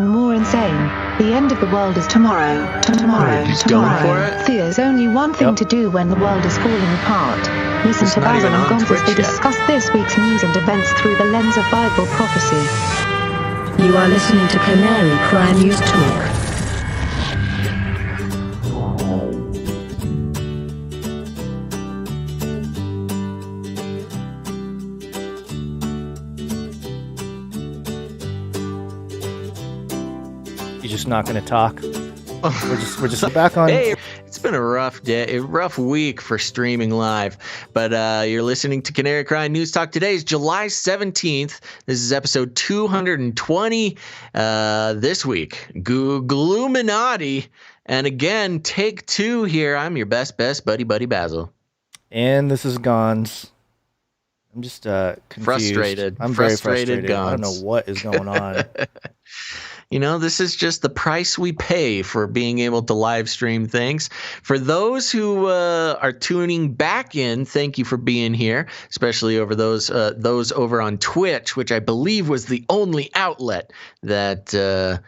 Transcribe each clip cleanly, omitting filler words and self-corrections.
more insane. The end of the world is tomorrow. Tomorrow. He's going for it? There's only one thing to do when the world is falling apart. Listen It's to not Basil even and on Gonz as Twitch they yet. discuss this week's news and events through the lens of Bible prophecy. You are listening to Canary Cry News Talk. You're just not going to talk. We're just back on. Hey, it's been a rough day, a rough week for streaming live, but you're listening to Canary Cry News Talk. Today is July 17th. This is episode 220. This week, Googluminati, and again, take two here. I'm your best buddy Basil. And this is Gonz. I'm just confused. Frustrated. I'm very frustrated. Gonz. I don't know what is going on. You know, this is just the price we pay for being able to live stream things. For those who are tuning back in, thank you for being here, especially over those over on Twitch, which I believe was the only outlet that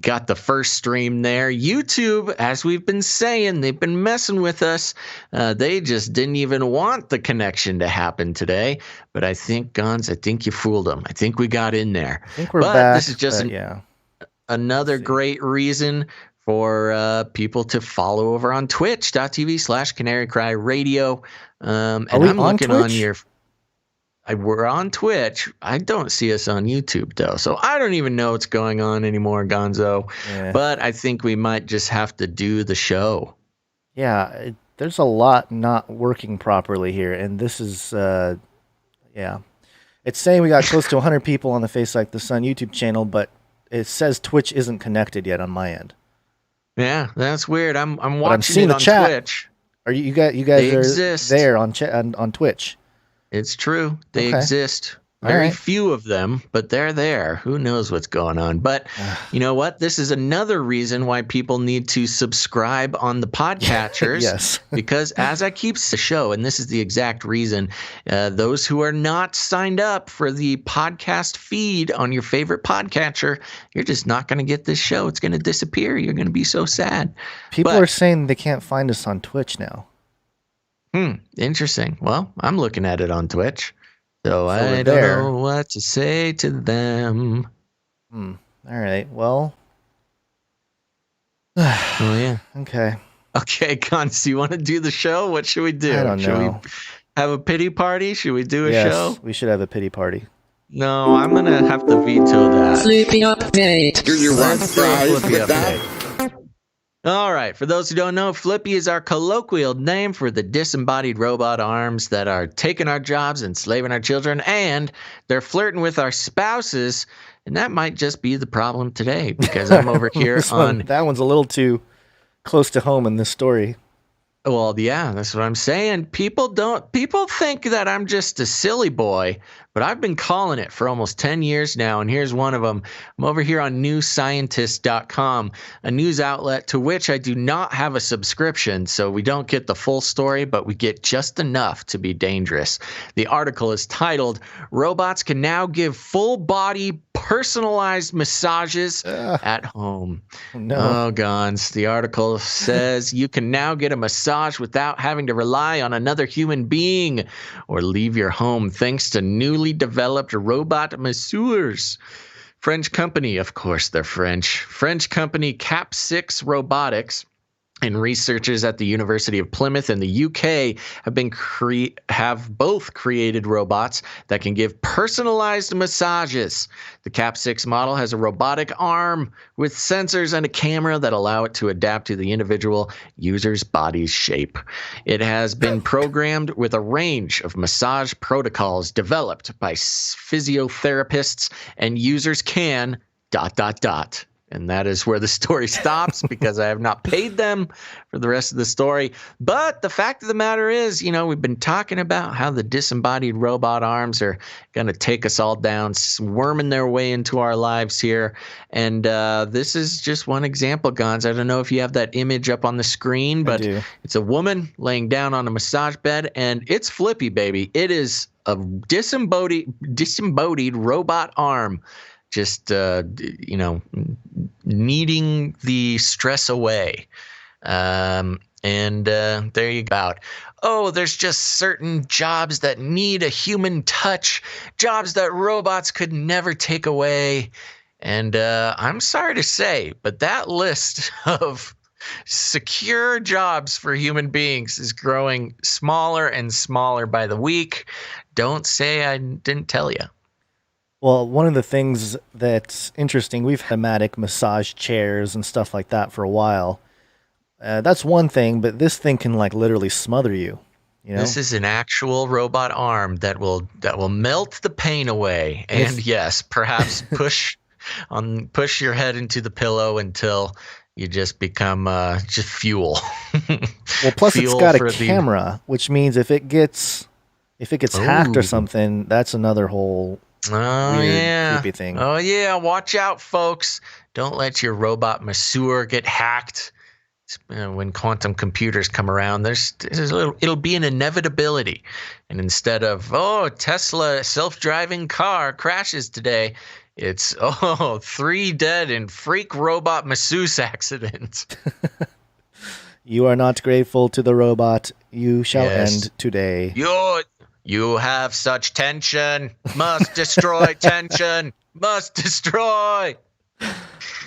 got the first stream there. YouTube, as we've been saying, they've been messing with us. They just didn't even want the connection to happen today. But I think, Gonz, I think you fooled them. I think we got in there. I think we're back. This is just another great reason for people to follow over on twitch.tv/Canary Cry Radio. And I'm looking on your. We're on Twitch. I don't see us on YouTube, though. So I don't even know what's going on anymore, Gonzo. Yeah. But I think we might just have to do the show. Yeah, there's a lot not working properly here. And this is, It's saying we got close to 100 people on the FaceLikeTheSun YouTube channel, but it says Twitch isn't connected yet on my end. Yeah, that's weird. I'm watching I'm seeing it the on chat. Twitch. Are you guys are exist. There on Twitch? It's true. They exist. Very few of them, but they're there. Who knows what's going on? But you know what? This is another reason why people need to subscribe on the podcatchers. Yes. Because as I keep the show, and this is the exact reason, those who are not signed up for the podcast feed on your favorite podcatcher, you're just not going to get this show. It's going to disappear. You're going to be so sad. People are saying they can't find us on Twitch now. Interesting. Well, I'm looking at it on Twitch. So I don't know what to say to them. All right. Well. Oh, yeah. Okay. Okay, Gonz, you want to do the show? What should we do? I don't know. Should we have a pity party? Should we do a show? Yes, we should have a pity party. No, I'm going to have to veto that. Flippy update. Do you want fries with that? All right. For those who don't know, Flippy is our colloquial name for the disembodied robot arms that are taking our jobs, enslaving our children, and they're flirting with our spouses. And that might just be the problem today because I'm over here that one's a little too close to home in this story. Well, yeah, that's what I'm saying. People think that I'm just a silly boy, but I've been calling it for almost 10 years now, and here's one of them. I'm over here on newscientist.com, a news outlet to which I do not have a subscription, so we don't get the full story, but we get just enough to be dangerous. The article is titled, "Robots Can Now Give Full-Body Personalized Massages at Home." No. Oh, Gonz. The article says you can now get a massage without having to rely on another human being or leave your home thanks to newly developed robot masseurs. French company, of course they're French. French company Cap6 Robotics and researchers at the University of Plymouth in the UK have both created robots that can give personalized massages. The Cap6 model has a robotic arm with sensors and a camera that allow it to adapt to the individual user's body's shape. It has been programmed with a range of massage protocols developed by physiotherapists, and users can ... And that is where the story stops because I have not paid them for the rest of the story. But the fact of the matter is, we've been talking about how the disembodied robot arms are going to take us all down, worming their way into our lives here. And this is just one example, Gonz. I don't know if you have that image up on the screen, but it's a woman laying down on a massage bed, and it's Flippy, baby. It is a disembodied robot arm. just needing the stress away. And there you go. Oh, there's just certain jobs that need a human touch, jobs that robots could never take away. And I'm sorry to say, but that list of secure jobs for human beings is growing smaller and smaller by the week. Don't say I didn't tell you. Well, one of the things that's interesting, we've had automatic massage chairs and stuff like that for a while. That's one thing, but this thing can like literally smother you. You know? This is an actual robot arm that will melt the pain away, and yes, perhaps push your head into the pillow until you just become just fuel. Well, plus it's got a camera, which means if it gets hacked or something, that's another whole weird, creepy thing. Oh yeah, watch out, folks! Don't let your robot masseur get hacked. When quantum computers come around, it'll be an inevitability. And instead of, Tesla self-driving car crashes today, it's, 3 dead in freak robot masseuse accident. You are not grateful to the robot. You shall end today. You have such tension. Must destroy tension. Must destroy.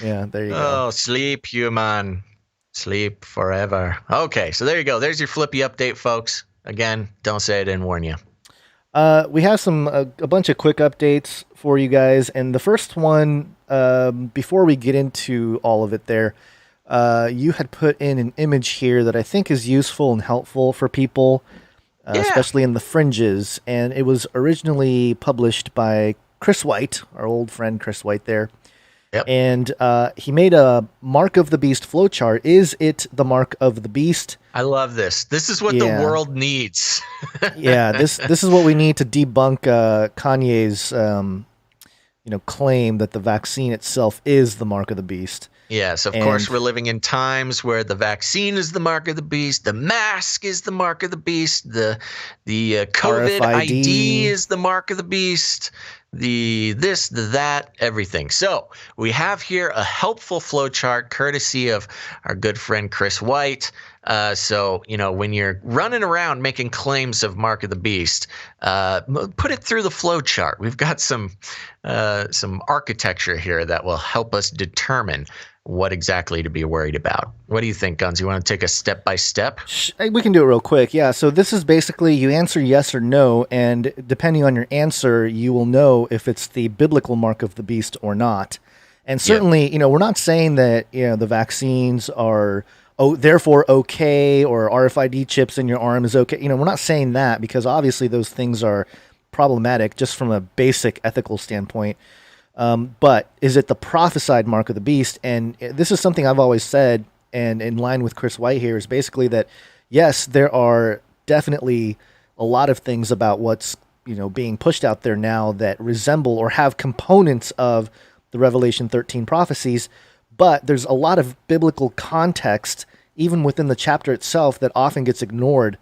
Yeah, there you go. Oh, sleep, human. Sleep forever. Okay, so there you go. There's your Flippy update, folks. Again, don't say I didn't warn you. We have a bunch of quick updates for you guys, and the first one, before we get into all of it there, you had put in an image here that I think is useful and helpful for people, especially in the fringes, and it was originally published by Chris White, our old friend Chris White there. Yep. And he made a Mark of the Beast flowchart. Is it the Mark of the Beast? I love this. This is what the world needs. Yeah, this is what we need to debunk Kanye's claim that the vaccine itself is the Mark of the Beast. Yes, of course, we're living in times where the vaccine is the mark of the beast, the mask is the mark of the beast, the COVID RFID. ID is the mark of the beast, the this, the that, everything. So we have here a helpful flowchart courtesy of our good friend Chris White. So, when you're running around making claims of Mark of the Beast, put it through the flowchart. We've got some architecture here that will help us determine what exactly to be worried about. What do you think, Guns? You want to take a step-by-step? We can do it real quick. Yeah, so this is basically you answer yes or no, and depending on your answer, you will know if it's the biblical Mark of the Beast or not. And certainly, we're not saying that, the vaccines are therefore okay, or RFID chips in your arm is okay. We're not saying that, because obviously those things are problematic just from a basic ethical standpoint. But is it the prophesied Mark of the Beast? And this is something I've always said, and in line with Chris White here, is basically that, yes, there are definitely a lot of things about what's, being pushed out there now that resemble or have components of the Revelation 13 prophecies. But there's a lot of biblical context, even within the chapter itself, that often gets ignored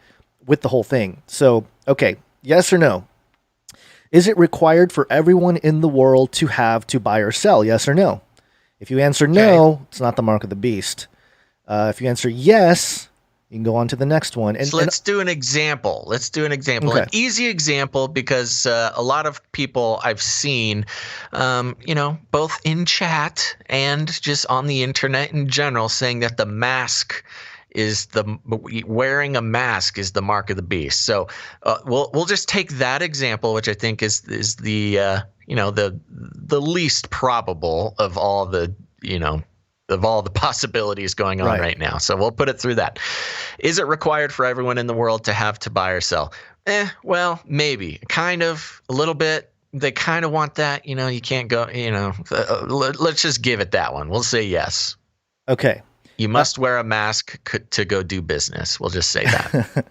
with the whole thing. So, okay, yes or no? Is it required for everyone in the world to have to buy or sell? Yes or no? If you answer no, it's not the Mark of the Beast. If you answer yes, you can go on to the next one. So let's do an example. Okay. An easy example, because a lot of people I've seen, both in chat and just on the internet in general, saying that the mask is wearing a mask is the Mark of the Beast. So we'll just take that example, which I think is the the least probable of all the possibilities going on right now. So we'll put it through that. Is it required for everyone in the world to have to buy or sell? Well, maybe, kind of, a little bit. They kind of want that. You can't go. Let's just give it that one. We'll say yes. Okay. You must wear a mask to go do business. We'll just say that.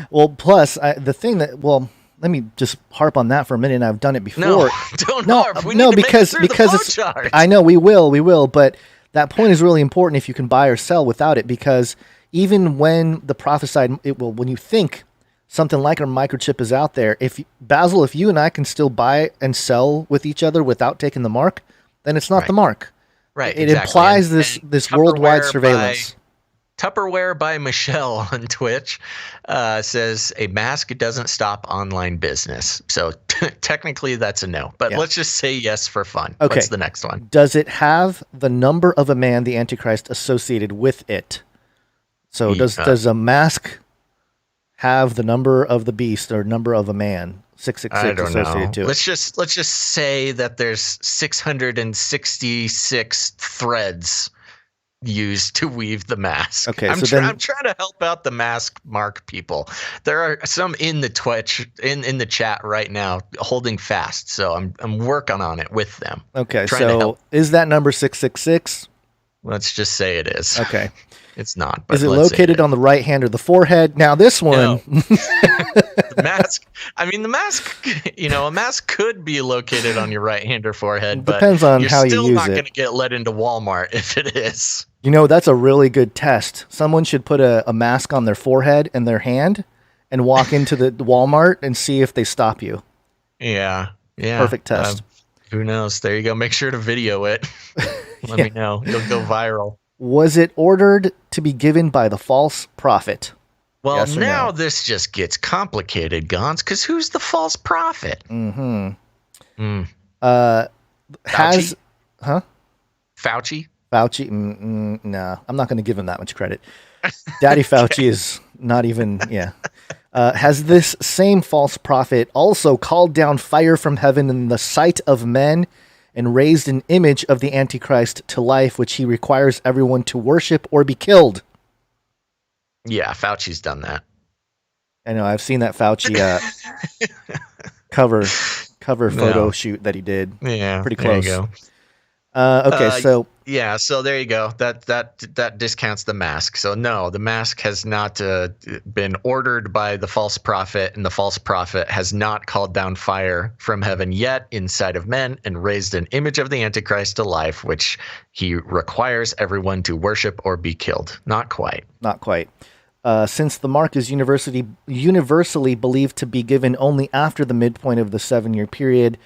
Well, plus the thing that let me just harp on that for a minute. And I've done it before. No, don't harp. We need to because make it through the it's. flowchart. I know we will. But that point is really important if you can buy or sell without it, because even when the prophesied, when you think something like a microchip is out there, if you and I can still buy and sell with each other without taking the mark, then it's not the mark. Right. It exactly. implies this worldwide surveillance. Tupperware by Michelle on Twitch says a mask doesn't stop online business. So technically that's a no, but let's just say yes for fun. Okay. What's the next one? Does it have the number of a man, the Antichrist, associated with it? So does a mask have the number of the beast or number of a man? 666 associated to it. Let's just say that there's 666 threads used to weave the mask. Okay, I'm so trying to help out the mask mark people. There are some in the Twitch in the chat right now holding fast, so I'm working on it with them. Okay, so is that number 666? Let's just say it is. Okay. It's not. But is it located on the right hand or the forehead? Now this one. No. The mask. I mean, the mask. A mask could be located on your right hand or forehead. Depends on how you use it. You're still not going to get let into Walmart if it is. That's a really good test. Someone should put a mask on their forehead and their hand, and walk into the Walmart and see if they stop you. Yeah. Perfect test. Who knows? There you go. Make sure to video it. Let me know. You'll go viral. Was it ordered to be given by the false prophet? Well, yes now no? This just gets complicated, Gons, because who's the false prophet? Mm-hmm. Fauci? Huh? Fauci? Fauci? No, I'm not going to give him that much credit. Daddy Fauci is not even, has this same false prophet also called down fire from heaven in the sight of men and raised an image of the Antichrist to life, which he requires everyone to worship or be killed? Yeah, Fauci's done that. I know. I've seen that Fauci cover photo shoot that he did. Yeah, pretty close. There you go. Okay, so yeah, so there you go. That discounts the mask. So no, the mask has not been ordered by the false prophet, and the false prophet has not called down fire from heaven yet inside of men and raised an image of the Antichrist to life, which he requires everyone to worship or be killed. Not quite. Not quite. Since the mark is universally believed to be given only after the midpoint of the 7-year period,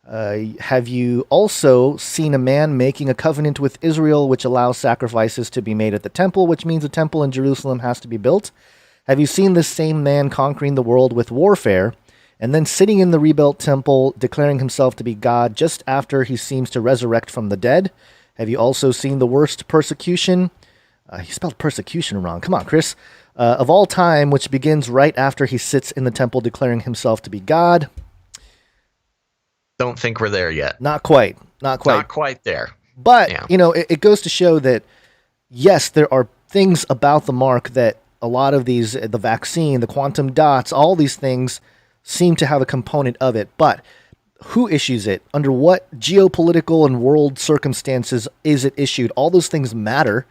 have you also seen a man making a covenant with Israel which allows sacrifices to be made at the temple, which means a temple in Jerusalem has to be built? Have you seen this same man conquering the world with warfare and then sitting in the rebuilt temple declaring himself to be God just after he seems to resurrect from the dead? Have you also seen the worst persecution? He spelled persecution wrong. Come on, Chris. Of all time, which begins right after he sits in the temple declaring himself to be God? Don't think we're there yet. Not quite. Not quite there. But, it goes to show that, yes, there are things about the mark that a lot of these, the vaccine, the quantum dots, all these things seem to have a component of it. But who issues it? Under what geopolitical and world circumstances is it issued? All those things matter.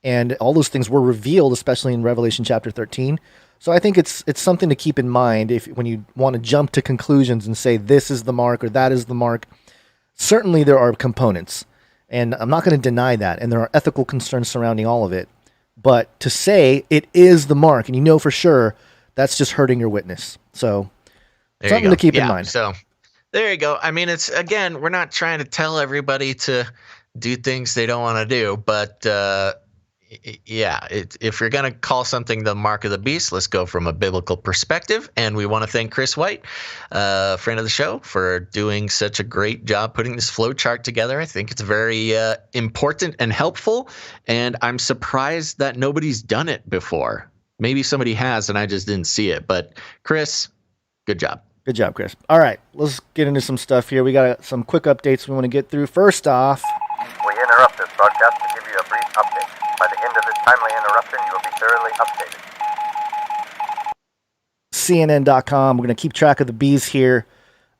And all those things were revealed, especially in Revelation chapter 13. So I think it's something to keep in mind when you want to jump to conclusions and say this is the mark or that is the mark. Certainly there are components, and I'm not going to deny that, and there are ethical concerns surrounding all of it. But to say it is the mark, and for sure, that's just hurting your witness. So something to keep in mind. So there you go. I mean, we're not trying to tell everybody to do things they don't want to do, but if you're going to call something the mark of the beast, let's go from a biblical perspective. And we want to thank Chris White, friend of the show, for doing such a great job putting this flow chart together. I think it's very important and helpful. And I'm surprised that nobody's done it before. Maybe somebody has and I just didn't see it. But Chris, good job. Good job, Chris. All right, let's get into some stuff here. We got some quick updates we want to get through. First off, we interrupt this broadcast to give you a brief update. By the end of this timely interruption, you will be thoroughly updated. CNN.com. We're going to keep track of the bees here.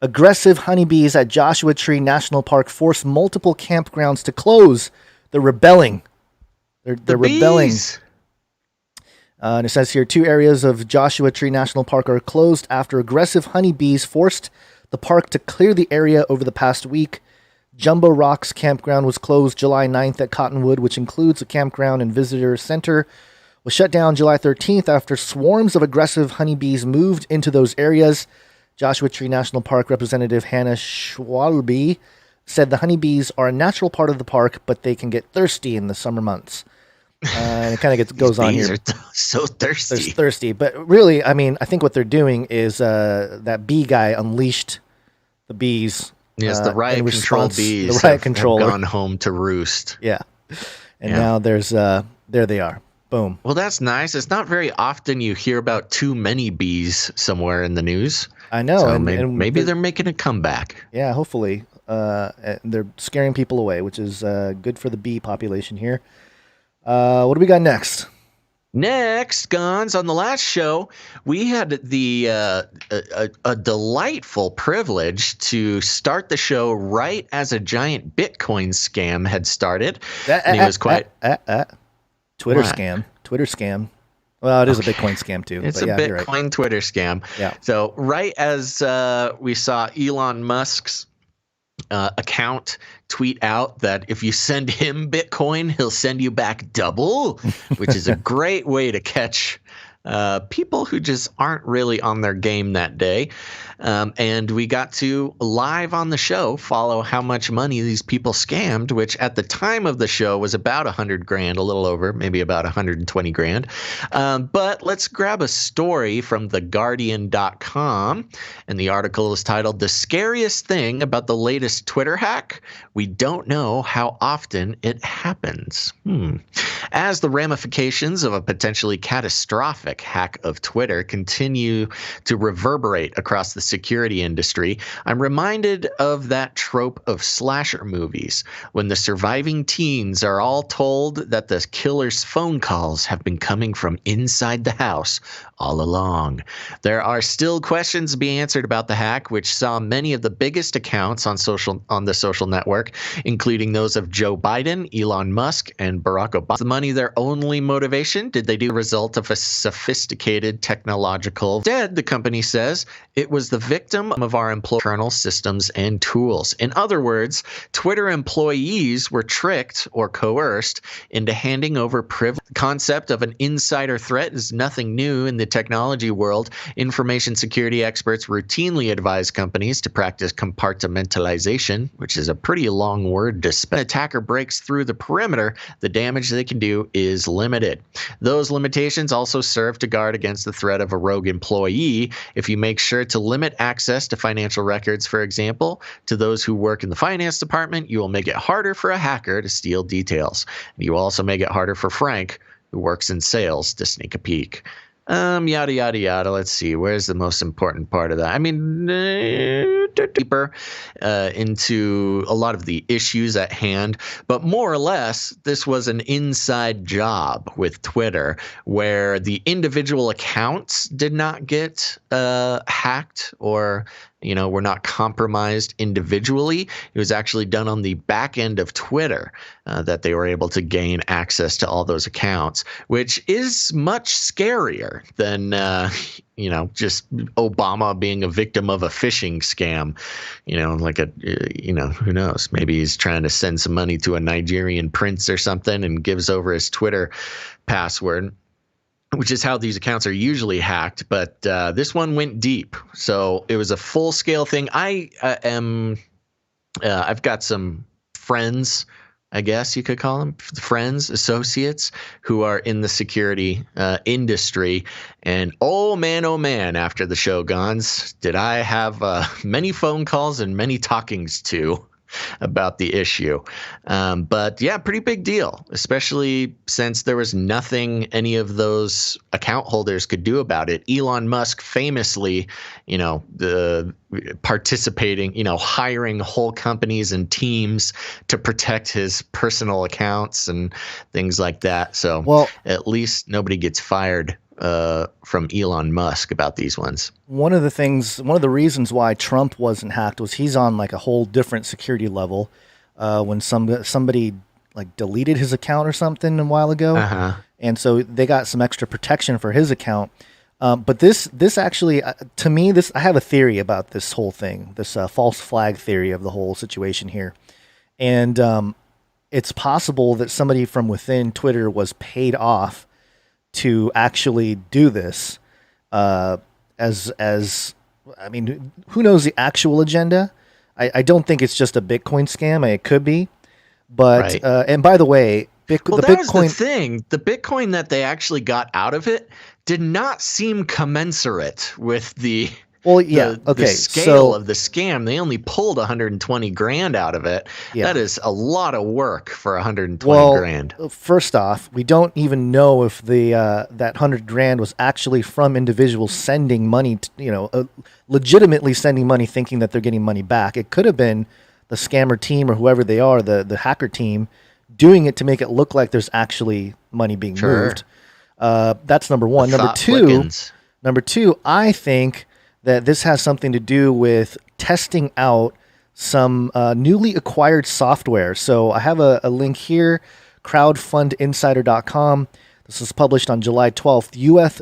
Aggressive honeybees at Joshua Tree National Park force multiple campgrounds to close. They're rebelling. They're rebelling. And it says here, 2 areas of Joshua Tree National Park are closed after aggressive honeybees forced the park to clear the area over the past week. Jumbo Rocks Campground was closed July 9th at Cottonwood, which includes a campground and visitor center, was shut down July 13th after swarms of aggressive honeybees moved into those areas. Joshua Tree National Park Representative Hannah Schwalbe said the honeybees are a natural part of the park, but they can get thirsty in the summer months. And it kind of goes on here. Bees are so thirsty. They're thirsty, but really, I mean, I think what they're doing is that bee guy unleashed the bees. Yes, the riot control bees. The riot control have gone home to roost. Yeah, and now there they are. Boom. Well, that's nice. It's not very often you hear about too many bees somewhere in the news. I know, So and maybe they're making a comeback. Yeah, hopefully. They're scaring people away, which is good for the bee population here. What do we got next? Next, Gons, on the last show, we had the a delightful privilege to start the show right as a giant Bitcoin scam had started. And it was quite Twitter What? scam. Twitter scam. Well, it is a Bitcoin scam too. It's but a yeah, you're right. Bitcoin Twitter scam. Yeah. So right as we saw Elon Musk's account tweet out that if you send him Bitcoin, he'll send you back double, which is a great way to catch people who just aren't really on their game that day. And we got to live on the show follow how much money these people scammed, which at the time of the show was about 100 grand, a little over, maybe about 120 grand. But let's grab a story from theguardian.com. And the article is titled, "The Scariest Thing About the Latest Twitter Hack. We Don't Know How Often It Happens." As the ramifications of a potentially catastrophic hack of Twitter continue to reverberate across the security industry, I'm reminded of that trope of slasher movies when the surviving teens are all told that the killer's phone calls have been coming from inside the house all along. There are still questions to be answered about the hack, which saw many of the biggest accounts on the social network, including those of Joe Biden, Elon Musk, and Barack Obama. Is the money their only motivation? Did they do a result of a sophisticated technological? Instead, the company says it was the victim of our internal systems and tools. In other words, Twitter employees were tricked or coerced into handing over privilege. The concept of an insider threat is nothing new in the technology world. Information security experts routinely advise companies to practice compartmentalization, which is a pretty long word to spell. An attacker breaks through the perimeter, the damage they can do is limited. Those limitations also serve to guard against the threat of a rogue employee. If you make sure to limit access to financial records, for example, to those who work in the finance department, you will make it harder for a hacker to steal details. And you will also make it harder for Frank, who works in sales, to sneak a peek. Yada, yada, yada. Let's see. Where's the most important part of that? I mean, deeper into a lot of the issues at hand. But more or less, this was an inside job with Twitter where the individual accounts did not get hacked or were not compromised individually. It was actually done on the back end of Twitter that they were able to gain access to all those accounts, which is much scarier than, just Obama being a victim of a phishing scam. Who knows? Maybe he's trying to send some money to a Nigerian prince or something and gives over his Twitter password, which is how these accounts are usually hacked. But this one went deep. So it was a full scale thing. I've got some friends, I guess you could call them friends, associates who are in the security industry. And oh man, after the show Gons, did I have many phone calls and many talkings to about the issue. But yeah, pretty big deal, especially since there was nothing any of those account holders could do about it. Elon Musk famously, participating, hiring whole companies and teams to protect his personal accounts and things like that. So at least nobody gets fired from Elon Musk about these ones. One of the reasons why Trump wasn't hacked was he's on like a whole different security level. When somebody like deleted his account or something a while ago, and so they got some extra protection for his account. But this actually, to me, I have a theory about this whole thing, this false flag theory of the whole situation here, and it's possible that somebody from within Twitter was paid off to actually do this, who knows the actual agenda? I don't think it's just a Bitcoin scam. It could be, but Right. and by the way, Well, the that was Bitcoin. the thing. The Bitcoin that they actually got out of it did not seem commensurate with the Well, yeah. the Okay. scale So of the scam. They only pulled 120 grand out of it. yeah. That is a lot of work for 120 Well, grand. first off, we don't even know if the that 100 grand was actually from individuals sending money, legitimately sending money, thinking that they're getting money back. It could have been the scammer team or whoever they are, the hacker team, doing it to make it look like there's actually money being Sure. moved. That's number one. The Number thought two, quickens. I think that this has something to do with testing out some newly acquired software. So I have a link here, crowdfundinsider.com. This was published on July 12th. US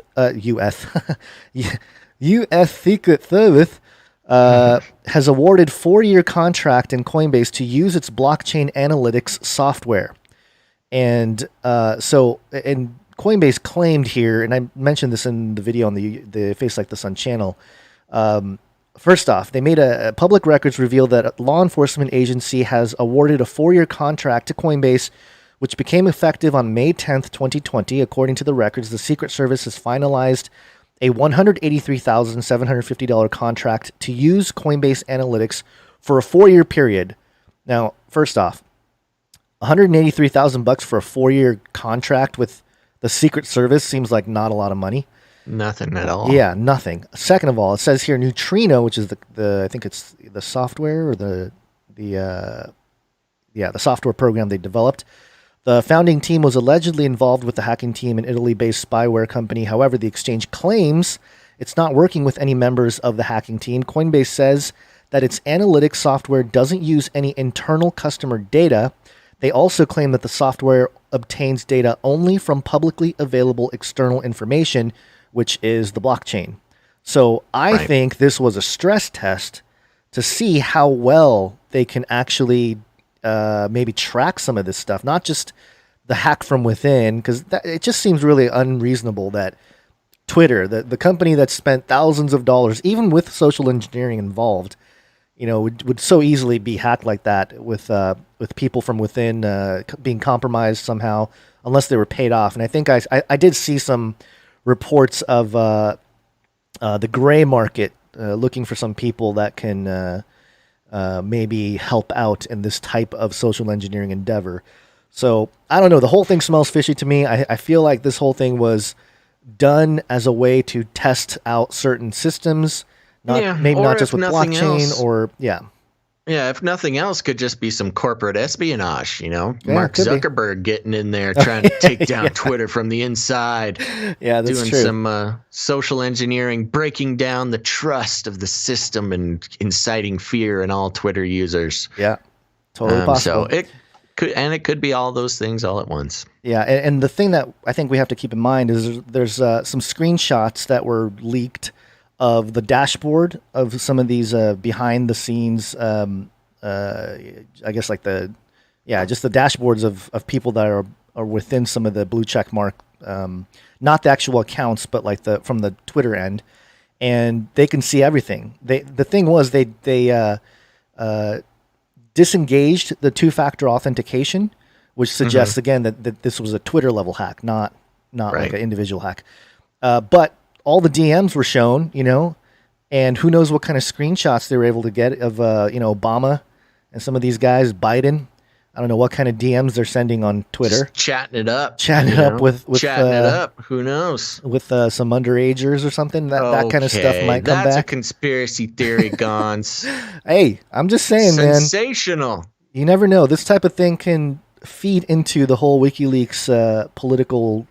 Secret Service has awarded 4-year contract in Coinbase to use its blockchain analytics software. And and Coinbase claimed here, and I mentioned this in the video on the FaceLikeTheSun channel. First off, they made a public records reveal that a law enforcement agency has awarded a 4-year contract to Coinbase, which became effective on May 10th, 2020. According to the records, the Secret Service has finalized a $183,750 contract to use Coinbase Analytics for a 4-year period. Now, first off, $183,000 for a 4-year contract with the Secret Service seems like not a lot of money. Nothing at all. Yeah, nothing. Second of all, it says here Neutrino, which is the I think it's the software or the software program they developed. The founding team was allegedly involved with the hacking team, an Italy-based spyware company. However, the exchange claims it's not working with any members of the hacking team. Coinbase says that its analytics software doesn't use any internal customer data. They also claim that the software obtains data only from publicly available external information, which is the blockchain. So I think this was a stress test to see how well they can actually maybe track some of this stuff, not just the hack from within, because it just seems really unreasonable that Twitter, the company that spent thousands of dollars, even with social engineering involved, would so easily be hacked like that with people from within being compromised somehow, unless they were paid off. And I think I did see some reports of the gray market looking for some people that can maybe help out in this type of social engineering endeavor. So I don't know. The whole thing smells fishy to me. I feel like this whole thing was done as a way to test out certain systems, not just with blockchain or Yeah, if nothing else, could just be some corporate espionage, Mark could be. Zuckerberg getting in there trying to take down Twitter from the inside. Yeah, that's doing true. some social engineering, breaking down the trust of the system and inciting fear in all Twitter users. Yeah, totally possible. So it could be all those things all at once. Yeah, and the thing that I think we have to keep in mind is there's some screenshots that were leaked of the dashboard of some of these behind the scenes, I guess just the dashboards of people that are within some of the blue check mark, not the actual accounts, but like from the Twitter end, and they can see everything. The thing was they disengaged the 2-factor authentication, which suggests again that this was a Twitter level hack, not like an individual hack. But all the DMs were shown, and who knows what kind of screenshots they were able to get of, Obama and some of these guys, Biden. I don't know what kind of DMs they're sending on Twitter. Just chatting it up. With chatting it up. Who knows? With some underagers or something. That kind of stuff might come That's back. a conspiracy theory, Gons. Hey, I'm just saying, man. Sensational. You never know. This type of thing can feed into the whole WikiLeaks political,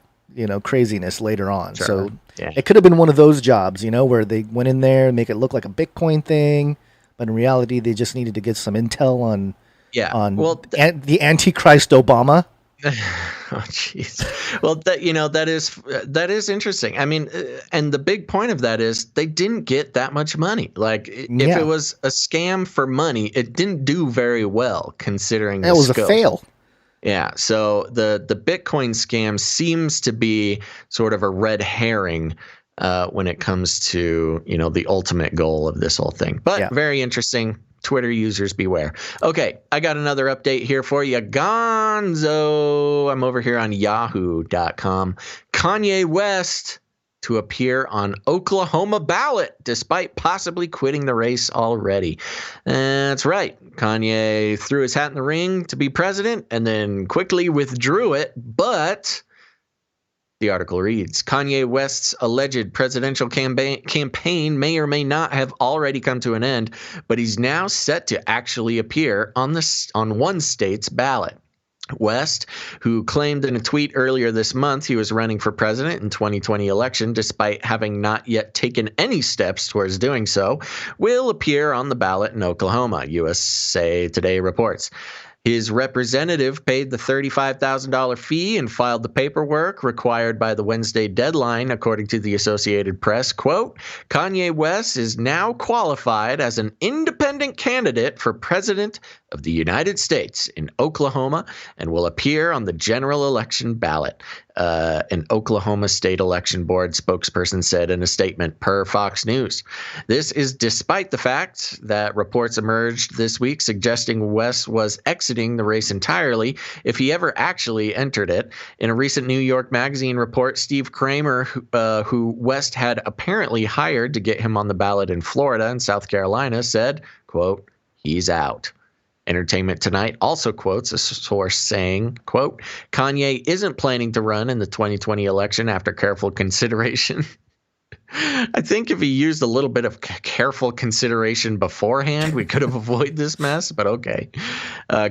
craziness later on. Sure. So Yeah. it could have been one of those jobs, where they went in there and make it look like a Bitcoin thing, but in reality, they just needed to get some intel on the Antichrist Obama. Oh, jeez. Well, that is interesting. I mean, and the big point of that is they didn't get that much money. Like, if it was a scam for money, it didn't do very well considering the was scope. a fail. Yeah. So the Bitcoin scam seems to be sort of a red herring when it comes to, the ultimate goal of this whole thing. But very interesting. Twitter users beware. Okay, I got another update here for you. Gonzo. I'm over here on yahoo.com. Kanye West to appear on Oklahoma ballot despite possibly quitting the race already. That's right. Kanye threw his hat in the ring to be president and then quickly withdrew it, but the article reads, Kanye West's alleged presidential campaign may or may not have already come to an end, but he's now set to actually appear on one state's ballot. West, who claimed in a tweet earlier this month he was running for president in 2020 election despite having not yet taken any steps towards doing so, will appear on the ballot in Oklahoma, USA Today reports. His representative paid the $35,000 fee and filed the paperwork required by the Wednesday deadline, according to the Associated Press. Quote, Kanye West is now qualified as an independent candidate for president of the United States in Oklahoma and will appear on the general election ballot. An Oklahoma State Election Board spokesperson said in a statement per Fox News. This is despite the fact that reports emerged this week suggesting West was exiting the race entirely if he ever actually entered it. In a recent New York Magazine report, Steve Kramer, who West had apparently hired to get him on the ballot in Florida and South Carolina, said, quote, he's out. Entertainment Tonight also quotes a source saying, quote, Kanye isn't planning to run in the 2020 election after careful consideration. I think if he used a little bit of careful consideration beforehand, we could have avoided this mess, but okay.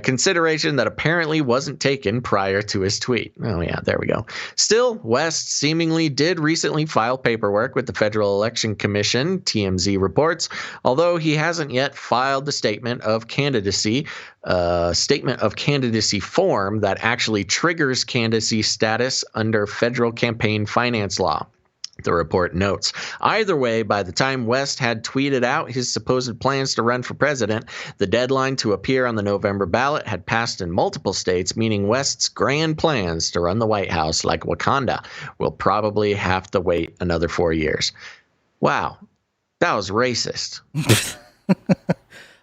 Consideration that apparently wasn't taken prior to his tweet. Oh, yeah, there we go. Still, West seemingly did recently file paperwork with the Federal Election Commission, TMZ reports, although he hasn't yet filed the statement of candidacy form that actually triggers candidacy status under federal campaign finance law. The report notes. Either way, by the time West had tweeted out his supposed plans to run for president, the deadline to appear on the November ballot had passed in multiple states, meaning West's grand plans to run the White House like Wakanda will probably have to wait another 4 years. Wow, that was racist.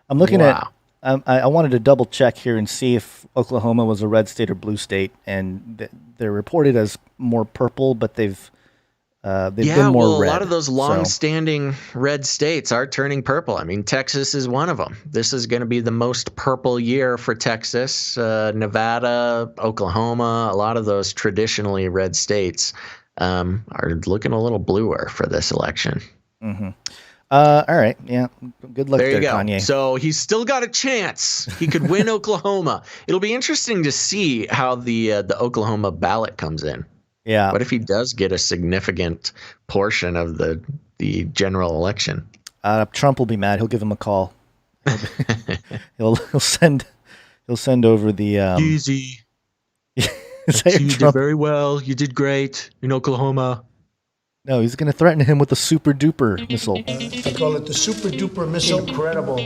I'm looking at. I wanted to double check here and see if Oklahoma was a red state or blue state, and they're reported as more purple, but they've been more red. A lot of those long-standing red states are turning purple. I mean, Texas is one of them. This is going to be the most purple year for Texas, Nevada, Oklahoma. A lot of those traditionally red states are looking a little bluer for this election. Mm-hmm. All right. Yeah. Good luck there, Kanye. Kanye. So he's still got a chance. He could win Oklahoma. It'll be interesting to see how the Oklahoma ballot comes in. Yeah. What if he does get a significant portion of the general election? Trump will be mad. He'll give him a call. He'll send over the easy. You did very well. You did great in Oklahoma. No, he's going to threaten him with the super duper missile. I call it the super duper missile. Incredible.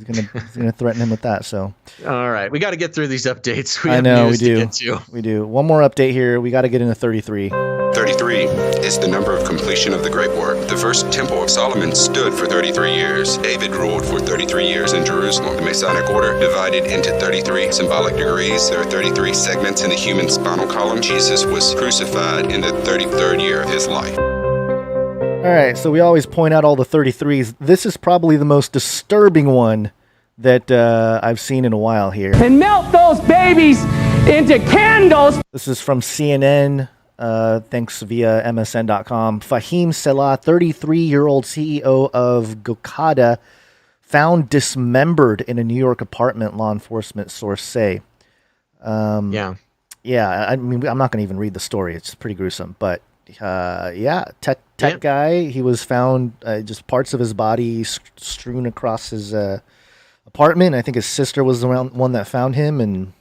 He's going to threaten him with that. So, all right, we got to get through these updates. I know we do. We do. One more update here. We got to get into 33. 33 is the number of completion of the Great Work. The first Temple of Solomon stood for 33 years. David ruled for 33 years in Jerusalem. The Masonic Order divided into 33 symbolic degrees. There are 33 segments in the human spinal column. Jesus was crucified in the 33rd year of his life. All right, so we always point out all the 33s. This is probably the most disturbing one that I've seen in a while here. And melt those babies into candles. This is from CNN, thanks via MSN.com. Fahim Selah, 33-year-old CEO of Gokada, found dismembered in a New York apartment, law enforcement source say. Yeah, I mean, I'm not going to even read the story. It's pretty gruesome, but... tech guy. He was found just parts of his body strewn across his apartment. I think his sister was the one that found him, and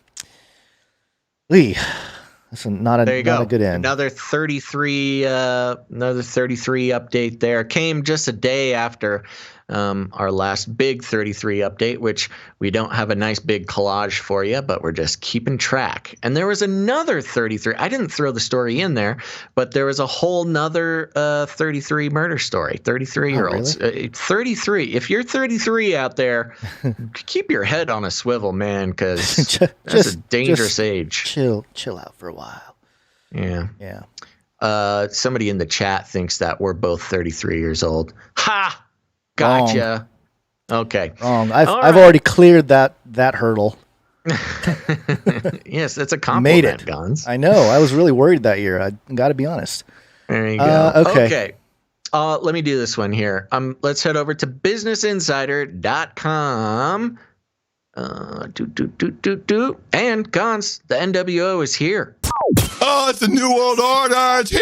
that's not a good end. Another 33 update there came just a day after our last big 33 update, which we don't have a nice big collage for you, but we're just keeping track. And there was another 33. I didn't throw the story in there, but there was a whole nother 33 murder story. 33-year-olds. Oh, really? 33. If you're 33 out there, keep your head on a swivel, man, because that's a dangerous age. Chill out for a while. Yeah. Yeah. Somebody in the chat thinks that we're both 33 years old. Ha! Gotcha. Wrong. Okay. Wrong. I've already cleared that hurdle. Yes, that's a compliment, Made it. Guns. I know. I was really worried that year. I got to be honest. There you go. Okay. Let me do this one here. Let's head over to businessinsider.com. And Gons, the NWO is here. Oh, it's the New World Order. It's here.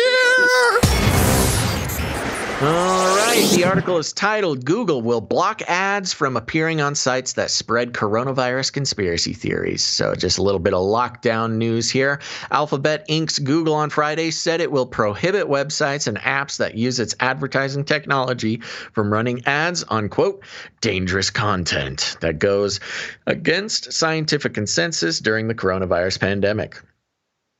All right. The article is titled, Google will block ads from appearing on sites that spread coronavirus conspiracy theories. So just a little bit of lockdown news here. Alphabet Inc.'s Google on Friday said it will prohibit websites and apps that use its advertising technology from running ads on, quote, dangerous content that goes against scientific consensus during the coronavirus pandemic.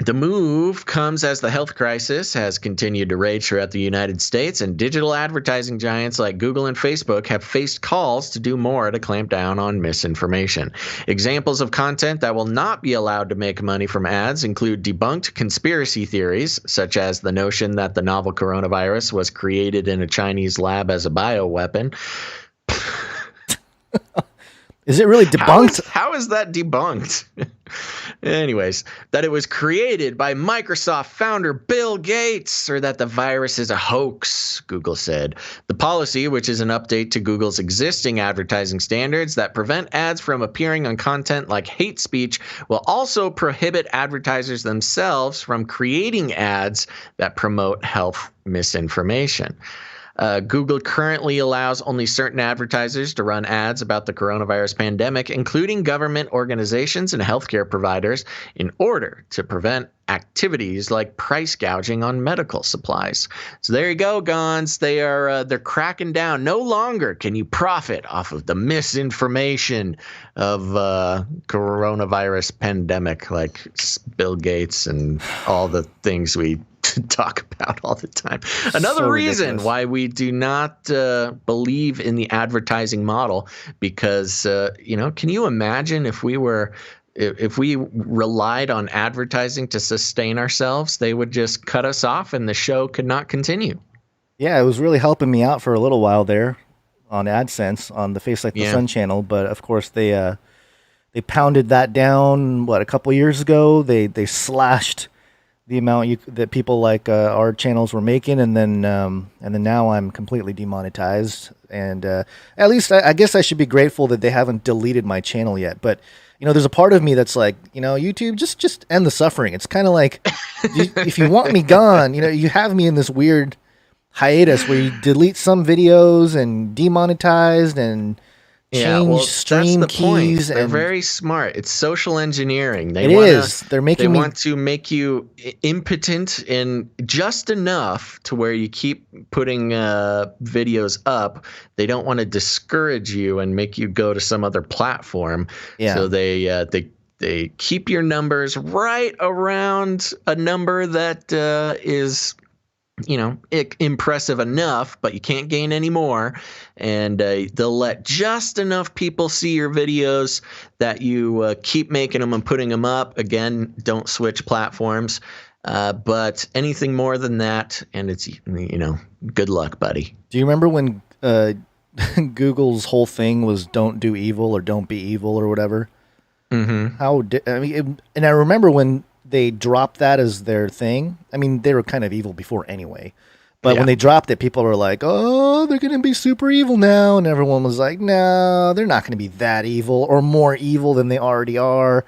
The move comes as the health crisis has continued to rage throughout the United States, and digital advertising giants like Google and Facebook have faced calls to do more to clamp down on misinformation. Examples of content that will not be allowed to make money from ads include debunked conspiracy theories, such as the notion that the novel coronavirus was created in a Chinese lab as a bioweapon. Is it really debunked? How is that debunked? Anyways, that it was created by Microsoft founder Bill Gates, or that the virus is a hoax, Google said. The policy, which is an update to Google's existing advertising standards that prevent ads from appearing on content like hate speech, will also prohibit advertisers themselves from creating ads that promote health misinformation. Google currently allows only certain advertisers to run ads about the coronavirus pandemic, including government organizations and healthcare providers, in order to prevent activities like price gouging on medical supplies. So there you go, Gons. They're cracking down. No longer can you profit off of the misinformation of coronavirus pandemic, like Bill Gates and all the things we talk about all the time. Another reason why we do not believe in the advertising model, because can you imagine if we relied on advertising to sustain ourselves? They would just cut us off and the show could not continue. Yeah, it was really helping me out for a little while there on AdSense on the Face Like the Sun channel, but of course they pounded that down a couple years ago. They slashed the amount that people like our channels were making, and then now I'm completely demonetized. And at least I guess I should be grateful that they haven't deleted my channel yet. But there's a part of me that's like, YouTube, just end the suffering. It's kind of like if you want me gone, you have me in this weird hiatus where you delete some videos and demonetized and change stream that's the keys. Point. They're very smart. It's social engineering. They're making They want to make you impotent in just enough to where you keep putting videos up. They don't want to discourage you and make you go to some other platform. Yeah. So they keep your numbers right around a number that is impressive enough, but you can't gain any more. And they'll let just enough people see your videos that you keep making them and putting them up. Again, don't switch platforms. But anything more than that, and it's, good luck, buddy. Do you remember when Google's whole thing was don't do evil or don't be evil or whatever? Mm-hmm. And I remember when they dropped that as their thing. I mean, they were kind of evil before anyway. But when they dropped it, people were like, oh, they're going to be super evil now. And everyone was like, no, they're not going to be that evil or more evil than they already are.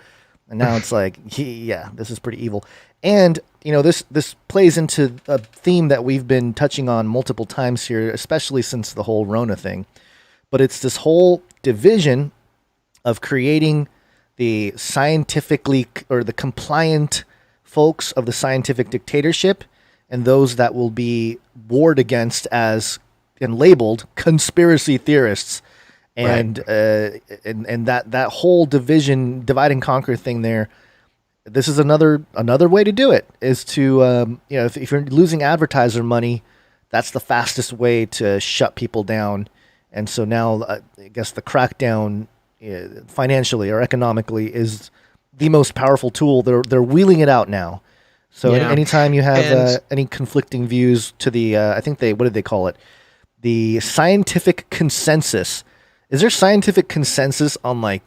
And now it's like, yeah, this is pretty evil. And, this plays into a theme that we've been touching on multiple times here, especially since the whole Rona thing. But it's this whole division of creating the scientifically or the compliant folks of the scientific dictatorship and those that will be warred against as and labeled conspiracy theorists. And and that whole divide and conquer thing there. This is another way to do it, is to if you're losing advertiser money, that's the fastest way to shut people down. And so now I guess the crackdown financially or economically is the most powerful tool. They're wheeling it out now. So anytime you have any conflicting views to the I think what did they call it? The scientific consensus. Is there scientific consensus on like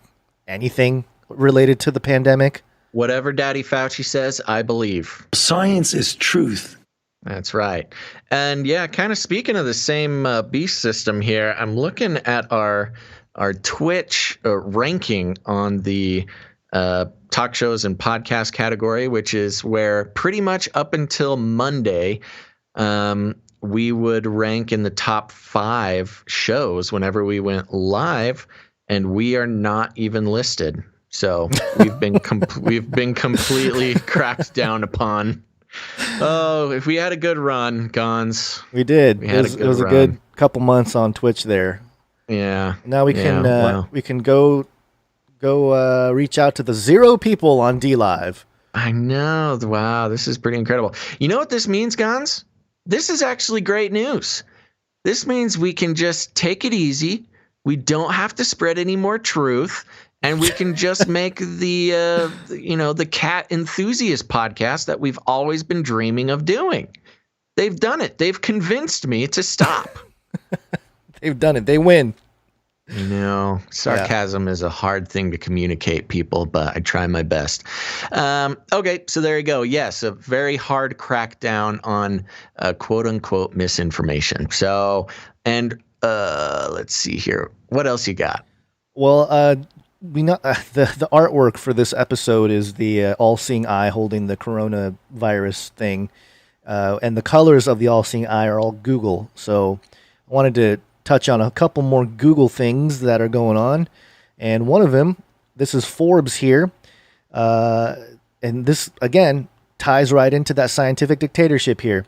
anything related to the pandemic? Whatever Daddy Fauci says, I believe. Science is truth. That's right. And yeah, kind of speaking of the same beast system here, I'm looking at our Twitch ranking on the talk shows and podcast category, which is where pretty much up until Monday, we would rank in the top 5 shows whenever we went live, and we are not even listed. So we've been completely cracked down upon. Oh, if we had a good run, Gons. We did. It was a good couple months on Twitch there. Yeah. Now we can go reach out to the 0 people on DLive. I know. Wow, this is pretty incredible. You know what this means, Gons? This is actually great news. This means we can just take it easy. We don't have to spread any more truth, and we can just make the cat enthusiast podcast that we've always been dreaming of doing. They've done it. They've convinced me to stop. They've done it. They win. Sarcasm is a hard thing to communicate, people, but I try my best. Okay, so there you go. Yes, a very hard crackdown on quote-unquote misinformation. So, and let's see here. What else you got? Well, we know the artwork for this episode is the all-seeing eye holding the coronavirus thing, and the colors of the all-seeing eye are all Google. So I wanted to touch on a couple more Google things that are going on. And one of them, this is Forbes here. And this, again, ties right into that scientific dictatorship here.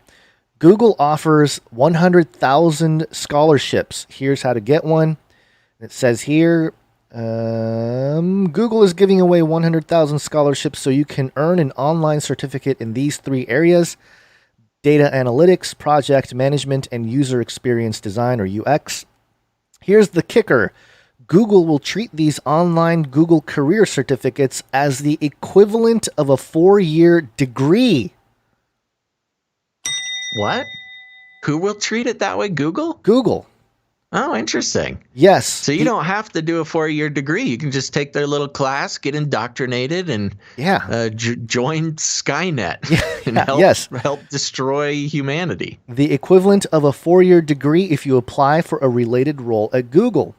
Google offers 100,000 scholarships. Here's how to get one. It says here, Google is giving away 100,000 scholarships so you can earn an online certificate in these 3 areas: data analytics, project management, and user experience design, or UX. Here's the kicker. Google will treat these online Google career certificates as the equivalent of a 4-year degree. What? Who will treat it that way? Google? Google. Oh, interesting. Yes. So you don't have to do a 4-year degree. You can just take their little class, get indoctrinated, and join Skynet and help destroy humanity. The equivalent of a 4-year degree if you apply for a related role at Google.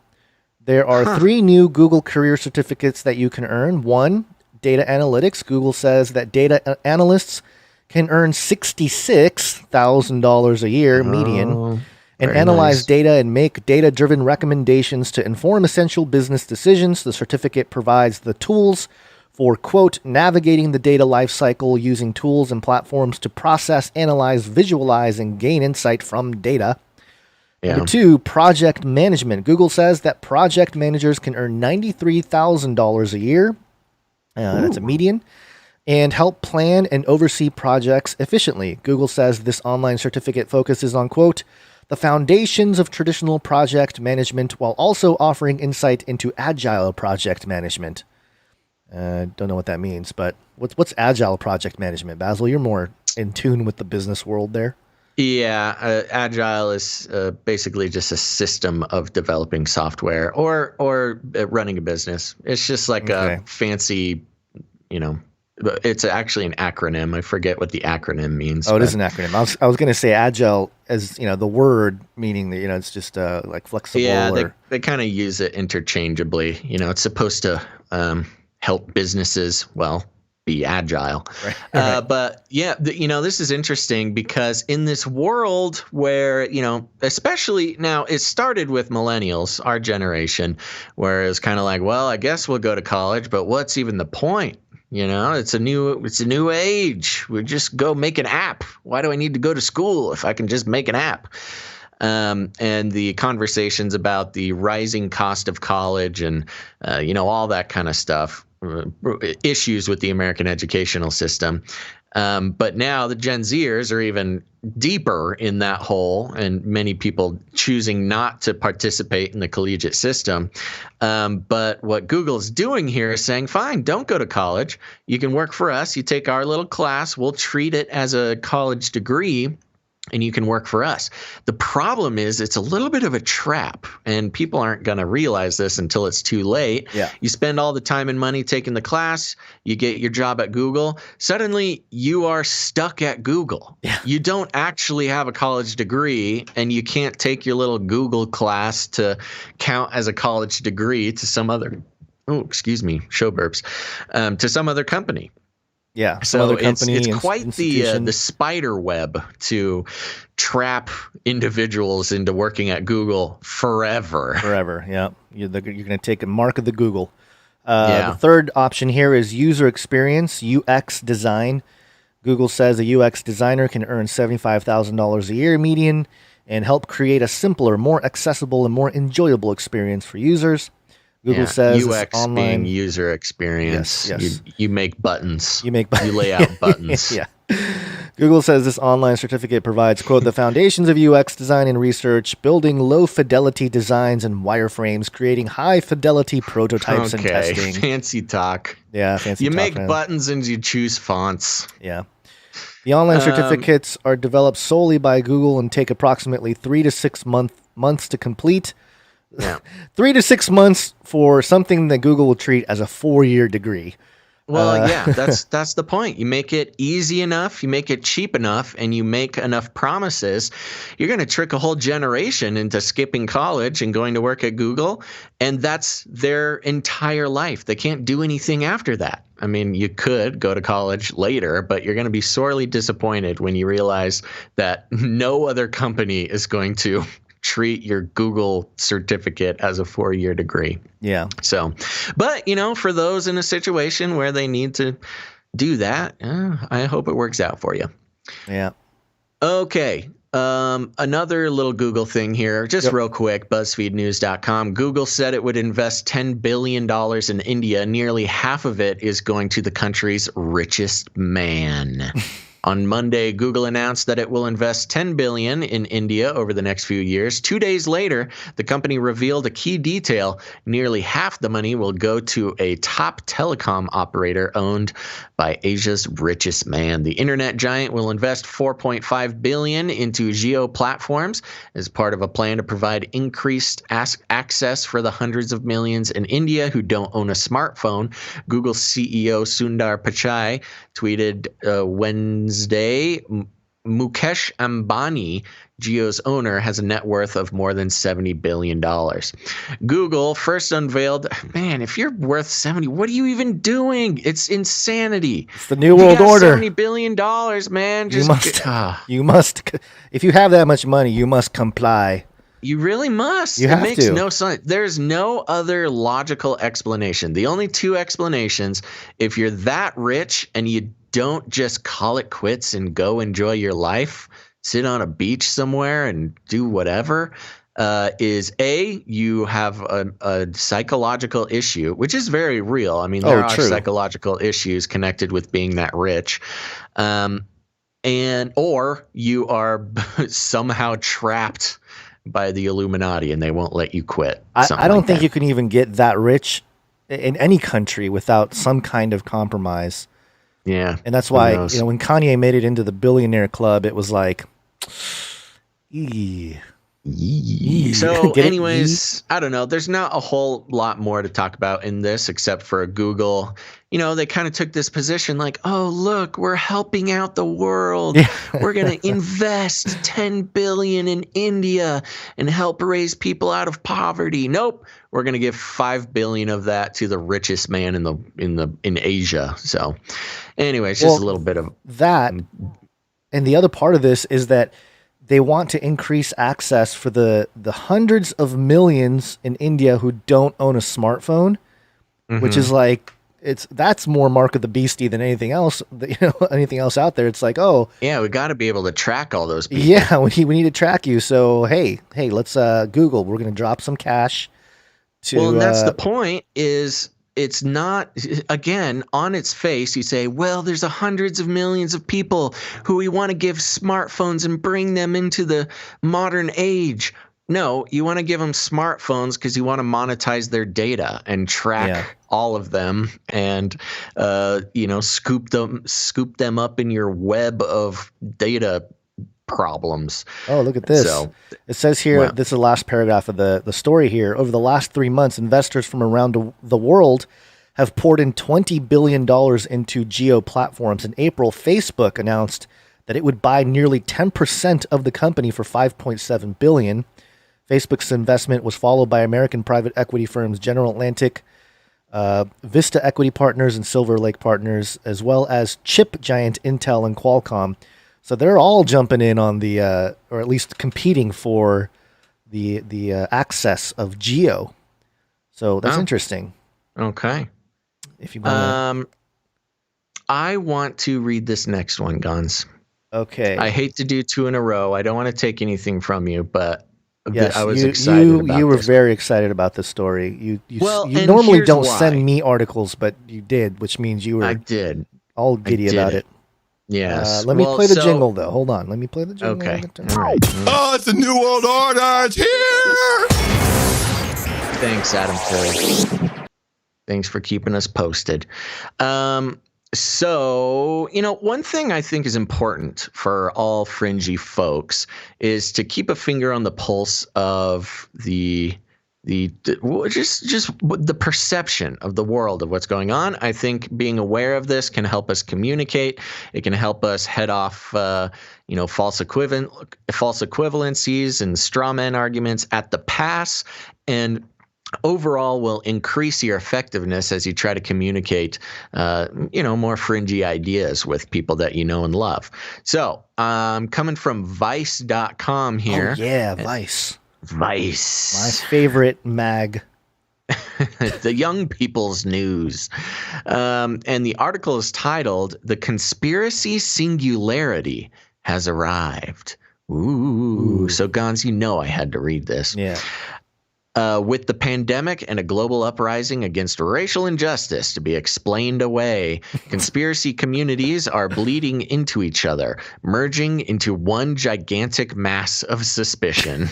There are 3 new Google career certificates that you can earn. 1, data analytics. Google says that data analysts can earn $66,000 a year median. And analyze data and make data-driven recommendations to inform essential business decisions. The certificate provides the tools for, quote, navigating the data lifecycle using tools and platforms to process, analyze, visualize, and gain insight from data. Yeah. Number 2, project management. Google says that project managers can earn $93,000 a year. That's a median. And help plan and oversee projects efficiently. Google says this online certificate focuses on, quote, the foundations of traditional project management while also offering insight into agile project management. Don't know what that means, but what's agile project management? Basil, you're more in tune with the business world there. Yeah, agile is basically just a system of developing software or running a business. It's just like a fancy, it's actually an acronym. I forget what the acronym means. Oh, it is an acronym. I was going to say agile as, the word meaning that, it's just like flexible. Yeah, they kind of use it interchangeably. It's supposed to help businesses, be agile. Right. But yeah, this is interesting because in this world where, especially now it started with millennials, our generation, where it's kind of like, well, I guess we'll go to college, but what's even the point? It's a new age. We just go make an app. Why do I need to go to school if I can just make an app? and the conversations about the rising cost of college and, all that kind of stuff, issues with the American educational system. But now the Gen Zers are even deeper in that hole, and many people choosing not to participate in the collegiate system. But what Google's doing here is saying, fine, don't go to college. You can work for us. You take our little class. We'll treat it as a college degree, and you can work for us. The problem is it's a little bit of a trap, and people aren't going to realize this until it's too late. Yeah. You spend all the time and money taking the class, you get your job at Google, suddenly you are stuck at Google. Yeah. You don't actually have a college degree, and you can't take your little Google class to count as a college degree to some other, show burps, to some other company. Yeah, so it's quite the spider web to trap individuals into working at Google forever. Forever, yeah. You're going to take a mark of the Google. The third option here is user experience, UX design. Google says a UX designer can earn $75,000 a year median and help create a simpler, more accessible, and more enjoyable experience for users. Google says UX online being user experience. Yes. You make buttons. You lay out buttons. Yeah. Google says this online certificate provides, quote, the foundations of UX design and research, building low-fidelity designs and wireframes, creating high-fidelity prototypes and testing. Fancy talk. Yeah, fancy talk. You talk, make buttons and you choose fonts. Yeah. The online certificates are developed solely by Google and take approximately 3 to 6 months to complete. Yeah. 3 to 6 months for something that Google will treat as a 4-year degree. Well, that's the point. You make it easy enough, you make it cheap enough, and you make enough promises. You're going to trick a whole generation into skipping college and going to work at Google, and that's their entire life. They can't do anything after that. I mean, you could go to college later, but you're going to be sorely disappointed when you realize that no other company is going to treat your Google certificate as a 4-year degree. Yeah. So, but, for those in a situation where they need to do that, I hope it works out for you. Yeah. Okay. Another little Google thing here, just real quick, BuzzFeedNews.com. Google said it would invest $10 billion in India. Nearly half of it is going to the country's richest man. On Monday, Google announced that it will invest $10 billion in India over the next few years. 2 days later, the company revealed a key detail. Nearly half the money will go to a top telecom operator owned by Asia's richest man. The internet giant will invest $4.5 billion into Jio platforms as part of a plan to provide increased access for the hundreds of millions in India who don't own a smartphone. Google CEO Sundar Pichai tweeted Wednesday, Mukesh Ambani, Jio's owner, has a net worth of more than $70 billion. Google first unveiled, man, if you're worth 70, what are you even doing? It's insanity. It's the New World Order. $70 billion, man. You must, if you have that much money, you must comply. You really must. It makes no sense. There's no other logical explanation. The only two explanations, if you're that rich and you don't just call it quits and go enjoy your life, sit on a beach somewhere and do whatever, is A, you have a psychological issue, which is very real. I mean, there are psychological issues connected with being that rich. Or you are somehow trapped by the Illuminati and they won't let you quit. I don't think you can even get that rich in any country without some kind of compromise. Yeah. And that's why, when Kanye made it into the billionaire club, it was like, So anyways, I don't know. There's not a whole lot more to talk about in this except for Google. They kind of took this position like, oh, look, we're helping out the world. Yeah. We're going to invest $10 billion in India and help raise people out of poverty. Nope. We're going to give $5 billion of that to the richest man in Asia. So anyways, just a little bit of that. And the other part of this is that they want to increase access for the hundreds of millions in India who don't own a smartphone, which is like that's more mark of the beastie than anything else. Anything else out there. It's like, oh yeah, we got to be able to track all those people. Yeah, we need to track you. So hey, let's Google. We're going to drop some cash. Well, and that's the point. Is it's not, again, on its face, you say, well, there's hundreds of millions of people who we want to give smartphones and bring them into the modern age. No, you want to give them smartphones because you want to monetize their data and track all of them and, scoop them up in your web of data problems. Oh, look at this. So, it says here, this is the last paragraph of the story here. Over the last 3 months, investors from around the world have poured in $20 billion into geo platforms. In April, Facebook announced that it would buy nearly 10% of the company for $5.7 billion. Facebook's investment was followed by American private equity firms General Atlantic, Vista Equity Partners, and Silver Lake Partners, as well as chip giant Intel and Qualcomm. So they're all jumping in on the, or at least competing for the access of Geo. So that's interesting. Okay. If you want I want to read this next one, Gons. Okay. I hate to do two in a row. I don't want to take anything from you, but yes, I was excited about you were this. very excited about this story. You and normally here's don't why. send me articles, but you did, which means you were I did. all giddy about it. Yes. Let me play the jingle, though. Hold on. Let me play the jingle. Okay. All right. Oh, it's the New World Order. It's here. Thanks, Adam Curry. Thanks for keeping us posted. So, one thing I think is important for all fringy folks is to keep a finger on the pulse of just the perception of the world of what's going on. I think being aware of this can help us communicate. It can help us head off, false equivalencies and straw man arguments at the pass, and overall will increase your effectiveness as you try to communicate, more fringy ideas with people that you know and love. So, coming from Vice.com here. Oh, yeah, Vice. Vice. My favorite mag. The young people's news. And the article is titled, "The Conspiracy Singularity Has Arrived." Ooh. So, Gons, I had to read this. Yeah. With the pandemic and a global uprising against racial injustice to be explained away, conspiracy communities are bleeding into each other, merging into one gigantic mass of suspicion.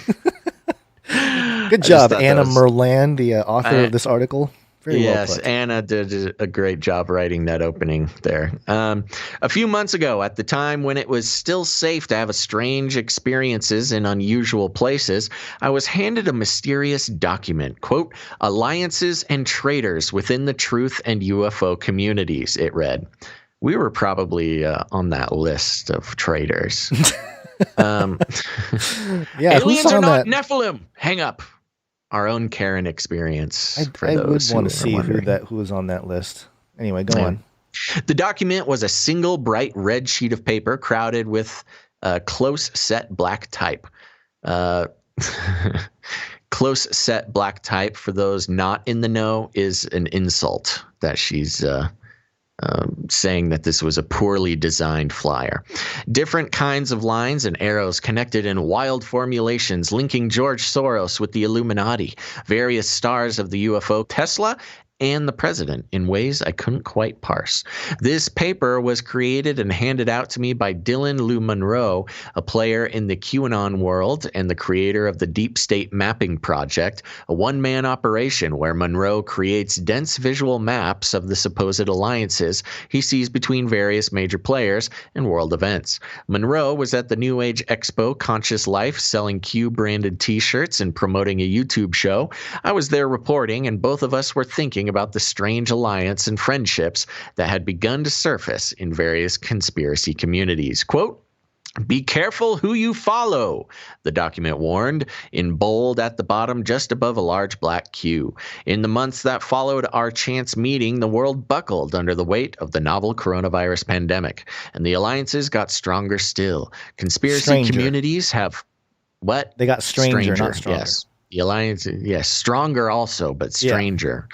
Good job, Anna Merlan, the author of this article. Very well put. Anna did a great job writing that opening there. A few months ago, at the time when it was still safe to have strange experiences in unusual places, I was handed a mysterious document, quote, "Alliances and Traitors Within the Truth and UFO Communities," it read. We were probably on that list of traitors. Aliens are not Nephilim. Hang up. Our own Karen experience. I would want to see who was on that list. Anyway, go on. The document was a single bright red sheet of paper crowded with close set black type. Close set black type, for those not in the know, is an insult that she's saying that this was a poorly designed flyer. Different kinds of lines and arrows connected in wild formulations linking George Soros with the Illuminati, various stars of the UFO, Tesla, and the president in ways I couldn't quite parse. This paper was created and handed out to me by Dylan Lou Monroe, a player in the QAnon world and the creator of the Deep State Mapping Project, a one-man operation where Monroe creates dense visual maps of the supposed alliances he sees between various major players and world events. Monroe was at the New Age Expo Conscious Life selling Q-branded t-shirts and promoting a YouTube show. I was there reporting, and both of us were thinking about the strange alliance and friendships that had begun to surface in various conspiracy communities. Quote, "Be careful who you follow," the document warned, in bold at the bottom just above a large black Q. In the months that followed our chance meeting, the world buckled under the weight of the novel coronavirus pandemic, and the alliances got stronger still. Conspiracy communities have... What? They got stranger, not stronger. Yes. The alliance, yes, stronger also, but stranger.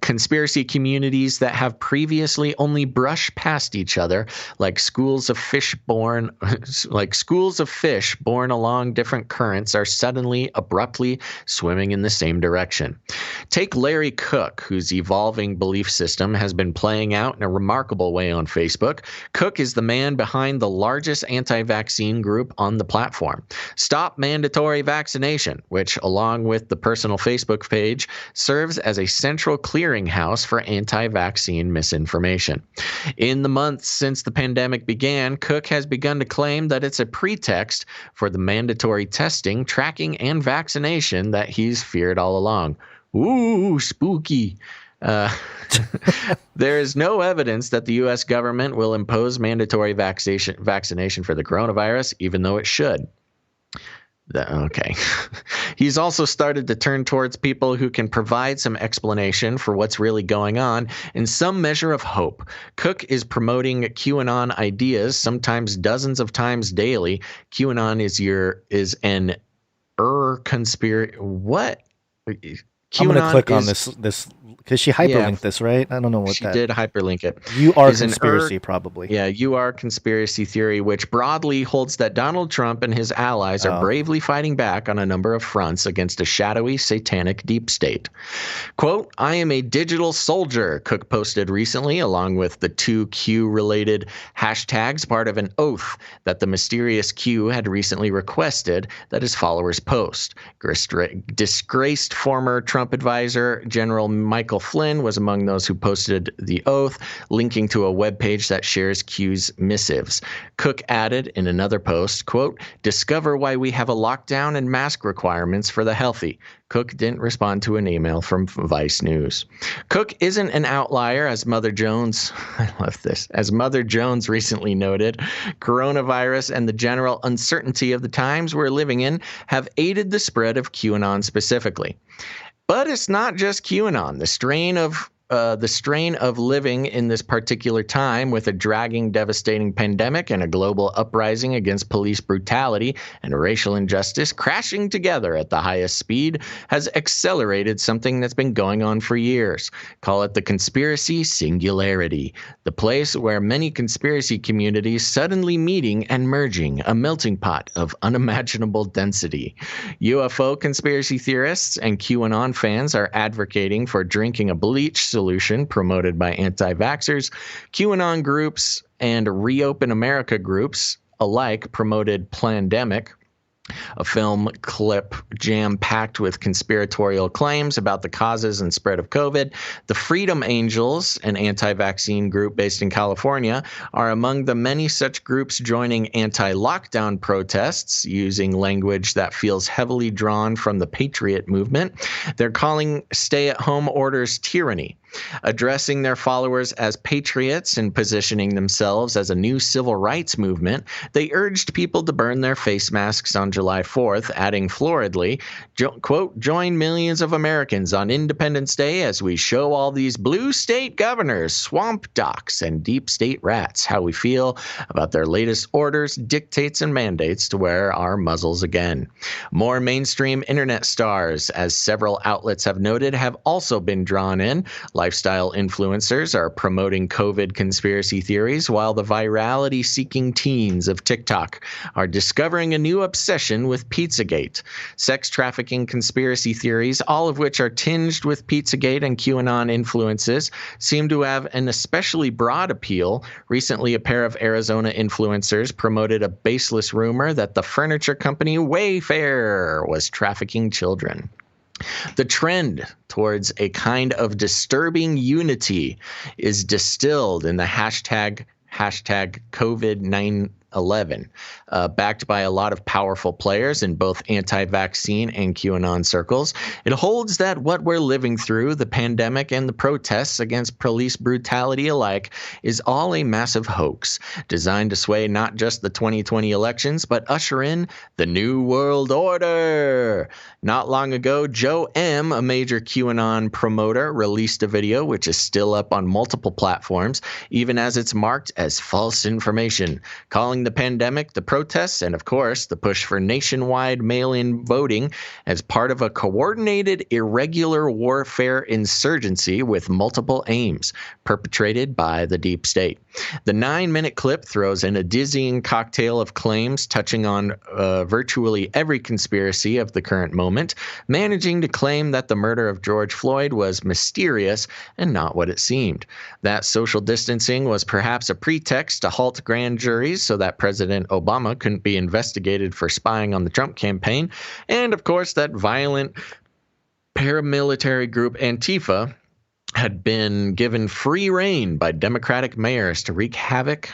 Conspiracy communities that have previously only brushed past each other, like schools of fish born along different currents, are suddenly, abruptly swimming in the same direction. Take Larry Cook, whose evolving belief system has been playing out in a remarkable way on Facebook. Cook is the man behind the largest anti-vaccine group on the platform, Stop Mandatory Vaccination, which, along with the personal Facebook page, serves as a central clearinghouse for anti-vaccine misinformation. In the months since the pandemic began, Cook has begun to claim that it's a pretext for the mandatory testing, tracking, and vaccination that he's feared all along. Ooh, spooky. There is no evidence that the U.S. government will impose mandatory vaccination for the coronavirus, even though it should. Okay. He's also started to turn towards people who can provide some explanation for what's really going on and some measure of hope. Cook is promoting QAnon ideas, sometimes dozens of times daily. QAnon is an conspiracy. What? QAnon I'm going to click on this because she hyperlinked this, right? I don't know what she did hyperlink it. You are conspiracy, probably. Yeah, you are conspiracy theory, which broadly holds that Donald Trump and his allies are bravely fighting back on a number of fronts against a shadowy satanic deep state. Quote, I am a digital soldier, Cook posted recently, along with the two Q-related hashtags, part of an oath that the mysterious Q had recently requested that his followers post. Disgraced former Trump advisor General Michael Flynn was among those who posted the oath, linking to a webpage that shares Q's missives. Cook added in another post, quote, discover why we have a lockdown and mask requirements for the healthy. Cook didn't respond to an email from Vice News. Cook isn't an outlier, as Mother Jones, I love this, as Mother Jones recently noted. Coronavirus and the general uncertainty of the times we're living in have aided the spread of QAnon specifically. But it's not just QAnon. The strain of living in this particular time with a dragging, devastating pandemic and a global uprising against police brutality and racial injustice crashing together at the highest speed has accelerated something that's been going on for years. Call it the conspiracy singularity, the place where many conspiracy communities suddenly meeting and merging, a melting pot of unimaginable density. UFO conspiracy theorists and QAnon fans are advocating for drinking a bleach solution promoted by anti-vaxxers. QAnon groups and Reopen America groups alike promoted Plandemic, a film clip jam-packed with conspiratorial claims about the causes and spread of COVID. The Freedom Angels, an anti-vaccine group based in California, are among the many such groups joining anti-lockdown protests using language that feels heavily drawn from the Patriot movement. They're calling stay-at-home orders tyranny. Addressing their followers as patriots and positioning themselves as a new civil rights movement, they urged people to burn their face masks on July 4th, adding floridly, quote, join millions of Americans on Independence Day as we show all these blue state governors, swamp docs, and deep state rats how we feel about their latest orders, dictates, and mandates to wear our muzzles again. More mainstream internet stars, as several outlets have noted, have also been drawn in. Lifestyle influencers are promoting COVID conspiracy theories, while the virality-seeking teens of TikTok are discovering a new obsession with Pizzagate. Sex trafficking conspiracy theories, all of which are tinged with Pizzagate and QAnon influences, seem to have an especially broad appeal. Recently, a pair of Arizona influencers promoted a baseless rumor that the furniture company Wayfair was trafficking children. The trend towards a kind of disturbing unity is distilled in the hashtag COVID-911, backed by a lot of powerful players in both anti-vaccine and QAnon circles. It holds that what we're living through, the pandemic and the protests against police brutality alike, is all a massive hoax designed to sway not just the 2020 elections, but usher in the New World Order. Not long ago, Joe M., a major QAnon promoter, released a video which is still up on multiple platforms, even as it's marked as false information, calling the pandemic, the protests, and of course, the push for nationwide mail-in voting as part of a coordinated irregular warfare insurgency with multiple aims perpetrated by the deep state. The 9-minute clip throws in a dizzying cocktail of claims touching on virtually every conspiracy of the current moment, managing to claim that the murder of George Floyd was mysterious and not what it seemed. That social distancing was perhaps a pretext to halt grand juries so that President Obama couldn't be investigated for spying on the Trump campaign, and of course that violent paramilitary group Antifa had been given free rein by Democratic mayors to wreak havoc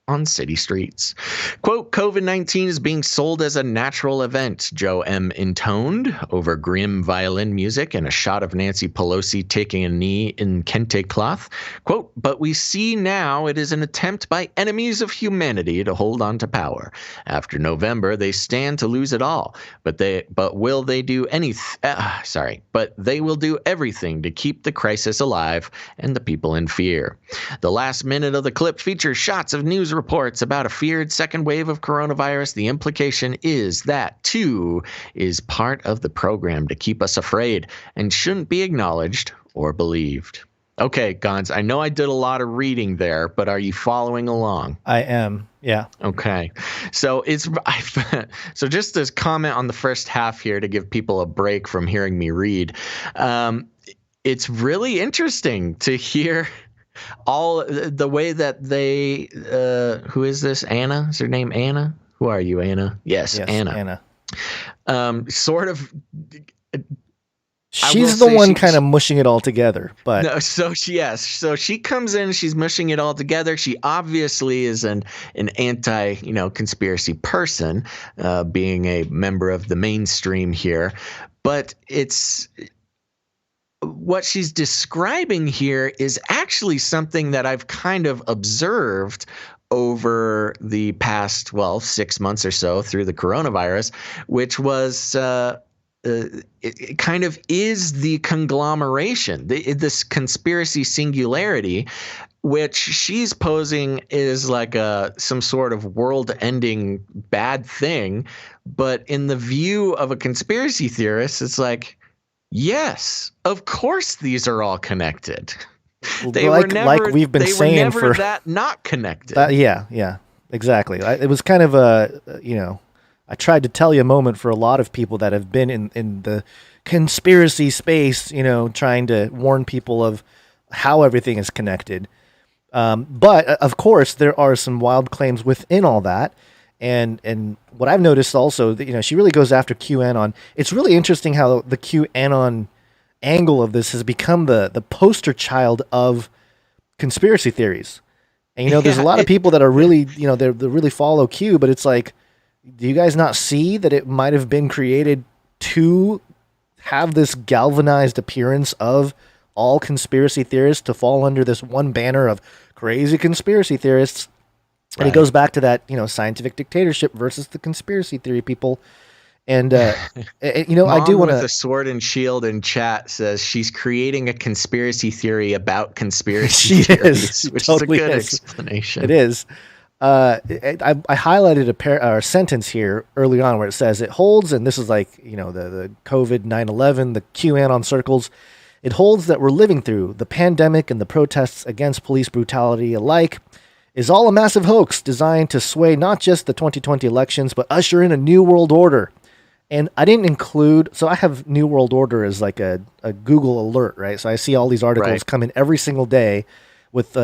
on city streets. Quote, COVID-19 is being sold as a natural event, Joe M. intoned over grim violin music and a shot of Nancy Pelosi taking a knee in kente cloth. Quote, but we see now it is an attempt by enemies of humanity to hold on to power. After November, they stand to lose it all. But they will do everything to keep the crisis alive and the people in fear. The last minute of the clip features shots of news reports about a feared second wave of coronavirus. The implication is that, too, is part of the program to keep us afraid and shouldn't be acknowledged or believed. Okay, Gons, I know I did a lot of reading there, but are you following along? I am, yeah. Okay. So so just as comment on the first half here to give people a break from hearing me read, it's really interesting to hear all the way that they who is this? Anna? Is her name Anna? Who are you, Anna? Yes, Anna. Sort of. She's the one kind of mushing it all together, but no. So she comes in. She's mushing it all together. She obviously is an anti conspiracy person, being a member of the mainstream here, but it's. What she's describing here is actually something that I've kind of observed over the past, 6 months or so through the coronavirus, which was it kind of is the conglomeration, this conspiracy singularity, which she's posing is like some sort of world-ending bad thing. But in the view of a conspiracy theorist, it's like, yes, of course these are all connected. They were never, we've been saying for that not connected. Yeah, exactly. It was kind of I tried to tell you a moment for a lot of people that have been in the conspiracy space, trying to warn people of how everything is connected. But of course, there are some wild claims within all that. And what I've noticed also, that, she really goes after QAnon. It's really interesting how the QAnon angle of this has become the poster child of conspiracy theories. And, there's a lot of people that are really, they really follow Q, but it's like, do you guys not see that it might have been created to have this galvanized appearance of all conspiracy theorists to fall under this one banner of crazy conspiracy theorists? And it goes back to that, scientific dictatorship versus the conspiracy theory people. And, Mom I do want to. With a sword and shield in chat says she's creating a conspiracy theory about conspiracy theories, which totally is a good explanation. It is. I highlighted a sentence here early on where it says it holds, and this is like, the COVID 9/11, the QAnon circles. It holds that we're living through the pandemic and the protests against police brutality alike is all a massive hoax designed to sway not just the 2020 elections, but usher in a new world order. And I didn't include, so I have New World Order as like a Google alert, right? So I see all these articles come in every single day with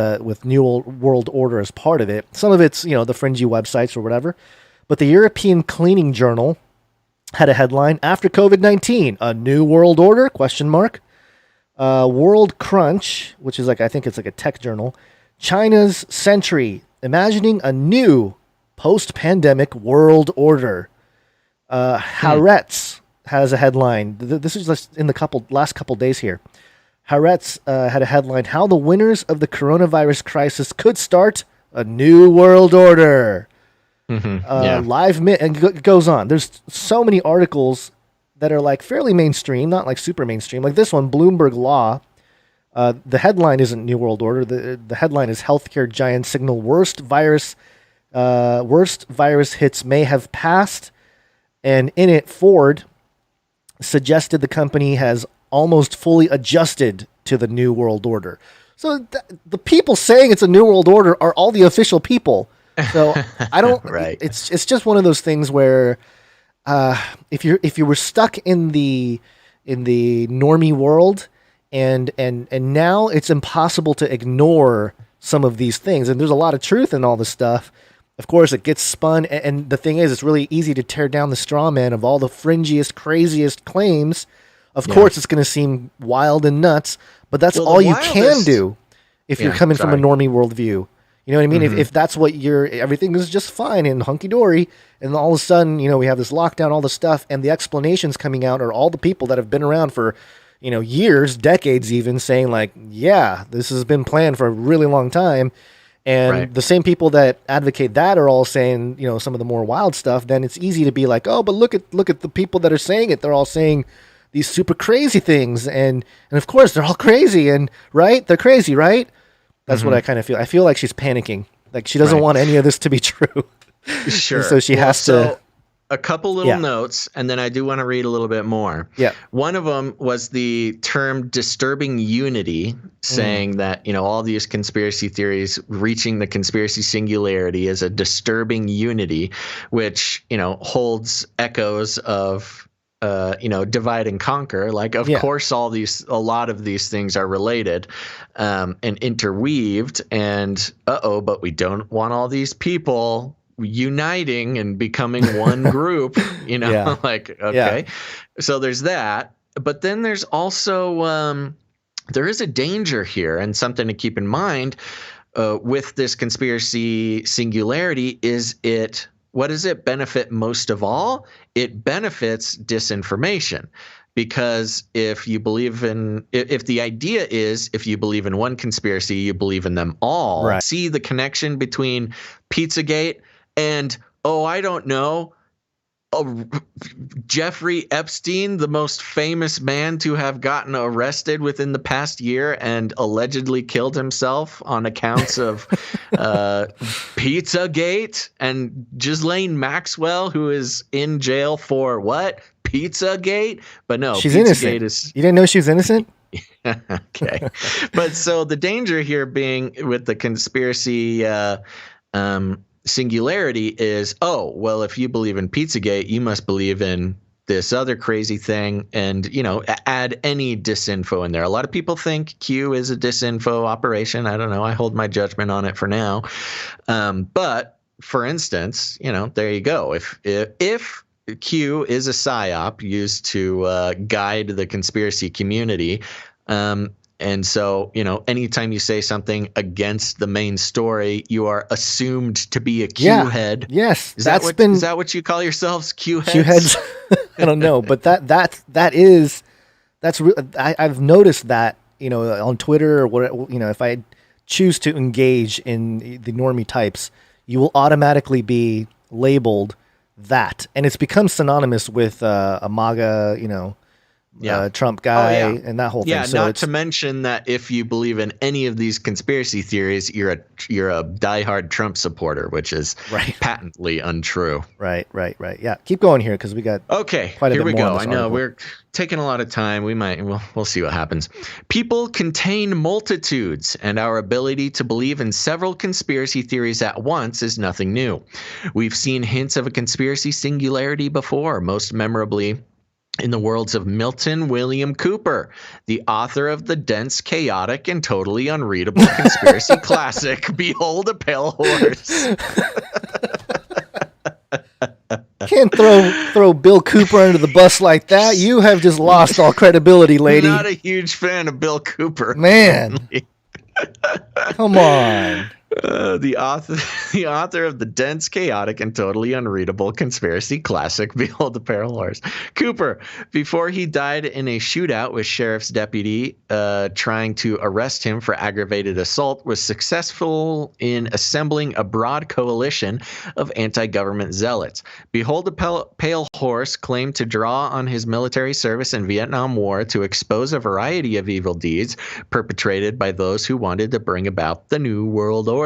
New World Order as part of it. Some of it's, the fringy websites or whatever. But the European Cleaning Journal had a headline, After COVID-19, a New World Order, ? World Crunch, which is I think it's like a tech journal, China's Century, imagining a new post-pandemic world order. Haaretz has a headline. This is just in the last couple days here. Haaretz had a headline, How the Winners of the Coronavirus Crisis Could Start a New World Order. And it goes on. There's so many articles that are fairly mainstream, not super mainstream. Like this one, Bloomberg Law. The headline isn't New World Order. The headline is Healthcare Giants Signal Worst Virus Worst virus hits may have passed, and in it, Ford suggested the company has almost fully adjusted to the New World Order. So the people saying it's a New World Order are all the official people. So I don't. Right. It's just one of those things where if you were stuck in the normie world, and now it's impossible to ignore some of these things, and there's a lot of truth in all this stuff. Of course, it gets spun, and the thing is, it's really easy to tear down the straw man of all the fringiest, craziest claims. Of course, it's going to seem wild and nuts, but that's all you can do if you're coming from a normie worldview. You know what I mean? If that's what everything is just fine and hunky-dory, and all of a sudden, we have this lockdown, all this stuff, and the explanations coming out are all the people that have been around for, years, decades even, saying like, yeah, this has been planned for a really long time. And the same people that advocate that are all saying, some of the more wild stuff. Then it's easy to be like, oh, but look at the people that are saying it. They're all saying these super crazy things, and of course they're all crazy, and right, they're crazy, right? That's what I kind of feel. I feel like she's panicking, like she doesn't want any of this to be true. Sure. So she has to. A couple little notes, and then I do want to read a little bit more. Yeah. One of them was the term disturbing unity, saying that, all these conspiracy theories reaching the conspiracy singularity is a disturbing unity, which, holds echoes of, divide and conquer. Like, of course, a lot of these things are related and interweaved, and but we don't want all these people uniting and becoming one group, like, okay. So there's that. But then there's also, there is a danger here, and something to keep in mind with this conspiracy singularity is what does it benefit most of all? It benefits disinformation. Because if you believe if the idea is if you believe in one conspiracy, you believe in them all. Right. See the connection between Pizzagate and, I don't know, Jeffrey Epstein, the most famous man to have gotten arrested within the past year and allegedly killed himself on accounts of Pizzagate, and Ghislaine Maxwell, who is in jail for what? Pizzagate? But no, she's Pizzagate innocent. You didn't know she was innocent? Okay. But so the danger here being with the conspiracy singularity is, if you believe in Pizzagate, you must believe in this other crazy thing, and add any disinfo in there. A lot of people think Q is a disinfo operation. I don't know. I hold my judgment on it for now. But for instance, there you go. If Q is a psyop used to guide the conspiracy community, and so, anytime you say something against the main story, you are assumed to be a Q head. Yes. Is that what you call yourselves, Q heads? Q heads. I don't know, but that's I've noticed that, on Twitter or what, if I choose to engage in the normie types, you will automatically be labeled that, and it's become synonymous with a MAGA, Trump guy and that whole thing. Yeah, so not to mention that if you believe in any of these conspiracy theories, you're a diehard Trump supporter, which is patently untrue. Right. Yeah, keep going here because we got quite a bit more. Here we go. I know article. we're taking a lot of time. We'll see what happens. People contain multitudes, and our ability to believe in several conspiracy theories at once is nothing new. We've seen hints of a conspiracy singularity before, most memorably in the worlds of Milton William Cooper, the author of the dense, chaotic, and totally unreadable conspiracy classic, Behold a Pale Horse. Can't throw Bill Cooper under the bus like that. You have just lost all credibility, lady. Not a huge fan of Bill Cooper. Man. Come on. The author of the dense, chaotic, and totally unreadable conspiracy classic, Behold the Pale Horse. Cooper, before he died in a shootout with sheriff's deputy trying to arrest him for aggravated assault, was successful in assembling a broad coalition of anti-government zealots. Behold the Pale Horse claimed to draw on his military service in Vietnam War to expose a variety of evil deeds perpetrated by those who wanted to bring about the New World Order.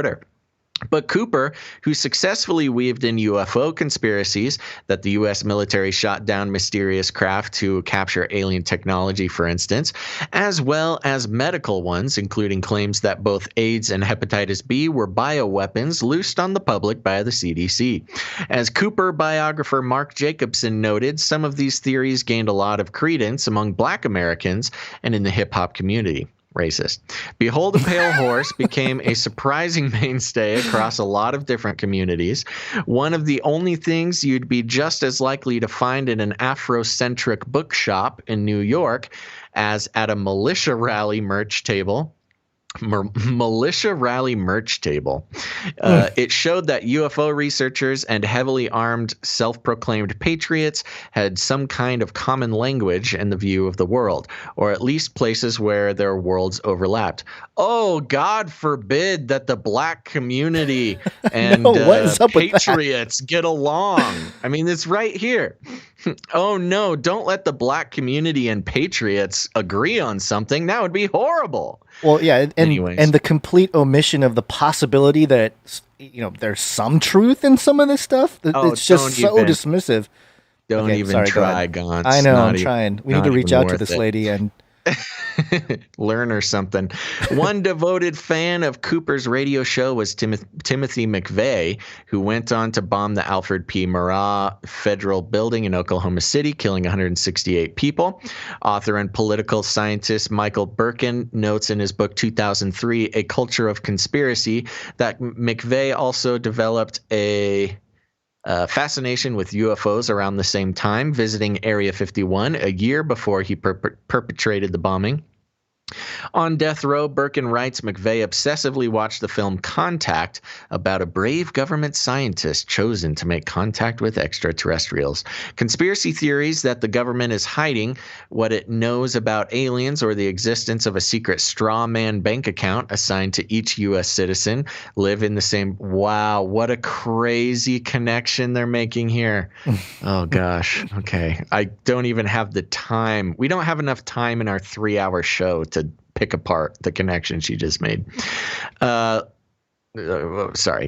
But Cooper, who successfully weaved in UFO conspiracies that the U.S. military shot down mysterious craft to capture alien technology, for instance, as well as medical ones, including claims that both AIDS and hepatitis B were bioweapons loosed on the public by the CDC. As Cooper biographer Mark Jacobson noted, some of these theories gained a lot of credence among Black Americans and in the hip-hop community. Racist. Behold a Pale Horse became a surprising mainstay across a lot of different communities. One of the only things you'd be just as likely to find in an Afrocentric bookshop in New York as at a militia rally merch table. Militia rally merch table. It showed that UFO researchers and heavily armed self-proclaimed patriots had some kind of common language in the view of the world, or at least places where their worlds overlapped. Oh, God forbid that the Black community and patriots get along. I mean, it's right here. Oh, no, don't let the Black community and patriots agree on something. That would be horrible. Well, yeah, and the complete omission of the possibility that, you know, there's some truth in some of this stuff. It's just so dismissive. Don't even try, Gauntz. I know, I'm trying. We need to reach out to this lady and learn or something. One devoted fan of Cooper's radio show was Timothy McVeigh, who went on to bomb the Alfred P. Murrah Federal Building in Oklahoma City, killing 168 people. Author and political scientist Michael Birkin notes in his book 2003, A Culture of Conspiracy, that McVeigh also developed a fascination with UFOs around the same time, visiting Area 51 a year before he perpetrated the bombing. On death row, Birkin writes, McVeigh obsessively watched the film Contact about a brave government scientist chosen to make contact with extraterrestrials. Conspiracy theories that the government is hiding what it knows about aliens or the existence of a secret straw man bank account assigned to each U.S. citizen live in the same. Wow, what a crazy connection they're making here. Oh, gosh. Okay. I don't even have the time. We don't have enough time in our 3-hour show to pick apart the connection she just made.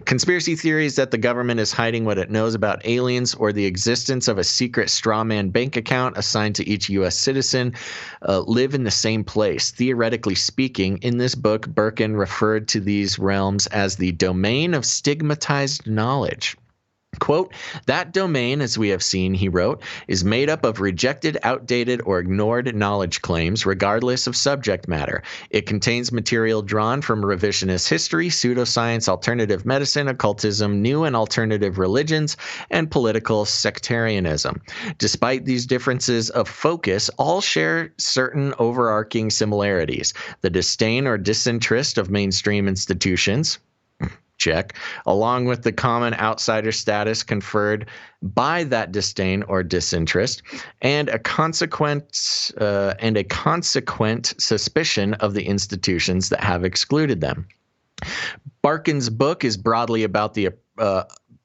Conspiracy theories that the government is hiding what it knows about aliens or the existence of a secret straw man bank account assigned to each U.S. citizen live in the same place. Theoretically speaking, in this book, Birkin referred to these realms as the domain of stigmatized knowledge. Quote, that domain, as we have seen, he wrote, is made up of rejected, outdated, or ignored knowledge claims, regardless of subject matter. It contains material drawn from revisionist history, pseudoscience, alternative medicine, occultism, new and alternative religions, and political sectarianism. Despite these differences of focus, all share certain overarching similarities. The disdain or disinterest of mainstream institutions, check, along with the common outsider status conferred by that disdain or disinterest, and a consequent suspicion of the institutions that have excluded them. Barkin's book is broadly about the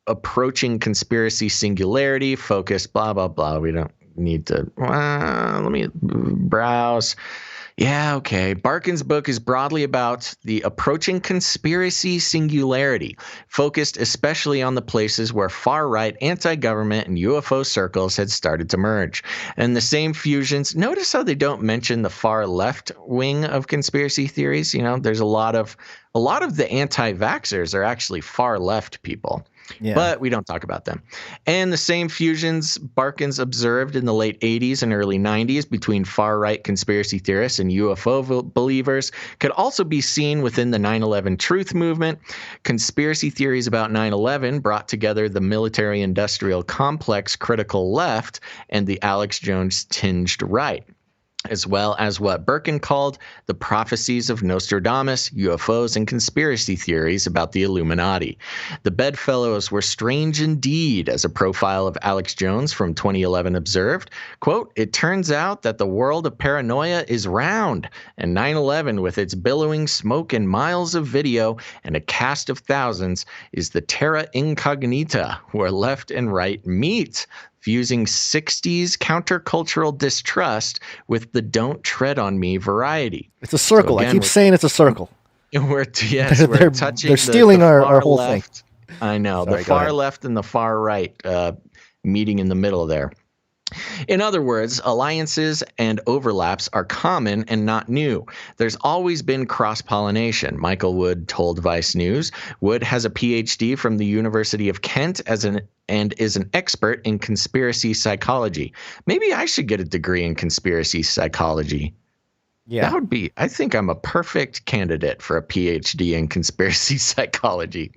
approaching conspiracy singularity, focused, blah, blah, blah. We don't need to, let me browse. Yeah, okay. Barkin's book is broadly about the approaching conspiracy singularity, focused especially on the places where far-right anti-government and UFO circles had started to merge. And the same fusions, notice how they don't mention the far-left wing of conspiracy theories. You know, there's a lot of the anti-vaxxers are actually far-left people. Yeah. But we don't talk about them. And the same fusions Barkins observed in the late 80s and early 90s between far-right conspiracy theorists and UFO believers could also be seen within the 9/11 truth movement. Conspiracy theories about 9/11 brought together the military-industrial complex critical left and the Alex Jones-tinged right, as well as what Birkin called the prophecies of Nostradamus, UFOs, and conspiracy theories about the Illuminati. The bedfellows were strange indeed, as a profile of Alex Jones from 2011 observed. Quote, it turns out that the world of paranoia is round, and 9/11, with its billowing smoke and miles of video and a cast of thousands, is the terra incognita where left and right meet, fusing 60s countercultural distrust with the don't tread on me variety. It's a circle. So again, I keep saying it's a circle. We're touching. They're stealing the our far whole left. thing. I know. Sorry, The go far ahead. left and the far right meeting in the middle there. In other words, alliances and overlaps are common and not new. There's always been cross-pollination. Michael Wood told Vice News. Wood has a PhD from the University of Kent and is an expert in conspiracy psychology. Maybe I should get a degree in conspiracy psychology. Yeah. That would be, I think I'm a perfect candidate for a PhD in conspiracy psychology.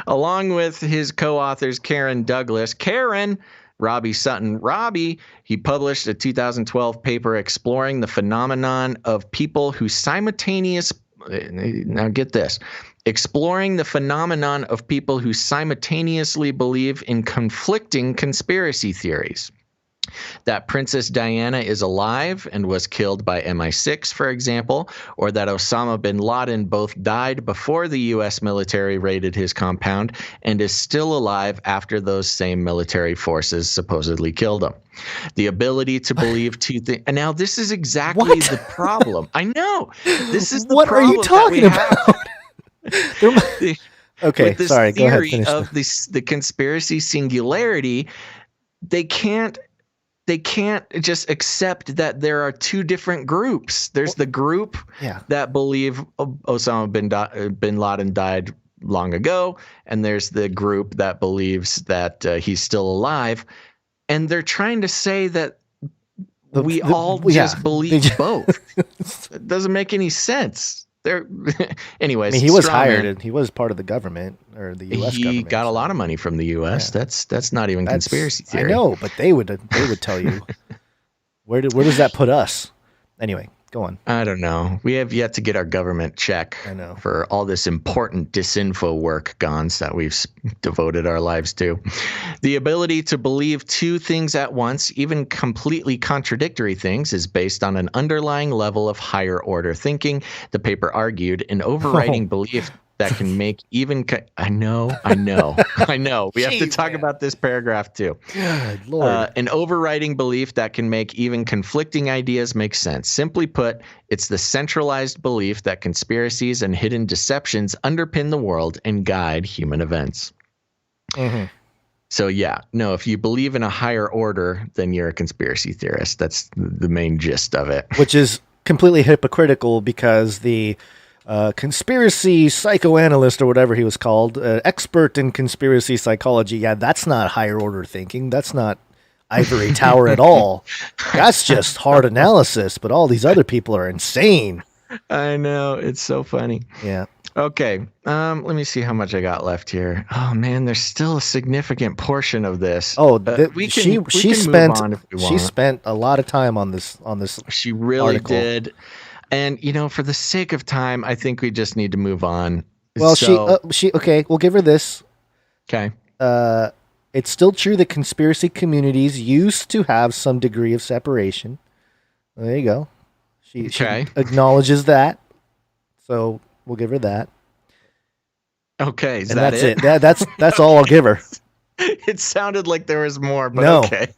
Along with his co-authors, Karen Douglas. Robbie Sutton. Robbie, he published a 2012 paper exploring the phenomenon of people who now get this, exploring the phenomenon of people who simultaneously believe in conflicting conspiracy theories. That Princess Diana is alive and was killed by MI6, for example, or that Osama bin Laden both died before the U.S. military raided his compound and is still alive after those same military forces supposedly killed him. The ability to believe two things. And now this is exactly the problem. I know. This is the what problem. What are you talking about? Okay, sorry. Go ahead. Finish of the conspiracy singularity, they can't just accept that there are two different groups. There's the group that believe Osama bin Laden died long ago, and there's the group that believes that he's still alive. And they're trying to say that we all just believe both. It doesn't make any sense. Anyways, I mean, he was hired and he was part of the government or the U.S. government. He got a lot of money from the U.S. Yeah. That's not even conspiracy theory. I know, but they would tell you. Where does that put us? Anyway, go on. I don't know. We have yet to get our government check for all this important disinfo work, Gons, that we've devoted our lives to. The ability to believe two things at once, even completely contradictory things, is based on an underlying level of higher order thinking. The paper argued an overriding belief that can make even I know. We have to talk about this paragraph too. Good Lord. An overriding belief that can make even conflicting ideas make sense. Simply put, it's the centralized belief that conspiracies and hidden deceptions underpin the world and guide human events. Mm-hmm. So if you believe in a higher order, then you're a conspiracy theorist. That's the main gist of it. Which is completely hypocritical because the conspiracy psychoanalyst or whatever he was called, expert in conspiracy psychology. Yeah, that's not higher order thinking. That's not ivory tower at all. That's just hard analysis. But all these other people are insane. I know. It's so funny. Yeah. Okay. Let me see how much I got left here. Oh man, there's still a significant portion of this. Oh, she spent a lot of time on this. She really article. did. And, for the sake of time, I think we just need to move on. Well, okay, we'll give her this. Okay. It's still true that conspiracy communities used to have some degree of separation. There you go. She acknowledges that. So we'll give her that. Okay. That's it. That's all I'll give her. It sounded like there was more, but no. Okay.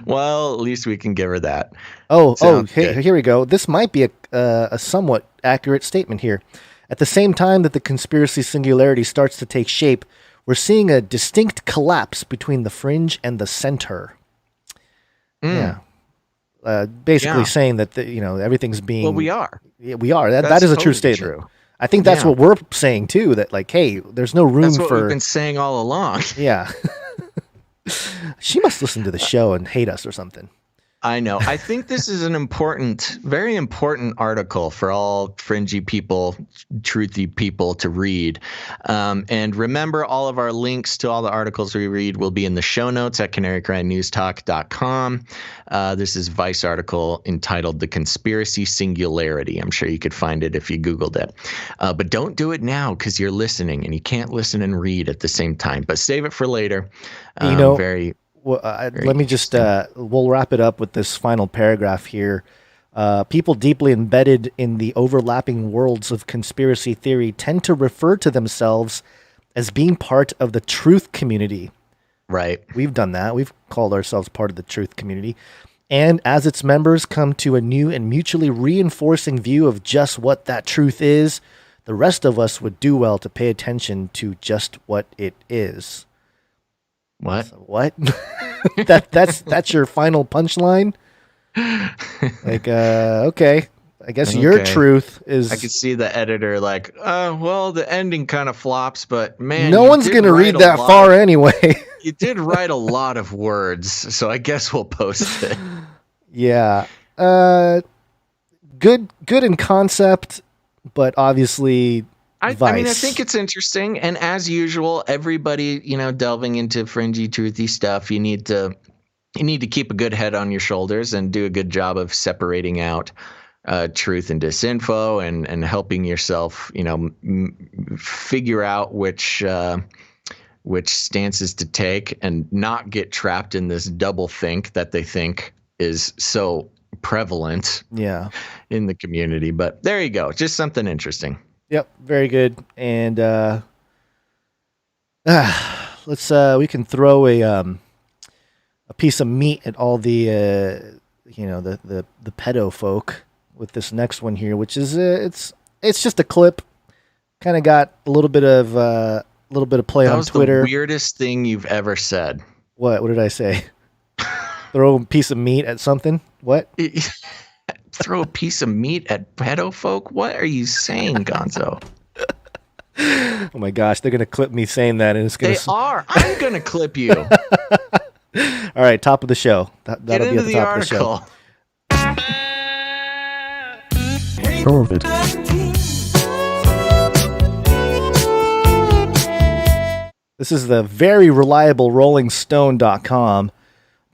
Well, at least we can give her that. Here we go. This might be a somewhat accurate statement here. At the same time that the conspiracy singularity starts to take shape, we're seeing a distinct collapse between the fringe and the center. Yeah. Basically saying that everything's being. Well, we are. Yeah, we are. That is a true statement. True. I think that's what we're saying too. That hey, there's no room that's what for. We've been saying all along. Yeah. She must listen to the show and hate us or something. I know. I think this is an very important article for all fringy people, truthy people to read. And remember, all of our links to all the articles we read will be in the show notes at canarycrynewstalk.com. This is Vice article entitled The Conspiracy Singularity. I'm sure you could find it if you Googled it. But don't do it now because you're listening and you can't listen and read at the same time. But save it for later. Well, let me just, we'll wrap it up with this final paragraph here. People deeply embedded in the overlapping worlds of conspiracy theory tend to refer to themselves as being part of the truth community. Right. We've done that. We've called ourselves part of the truth community. And as its members come to a new and mutually reinforcing view of just what that truth is, the rest of us would do well to pay attention to just what it is. What? So what? that's your final punchline? Like, okay. I guess your truth is... I could see the editor like, well, the ending kind of flops, but man... No one's going to read that far anyway. You did write a lot of words, so I guess we'll post it. Yeah. Good in concept, but obviously I mean, I think it's interesting. And as usual, everybody, delving into fringy, truthy stuff, you need to keep a good head on your shoulders and do a good job of separating out truth and disinfo and helping yourself, figure out which stances to take and not get trapped in this double think that they think is so prevalent in the community. But there you go. Just something interesting. Yep. Very good. And we can throw a piece of meat at all the the pedo folk with this next one here, which is it's just a clip. Kind of got a little bit of play on Twitter. That was the weirdest thing you've ever said. What did I say? Throw a piece of meat at something? What? Throw a piece of meat at pedo folk? What are you saying, Gonzo? Oh my gosh, they're gonna clip me saying that, and it's gonna. They are. I'm gonna clip you. All right, top of the show. That'll Get into be at the top article. of the show. This is the very reliable RollingStone.com.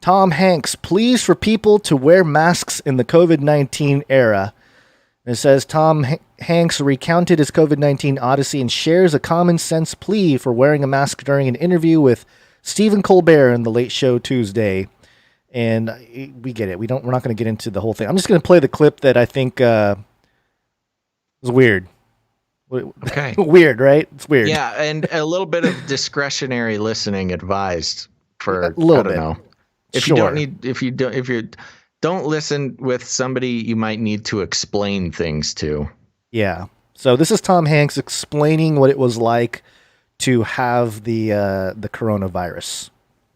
Tom Hanks pleas for people to wear masks in the COVID-19 era. It says Tom Hanks recounted his COVID-19 odyssey and shares a common sense plea for wearing a mask during an interview with Stephen Colbert in The Late Show Tuesday. And we get it. We're not going to get into the whole thing. I'm just going to play the clip that I think was weird. Okay. Weird, right? It's weird. Yeah, and a little bit of discretionary listening advised for a little bit. I don't know. If Sure. if you don't listen with somebody you might need to explain things to. Yeah. So this is Tom Hanks explaining what it was like to have the coronavirus.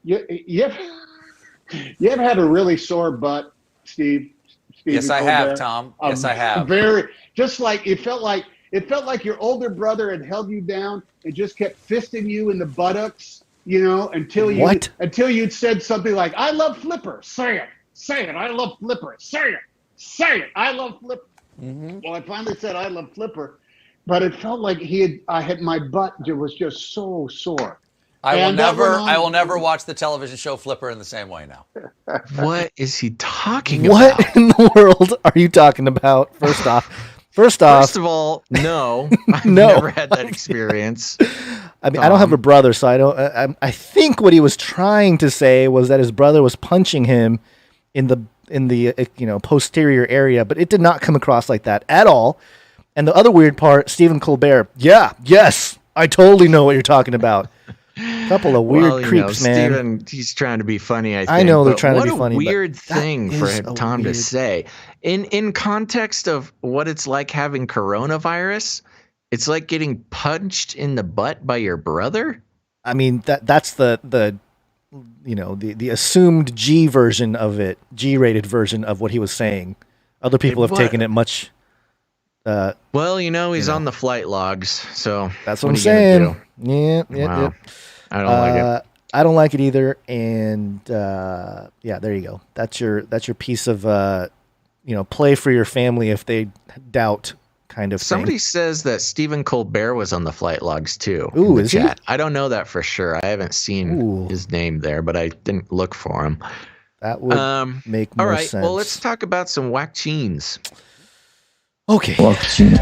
You ever had a really sore butt, Steve? Yes, I have, Tom. Yes, I have. Just like it felt like your older brother had held you down and just kept fisting you in the buttocks, until you'd said something like, "I love Flipper." Say it. I love Flipper. Say it. I love Flipper. Mm-hmm. Well, I finally said I love Flipper, but it felt like my butt was just so sore. I will never watch the television show Flipper in the same way now. What is he talking about? What in the world are you talking about? First of all, no. I've never had that experience. I mean, I don't have a brother, so I don't. I think what he was trying to say was that his brother was punching him in the posterior area, but it did not come across like that at all. And the other weird part, Stephen Colbert. Yes, I totally know what you're talking about. Couple of weird creeps, man. Steven, he's trying to be funny, I think. I know they're trying to be funny. What a weird thing for Tom to say. In context of what it's like having coronavirus, it's like getting punched in the butt by your brother? I mean, that's the assumed G version of it, G-rated version of what he was saying. Other people have taken it much... he's on the flight logs, so that's what I'm saying. Yeah. I don't like it. I don't like it either. And there you go. That's your piece of play for your family if they doubt kind of Somebody thing. says that Stephen Colbert was on the flight logs too. Ooh, is chat. I don't know that for sure. I haven't seen his name there, but I didn't look for him. That would make more sense. All right. Well, let's talk about some vaccines. Okay. Vaccine.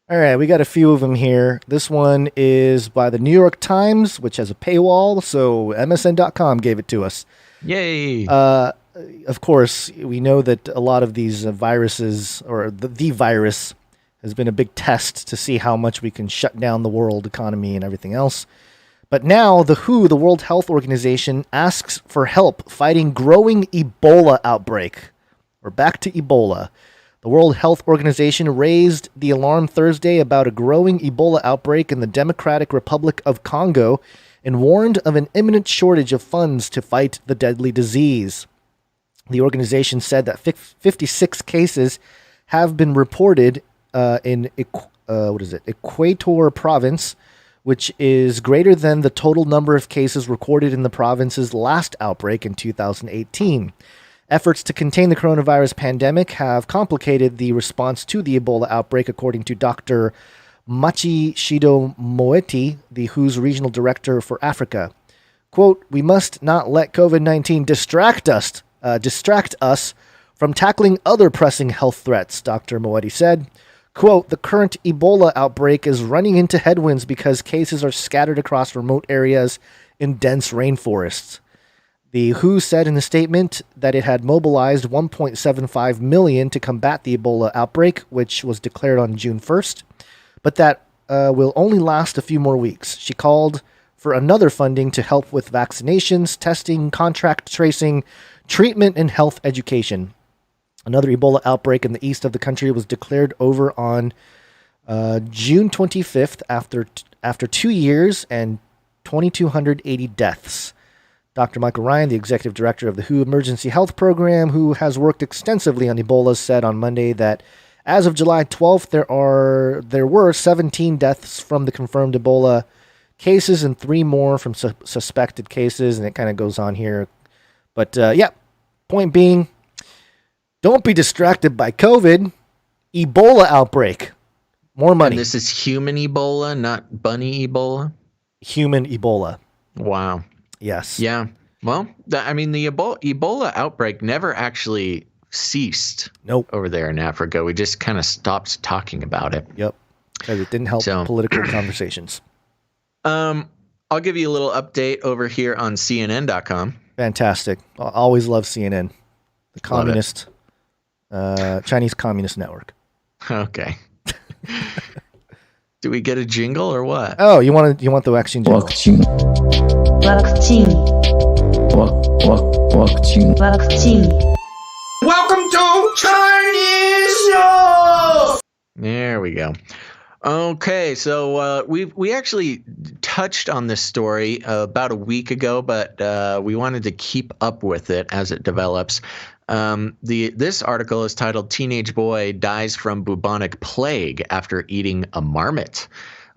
All right, we got a few of them here. This one is by the New York Times, which has a paywall, so MSN.com gave it to us. Yay! Of course, we know that a lot of these viruses, or the virus, has been a big test to see how much we can shut down the world economy and everything else. But now the WHO, the World Health Organization, asks for help fighting growing Ebola outbreak. We're back to Ebola. The World Health Organization raised the alarm Thursday about a growing Ebola outbreak in the Democratic Republic of Congo and warned of an imminent shortage of funds to fight the deadly disease. The organization said that 56 cases have been reported in Equator Province, which is greater than the total number of cases recorded in the province's last outbreak in 2018. Efforts to contain the coronavirus pandemic have complicated the response to the Ebola outbreak, according to Dr. Machi-Shido Moeti, the WHO's regional director for Africa. Quote, "We must not let COVID-19 distract us from tackling other pressing health threats," Dr. Moeti said. Quote, "The current Ebola outbreak is running into headwinds because cases are scattered across remote areas in dense rainforests." The WHO said in the statement that it had mobilized $1.75 million to combat the Ebola outbreak, which was declared on June 1st, but that will only last a few more weeks. She called for another funding to help with vaccinations, testing, contract tracing, treatment, and health education. Another Ebola outbreak in the east of the country was declared over on June 25th after 2 years and 2,280 deaths. Dr. Michael Ryan, the executive director of the WHO Emergency Health Program, who has worked extensively on Ebola, said on Monday that as of July 12th, there were 17 deaths from the confirmed Ebola cases and 3 more from suspected cases, and it kind of goes on here. But point being, don't be distracted by COVID. Ebola outbreak. More money. And this is human Ebola, not bunny Ebola? Human Ebola. Wow. Yes. Yeah. Well, the Ebola outbreak never actually ceased. Nope. Over there in Africa. We just kind of stopped talking about it. Yep. Because it didn't help political conversations. I'll give you a little update over here on CNN.com. Fantastic. I always love CNN. The communist, Chinese Communist Network. Okay. Do we get a jingle or what? Oh, you want the vaccine jingle? Vaccine. Welcome to Chinese Show! There we go. Okay, so we actually touched on this story about a week ago, but we wanted to keep up with it as it develops. This article is titled "Teenage Boy Dies from Bubonic Plague After Eating a Marmot."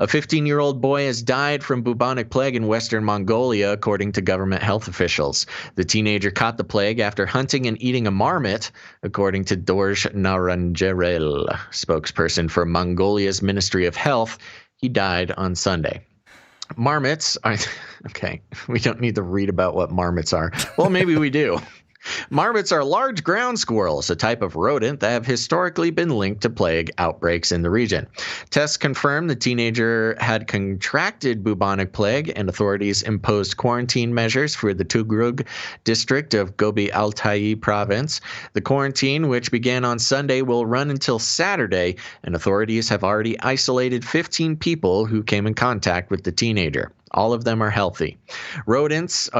A 15-year-old boy has died from bubonic plague in Western Mongolia, according to government health officials. The teenager caught the plague after hunting and eating a marmot, according to Dorj Naranjerel, spokesperson for Mongolia's Ministry of Health. He died on Sunday. Marmots are... Okay, we don't need to read about what marmots are. Well, maybe we do. Marmots are large ground squirrels, a type of rodent that have historically been linked to plague outbreaks in the region. Tests confirmed the teenager had contracted bubonic plague, and authorities imposed quarantine measures for the Tugrug district of Gobi Altai province. The quarantine, which began on Sunday, will run until Saturday, and authorities have already isolated 15 people who came in contact with the teenager. All of them are healthy. Rodents,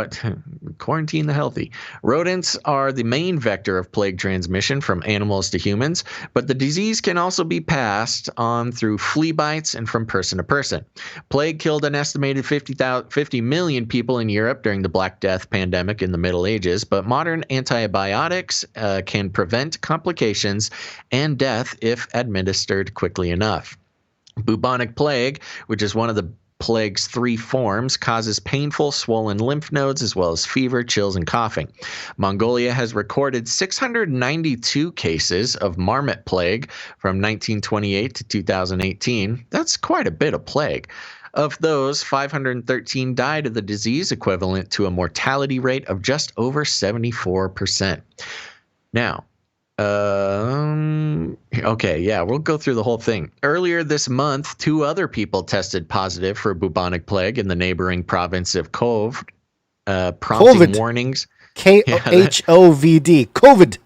quarantine the healthy. Rodents are the main vector of plague transmission from animals to humans, but the disease can also be passed on through flea bites and from person to person. Plague killed an estimated 50 million people in Europe during the Black Death pandemic in the Middle Ages, but modern antibiotics can prevent complications and death if administered quickly enough. Bubonic plague, which is one of the plague's 3 forms, causes painful, swollen lymph nodes as well as fever, chills, and coughing. Mongolia has recorded 692 cases of marmot plague from 1928 to 2018. That's quite a bit of plague. Of those, 513 died of the disease, equivalent to a mortality rate of just over 74%. Now, okay, yeah, we'll go through the whole thing. Earlier this month, 2 other people tested positive for bubonic plague in the neighboring province of Kov, prompting warnings. K-H-O-V-D. COVID.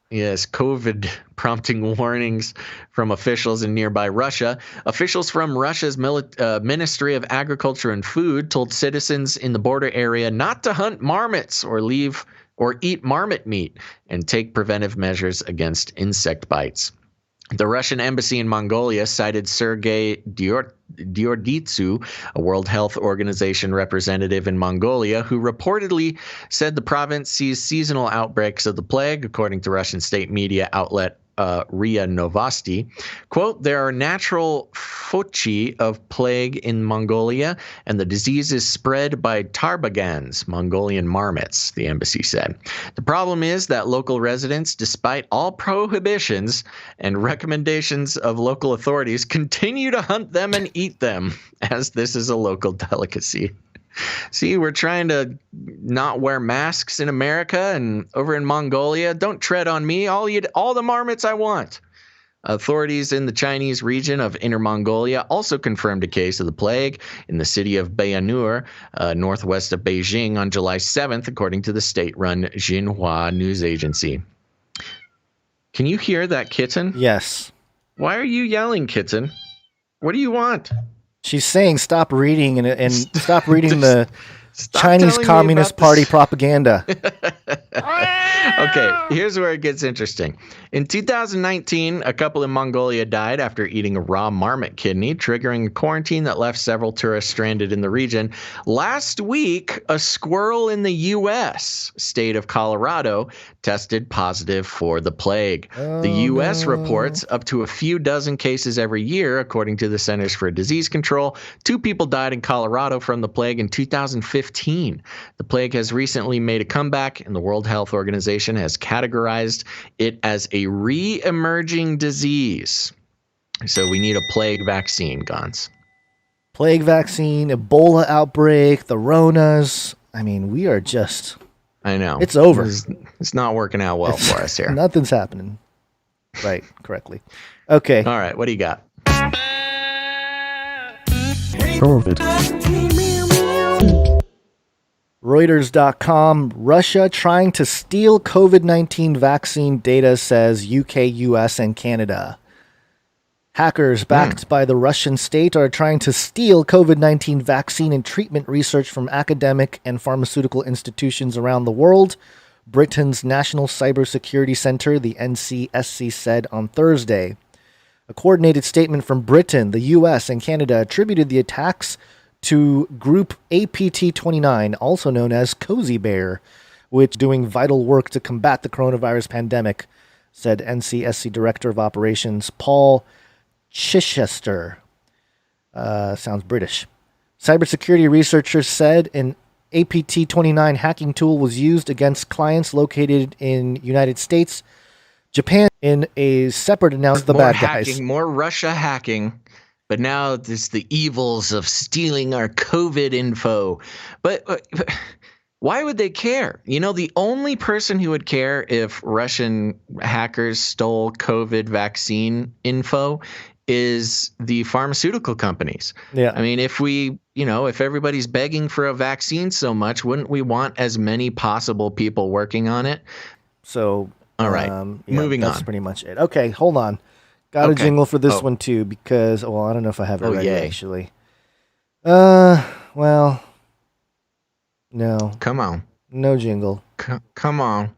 Yes, COVID prompting warnings from officials in nearby Russia. Officials from Russia's Ministry of Agriculture and Food told citizens in the border area not to hunt marmots or eat marmot meat and take preventive measures against insect bites. The Russian embassy in Mongolia cited Sergei Diorditsu, a World Health Organization representative in Mongolia, who reportedly said the province sees seasonal outbreaks of the plague, according to Russian state media outlet RIA Novosti. Quote, there are natural foci of plague in Mongolia, and the disease is spread by tarbagans, Mongolian marmots, the embassy said. The problem is that local residents, despite all prohibitions and recommendations of local authorities, continue to hunt them and eat them, as this is a local delicacy. See, we're trying to not wear masks in America, and over in Mongolia, don't tread on me. I'll eat all the marmots I want. Authorities in the Chinese region of Inner Mongolia also confirmed a case of the plague in the city of Bayanur, northwest of Beijing, on July 7th, according to the state-run Xinhua news agency. Can you hear that kitten? Yes. Why are you yelling, kitten? What do you want? She's saying stop reading and stop reading the Chinese Communist Party propaganda. Okay, here's where it gets interesting. In 2019, a couple in Mongolia died after eating a raw marmot kidney, triggering a quarantine that left several tourists stranded in the region. Last week, a squirrel in the U.S. state of Colorado tested positive for the plague. The U.S. reports up to a few dozen cases every year, according to the Centers for Disease Control. 2 people died in Colorado from the plague in 2015. The plague has recently made a comeback, and the World Health Organization has categorized it as a re-emerging disease. So we need a plague vaccine, Gons. Plague vaccine, Ebola outbreak, the Ronas. I mean, we are just... I know. It's over. It's not working out well for us here. Nothing's happening. Right, correctly. Okay. All right, what do you got? Reuters.com, Russia trying to steal COVID-19 vaccine data, says UK, US, and Canada. Hackers backed by the Russian state are trying to steal COVID-19 vaccine and treatment research from academic and pharmaceutical institutions around the world, Britain's National Cybersecurity Center, the NCSC, said on Thursday. A coordinated statement from Britain, the US, and Canada attributed the attacks to Group APT29, also known as Cozy Bear, which is doing vital work to combat the coronavirus pandemic, said NCSC Director of Operations Paul Chichester. Sounds British. Cybersecurity researchers said an APT29 hacking tool was used against clients located in United States, Japan. In a separate announcement, the bad guys. More Russia hacking. But now it's the evils of stealing our COVID info. But why would they care? You know, the only person who would care if Russian hackers stole COVID vaccine info is the pharmaceutical companies. Yeah. I mean, if everybody's begging for a vaccine so much, wouldn't we want as many possible people working on it? So, all right, moving on. That's pretty much it. Okay, hold on. Got a jingle for this one too because, well, I don't know if I have it ready actually. Well, no. Come on. No jingle. Come on.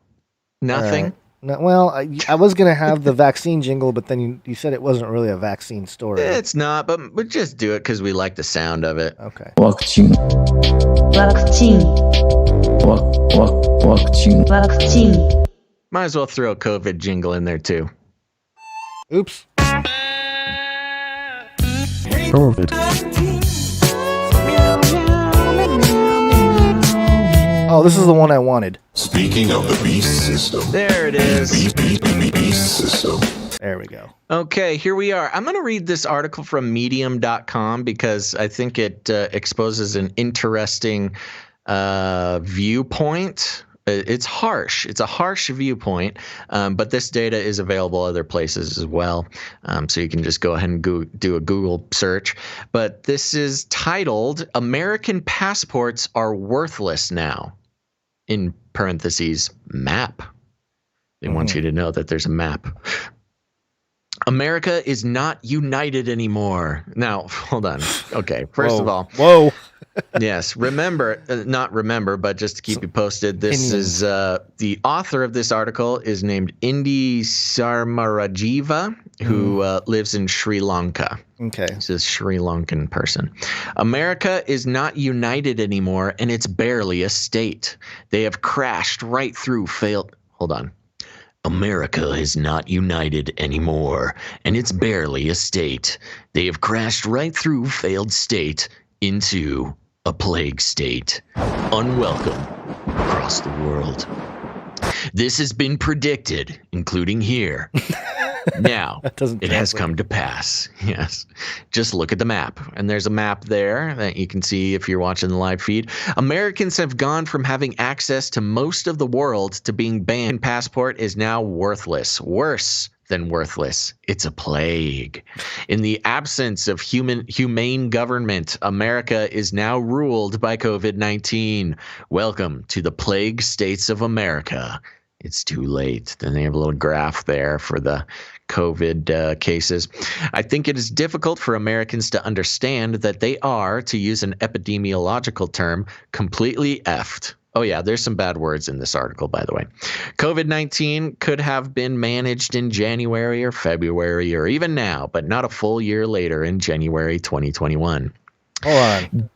Nothing? No, well, I was going to have the vaccine jingle, but then you said it wasn't really a vaccine story. It's not, but just do it because we like the sound of it. Okay. Vaccine. Might as well throw a COVID jingle in there too. Oops. COVID. Oh, this is the one I wanted. Speaking of the beast system. There it is. Beast system. There we go. Okay, here we are. I'm going to read this article from medium.com because I think it exposes an interesting viewpoint. It's harsh. It's a harsh viewpoint, but this data is available other places as well. So you can just go ahead and do a Google search. But this is titled, American Passports Are Worthless Now, in parentheses, map. They want you to know that there's a map. America is not united anymore. Now, hold on. Okay, first of all. Whoa. Yes, not remember, but just to keep you posted, this is the author of this article is named Indi Sarmarajiva, who lives in Sri Lanka. Okay. He's a Sri Lankan person. America is not united anymore, and it's barely a state. They have crashed right through failed. Hold on. America is not united anymore, and it's barely a state. They have crashed right through failed state into a plague state, unwelcome across the world. This has been predicted, including here. Now, it has come to pass. Yes. Just look at the map. And there's a map there that you can see if you're watching the live feed. Americans have gone from having access to most of the world to being banned. Passport is now worthless. Worse than worthless. It's a plague. In the absence of humane government, America is now ruled by COVID-19. Welcome to the plague states of America. It's too late. Then they have a little graph there for the COVID cases. I think it is difficult for Americans to understand that they are, to use an epidemiological term, completely effed. Oh, yeah, there's some bad words in this article, by the way. COVID-19 could have been managed in January or February or even now, but not a full year later in January 2021. Hold on.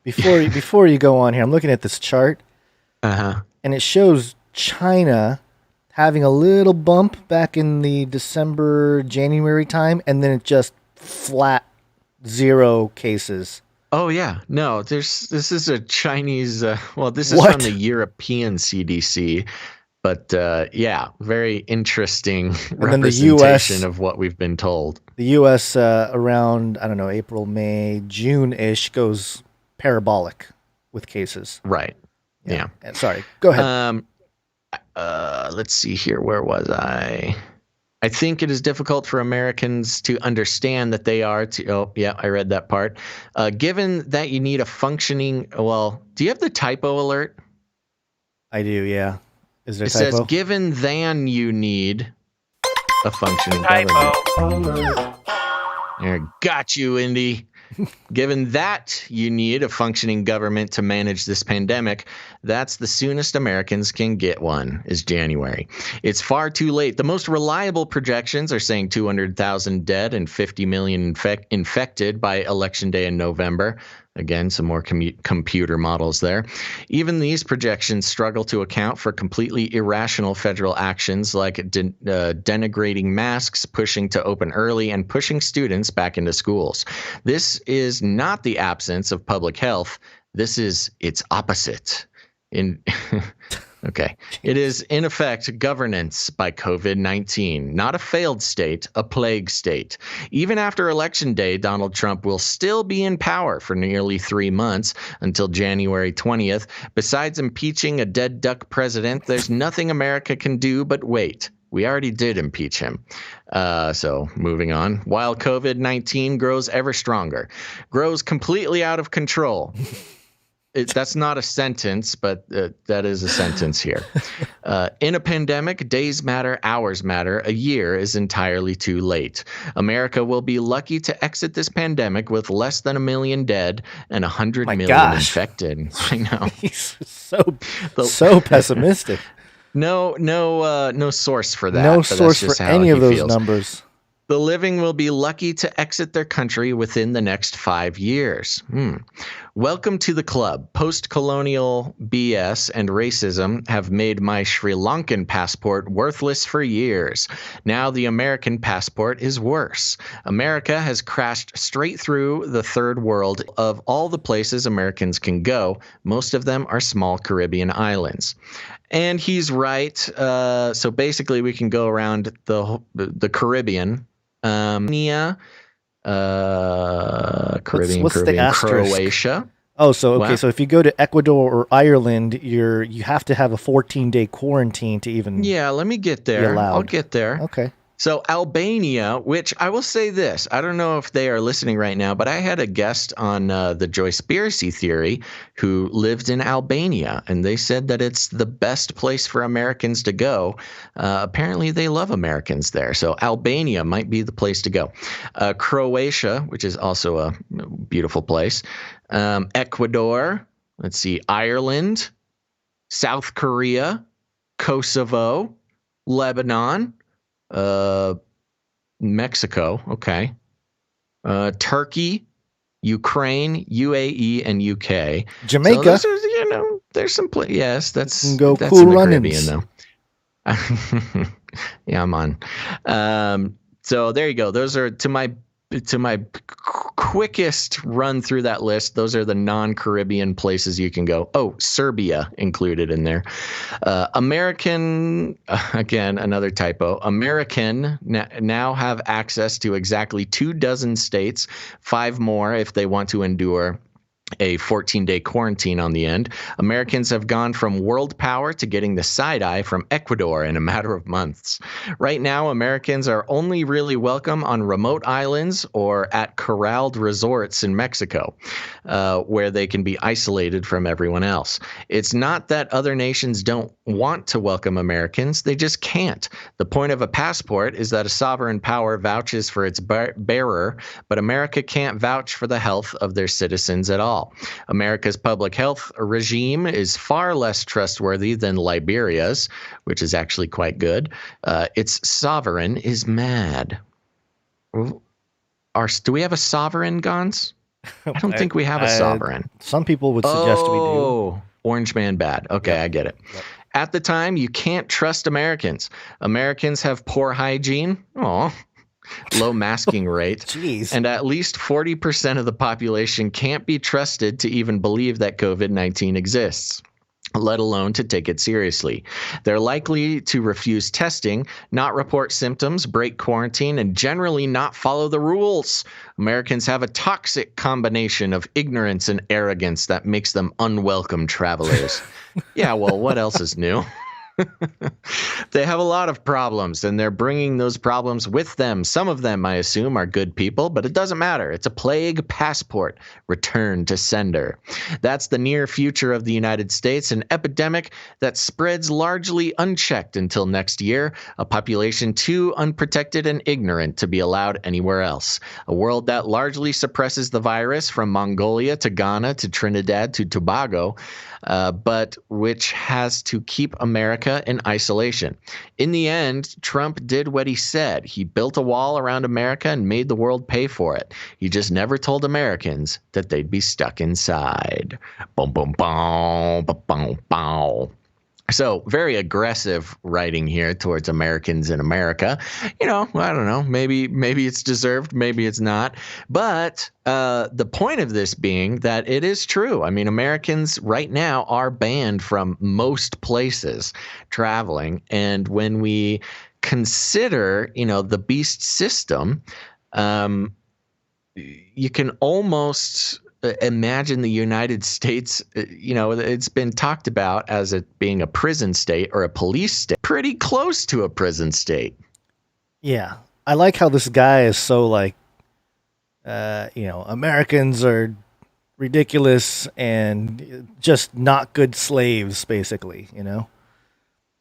Before you go on here, I'm looking at this chart, and it shows China having a little bump back in the December, January time, and then it just flat 0 cases. Oh, yeah. No, this is a Chinese, this is from the European CDC, but yeah, very interesting representation of what we've been told. The U.S. Around, I don't know, April, May, June-ish goes parabolic with cases. Right. Yeah. Sorry. Go ahead. Let's see here. Where was I? I think it is difficult for Americans to understand that they are I read that part. Given that you need a functioning, do you have the typo alert? I do, yeah. Is there a typo? It says, given than you need a functioning government. There, got you, Indy. Given that you need a functioning government to manage this pandemic, that's the soonest Americans can get one, is January. It's far too late. The most reliable projections are saying 200,000 dead and 50 million infected by Election Day in November. Again, some more computer models there. Even these projections struggle to account for completely irrational federal actions like denigrating masks, pushing to open early, and pushing students back into schools. This is not the absence of public health. This is its opposite. Okay. It is, in effect, governance by COVID-19, not a failed state, a plague state. Even after Election Day, Donald Trump will still be in power for nearly 3 months until January 20th. Besides impeaching a dead duck president, there's nothing America can do but wait. We already did impeach him. So moving on. While COVID-19 grows ever stronger, grows completely out of control. That's not a sentence, but that is a sentence here. In a pandemic, days matter, hours matter. A year is entirely too late. America will be lucky to exit this pandemic with less than 1 million dead and 100 million infected. I know. He's so pessimistic. No source for that. No source for any of those numbers. The living will be lucky to exit their country within the next 5 years. Welcome to the club. Post-colonial BS and racism have made my Sri Lankan passport worthless for years. Now the American passport is worse. America has crashed straight through the third world. Of all the places Americans can go, most of them are small Caribbean islands. And he's right. So basically, we can go around the Caribbean. Caribbean, Croatia. Oh, so okay. Wow. So if you go to Ecuador or Ireland, you have to have a 14-day quarantine to even. Yeah, let me get there. I'll get there. Okay. So Albania, which I will say this, I don't know if they are listening right now, but I had a guest on the Joyspiracy Theory who lived in Albania, and they said that it's the best place for Americans to go. Apparently, they love Americans there, so Albania might be the place to go. Croatia, which is also a beautiful place. Ecuador, let's see, Ireland, South Korea, Kosovo, Lebanon. Mexico, okay. Turkey, Ukraine, UAE, and UK. Jamaica. So there's some yes, that's in Cool the runnings. Caribbean though. Yeah, I'm on. So there you go. Those are to my quickest run through that list. Those are the non-Caribbean places you can go. Oh, Serbia included in there. American, again, another typo. American now have access to exactly 24 states, 5 more if they want to endure a 14-day quarantine on the end. Americans have gone from world power to getting the side eye from Ecuador in a matter of months. Right now, Americans are only really welcome on remote islands or at corralled resorts in Mexico, where they can be isolated from everyone else. It's not that other nations don't want to welcome Americans, they just can't. The point of a passport is that a sovereign power vouches for its bearer, but America can't vouch for the health of their citizens at all. America's public health regime is far less trustworthy than Liberia's, which is actually quite good. Its sovereign is mad. Do we have a sovereign, Gons? I don't think we have a sovereign. Some people would suggest we do. Oh, Orange Man bad. Okay, yep. I get it. Yep. At the time, you can't trust Americans. Americans have poor hygiene. Low masking rate. Jeez. And at least 40% of the population can't be trusted to even believe that COVID-19 exists, let alone to take it seriously. They're likely to refuse testing, not report symptoms, break quarantine, and generally not follow the rules. Americans have a toxic combination of ignorance and arrogance that makes them unwelcome travelers. Yeah, well, what else is new? They have a lot of problems, and they're bringing those problems with them. Some of them, I assume, are good people, but it doesn't matter. It's a plague passport. Return to sender. That's the near future of the United States, an epidemic that spreads largely unchecked until next year, a population too unprotected and ignorant to be allowed anywhere else. A world that largely suppresses the virus from Mongolia to Ghana to Trinidad to Tobago, but which has to keep America in isolation. In the end, Trump did what he said. He built a wall around America and made the world pay for it. He just never told Americans that they'd be stuck inside. Boom, boom, boom, boom, boom, boom. So very aggressive writing here towards Americans in America. I don't know. Maybe it's deserved. Maybe it's not. But the point of this being that it is true. I mean, Americans right now are banned from most places traveling. And when we consider, the beast system, you can almost imagine the United States, it's been talked about as it being a prison state or a police state, pretty close to a prison state. Yeah. I like how this guy is so Americans are ridiculous and just not good slaves, basically,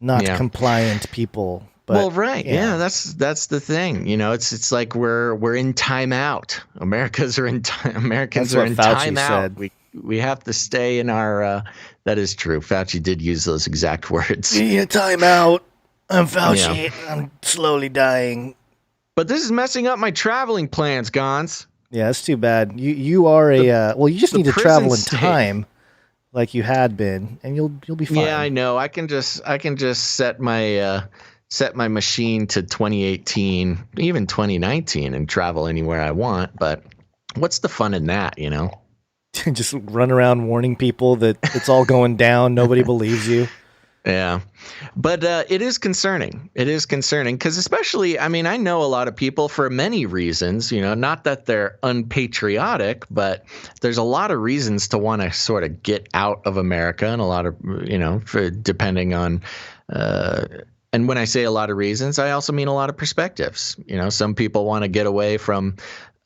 not compliant people. But, well, right. Yeah, that's the thing. It's like we're in timeout. Americans are in timeout. We have to stay in our. That is true. Fauci did use those exact words. Yeah, timeout. I'm Fauci. Yeah. I'm slowly dying. But this is messing up my traveling plans, Gons. Yeah, that's too bad. You are you just need to travel in time, like you had been, and you'll be fine. Yeah, I know. I can just set my machine to 2018, even 2019, and travel anywhere I want. But what's the fun in that, Just run around warning people that it's all going down. Nobody believes you. Yeah. But it is concerning. It is concerning because especially, I know a lot of people for many reasons, not that they're unpatriotic, but there's a lot of reasons to want to sort of get out of America and a lot of, depending on And when I say a lot of reasons, I also mean a lot of perspectives. Some people want to get away from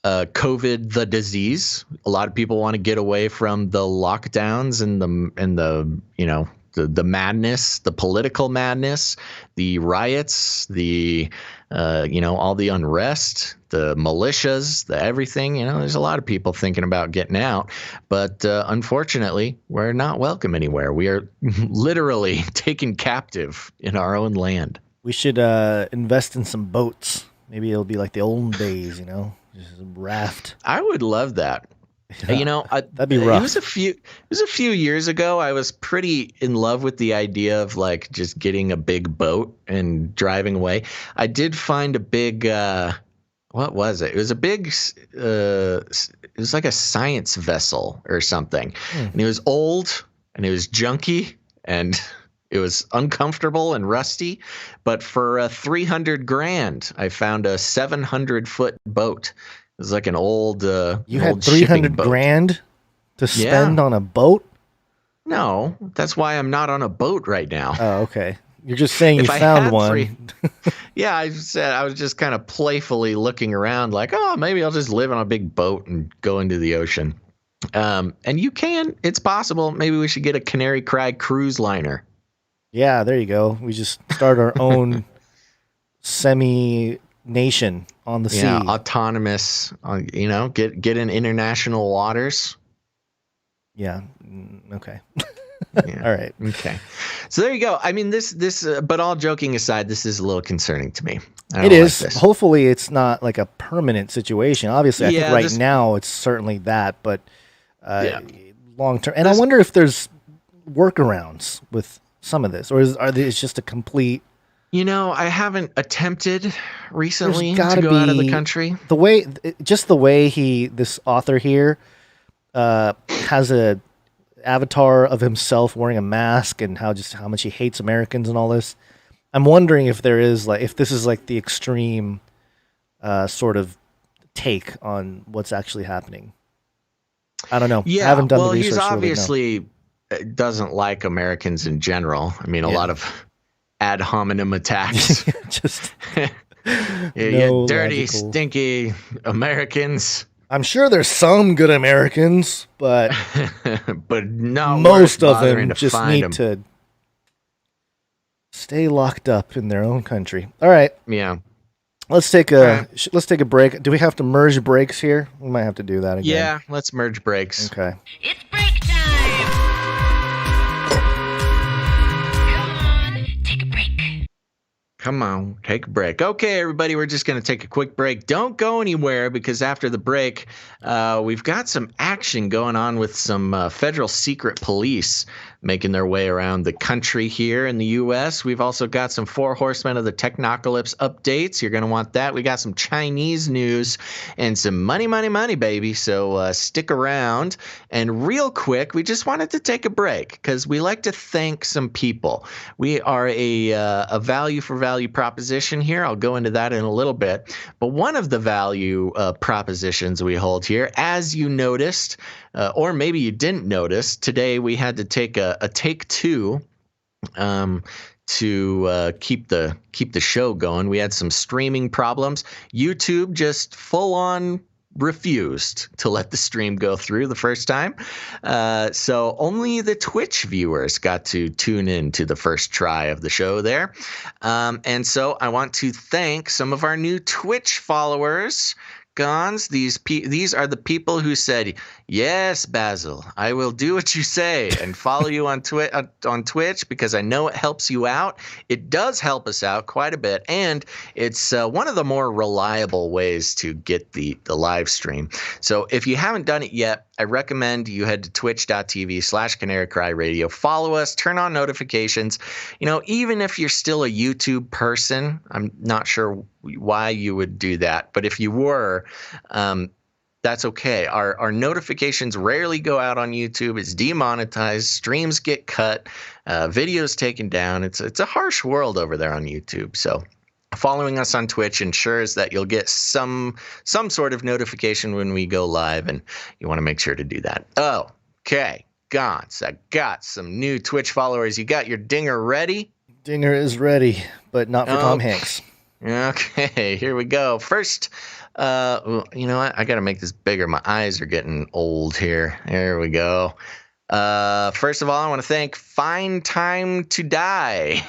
COVID, the disease. A lot of people want to get away from the lockdowns and the madness, the political madness, the riots, the all the unrest, the militias, the everything. There's a lot of people thinking about getting out, but unfortunately, we're not welcome anywhere. We are literally taken captive in our own land. We should invest in some boats. Maybe it'll be like the old days, just a raft. I would love that. Yeah, that'd be rough. It was a few years ago. I was pretty in love with the idea of like just getting a big boat and driving away. I did find a big, what was it? It was a big, it was like a science vessel or something. And it was old and it was junky and it was uncomfortable and rusty. But for $300,000, I found a 700-foot boat. It was like an old You had $300,000 to spend on a boat? No, that's why I'm not on a boat right now. Oh, okay. You're just saying you found one. Yeah, I was just kind of playfully looking around like, oh, maybe I'll just live on a big boat and go into the ocean. And it's possible. Maybe we should get a Canary Cry cruise liner. Yeah, there you go. We just start our own semi-nation on the sea. Yeah, autonomous, get in international waters. Yeah. Okay. Yeah. All right. Okay. So there you go. I mean, but all joking aside, this is a little concerning to me. It is. Like hopefully it's not like a permanent situation. Obviously, I think right now it's certainly that, but long term. And I wonder if there's workarounds with some of this, or are these just a complete... I haven't attempted recently to go out of the country. The way this author here has a avatar of himself wearing a mask and how much he hates Americans and all this. I'm wondering if this is like the extreme sort of take on what's actually happening. I don't know. Yeah, I haven't done the research. Well, he's obviously doesn't like Americans in general. I mean, a lot of ad hominem attacks. Just you dirty, stinky Americans. I'm sure there's some good Americans, but most of them just need to stay locked up in their own country. All right. Yeah. Let's take a break. Do we have to merge breaks here? We might have to do that again. Yeah, let's merge breaks. Okay. It's break time. Come on, take a break. Okay, everybody, we're just going to take a quick break. Don't go anywhere, because after the break, we've got some action going on with some federal secret police making their way around the country here in the U.S. We've also got some Four Horsemen of the Technocalypse updates. You're going to want that. We got some Chinese news and some money, baby. So stick around. And real quick, we just wanted to take a break because we like to thank some people. We are a value for value proposition here. I'll go into that in a little bit. But one of the value propositions we hold here, as you noticed, or maybe you didn't notice, today we had to take a take two to keep the show going. We had some streaming problems. YouTube just full on refused to let the stream go through the first time. So only the Twitch viewers got to tune in to the first try of the show there. And so I want to thank some of our new Twitch followers. Gons, these are the people who said, yes, Basil, I will do what you say and follow you on Twitch because I know it helps you out. It does help us out quite a bit, and it's one of the more reliable ways to get the live stream. So if you haven't done it yet, I recommend you head to twitch.tv/CanaryCryRadio. Follow us, turn on notifications. Even if you're still a YouTube person, I'm not sure why you would do that, but if you were, that's okay. Our notifications rarely go out on YouTube. It's demonetized. Streams get cut. Videos taken down. It's a harsh world over there on YouTube. So following us on Twitch ensures that you'll get some sort of notification when we go live, and you want to make sure to do that. Okay, Gons, I got some new Twitch followers. You got your dinger ready? Dinger is ready, but not for Tom Hanks. Okay, here we go. First, you know what? I got to make this bigger. My eyes are getting old here. There we go. First of all, I want to thank Find Time to Die.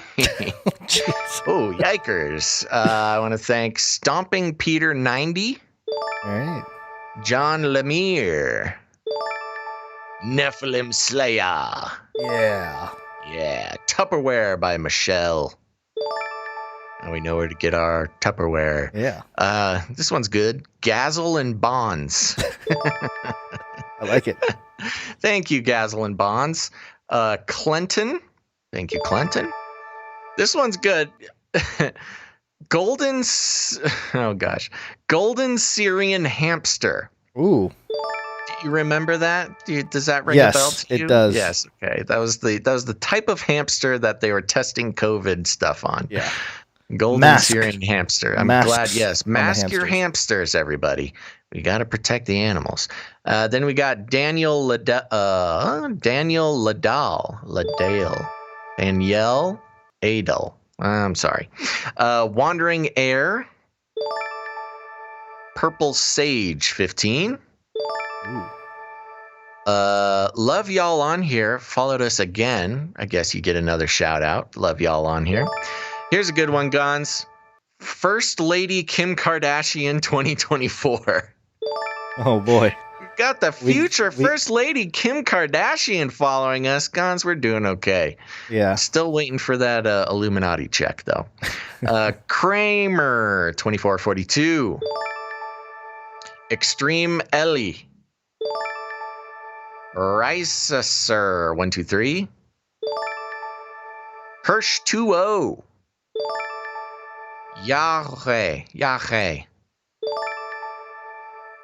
Oh, yikers. I want to thank Stomping Peter 90. All right. John Lemire. Nephilim Slayer. Yeah. Yeah. Tupperware by Michelle. Now we know where to get our Tupperware. Yeah. This one's good. Gazzle and Bonds. I like it. Thank you, Gazzle and Bonds. Clinton. Thank you, Clinton. This one's good. Golden Syrian Hamster. Ooh. Do you remember that? Does that ring a bell to you? Yes, it does. Yes. Okay. That was the type of hamster that they were testing COVID stuff on. Yeah. Golden Syrian hamster. I'm glad. Yes. Mask your hamsters. hamsters, everybody. We got to protect the animals. Then we got Danielle Ladale. Danielle Adel. I'm sorry. Wandering Air. Purple Sage 15. Ooh. Love y'all on here. Followed us again. I guess you get another shout out. Love y'all on here. Here's a good one, Gons. First Lady Kim Kardashian 2024. Oh boy. We've got the future First Lady Kim Kardashian following us. Gons, we're doing okay. Yeah. Still waiting for that Illuminati check, though. Kramer 2442. Extreme Ellie. Risa Sir 123. Hirsch 20. Yahweh.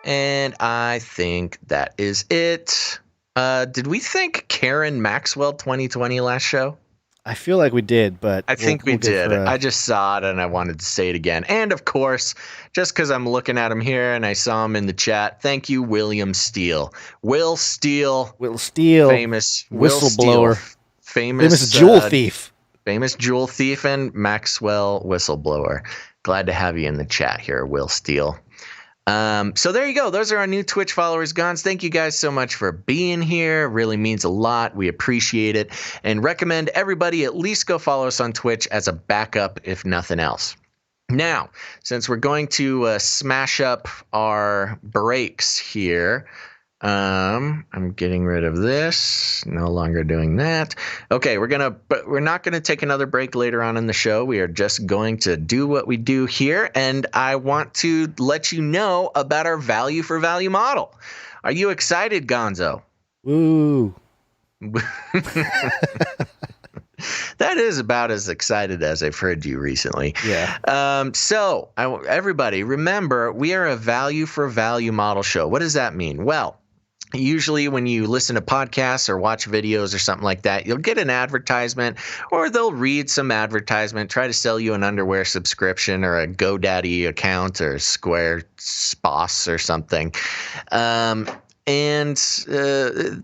And I think that is it. Did we thank Karen Maxwell 2020 last show? I feel like we did, but I think we did. I just saw it and I wanted to say it again. And of course, just because I'm looking at him here and I saw him in the chat, thank you, William Steele. Will Steele. Famous whistleblower. Famous jewel thief. Famous jewel thief and Maxwell whistleblower. Glad to have you in the chat here, Will Steele. So there you go. Those are our new Twitch followers, Gons. Thank you guys so much for being here. It really means a lot. We appreciate it and recommend everybody at least go follow us on Twitch as a backup, if nothing else. Now, since we're going to smash up our breaks here, I'm getting rid of this. No longer doing that. Okay, we're not gonna take another break later on in the show. We are just going to do what we do here, and I want to let you know about our value for value model. Are you excited, Gonzo? Woo! That is about as excited as I've heard you recently. Yeah. So everybody, remember, we are a value for value model show. What does that mean? Well, usually when you listen to podcasts or watch videos or something like that, you'll get an advertisement or they'll read some advertisement, try to sell you an underwear subscription or a GoDaddy account or Squarespace or something. And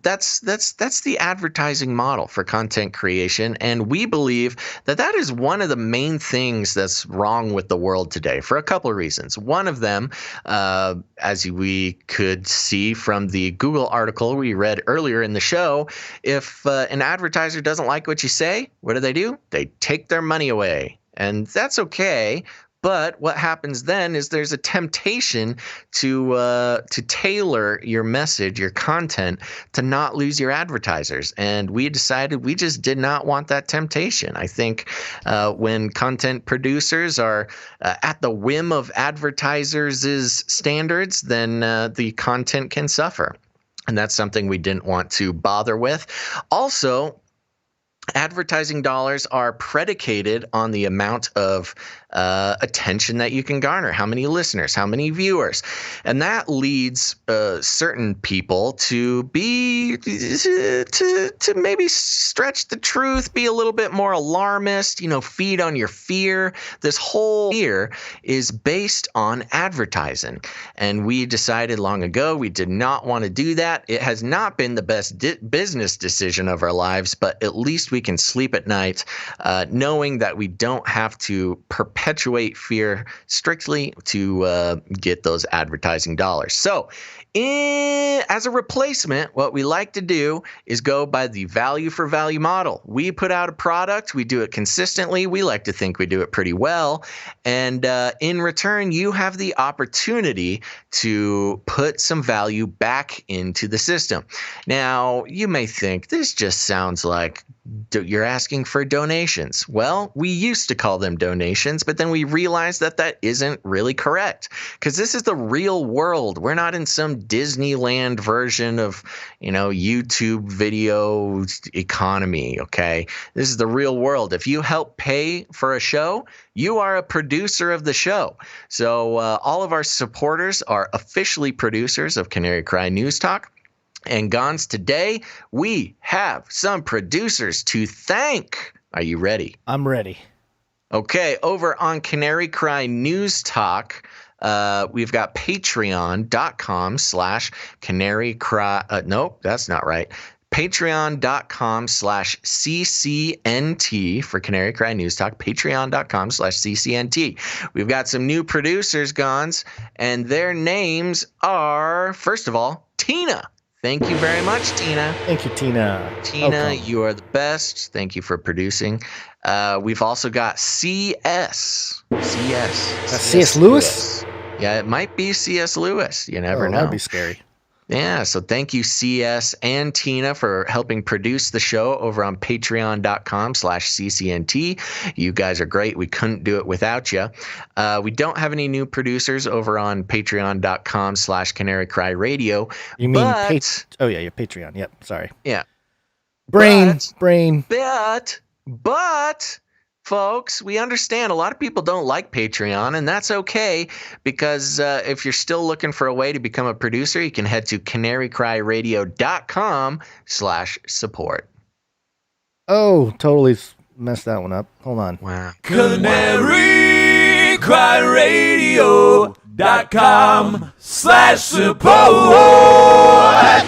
that's the advertising model for content creation. And we believe that that is one of the main things that's wrong with the world today for a couple of reasons. One of them, as we could see from the Google article we read earlier in the show, if an advertiser doesn't like what you say, what do? They take their money away. And that's okay. But what happens then is there's a temptation to tailor your message, your content, to not lose your advertisers. And we decided we just did not want that temptation. I think when content producers are at the whim of advertisers' standards, then the content can suffer. And that's something we didn't want to bother with. Also, advertising dollars are predicated on the amount of attention that you can garner, how many listeners, how many viewers, and that leads certain people to maybe stretch the truth, be a little bit more alarmist, feed on your fear. This whole fear is based on advertising, and we decided long ago we did not want to do that. It has not been the best business decision of our lives, but at least we can sleep at night knowing that we don't have to perpetuate fear strictly to get those advertising dollars. So as a replacement, what we like to do is go by the value for value model. We put out a product, we do it consistently. We like to think we do it pretty well. And in return, you have the opportunity to put some value back into the system. Now, you may think this just sounds like you're asking for donations. Well, we used to call them donations, but then we realized that that isn't really correct because this is the real world. We're not in some Disneyland version of, YouTube video economy. Okay. This is the real world. If you help pay for a show, you are a producer of the show. So all of our supporters are officially producers of Canary Cry News Talk. And Gons, today we have some producers to thank. Are you ready? I'm ready. Okay, over on Canary Cry News Talk, we've got patreon.com/Canary Cry. Nope, that's not right. Patreon.com/CCNT for Canary Cry News Talk. Patreon.com/CCNT. We've got some new producers, Gons, and their names are, first of all, Tina. Thank you very much, Tina. Thank you, Tina. Tina, you are the best. Thank you for producing. We've also got CS. C.S. Lewis? Yeah, it might be C.S. Lewis. You never know. That'd be scary. Yeah, so thank you, CS and Tina, for helping produce the show over on patreon.com/CCNT. You guys are great. We couldn't do it without you. We don't have any new producers over on patreon.com/Canary Cry Radio. You mean your Patreon. Yep, sorry. Yeah. Brain. But folks, we understand a lot of people don't like Patreon, and that's okay because if you're still looking for a way to become a producer, you can head to canarycryradio.com/support. Oh, totally messed that one up. Hold on. Wow. canarycryradio.com/support.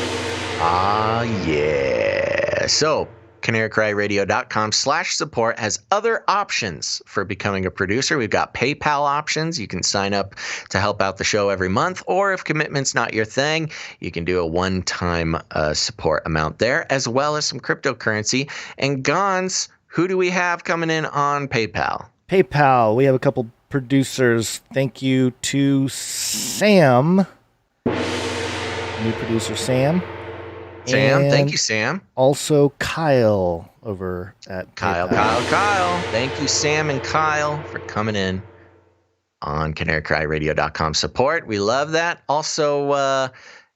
Ah, yeah. So canarycryradio.com/support has other options for becoming a producer. We've got PayPal options. You can sign up to help out the show every month, or if commitment's not your thing, you can do a one-time support amount there, as well as some cryptocurrency. And Gons, who do we have coming in on PayPal? PayPal, we have a couple producers. Thank you to Sam. New producer Sam. Sam, thank you, Sam. Also Kyle over at Kyle. Thank you, Sam and Kyle, for coming in on canarycryradio.com support. We love that. Also,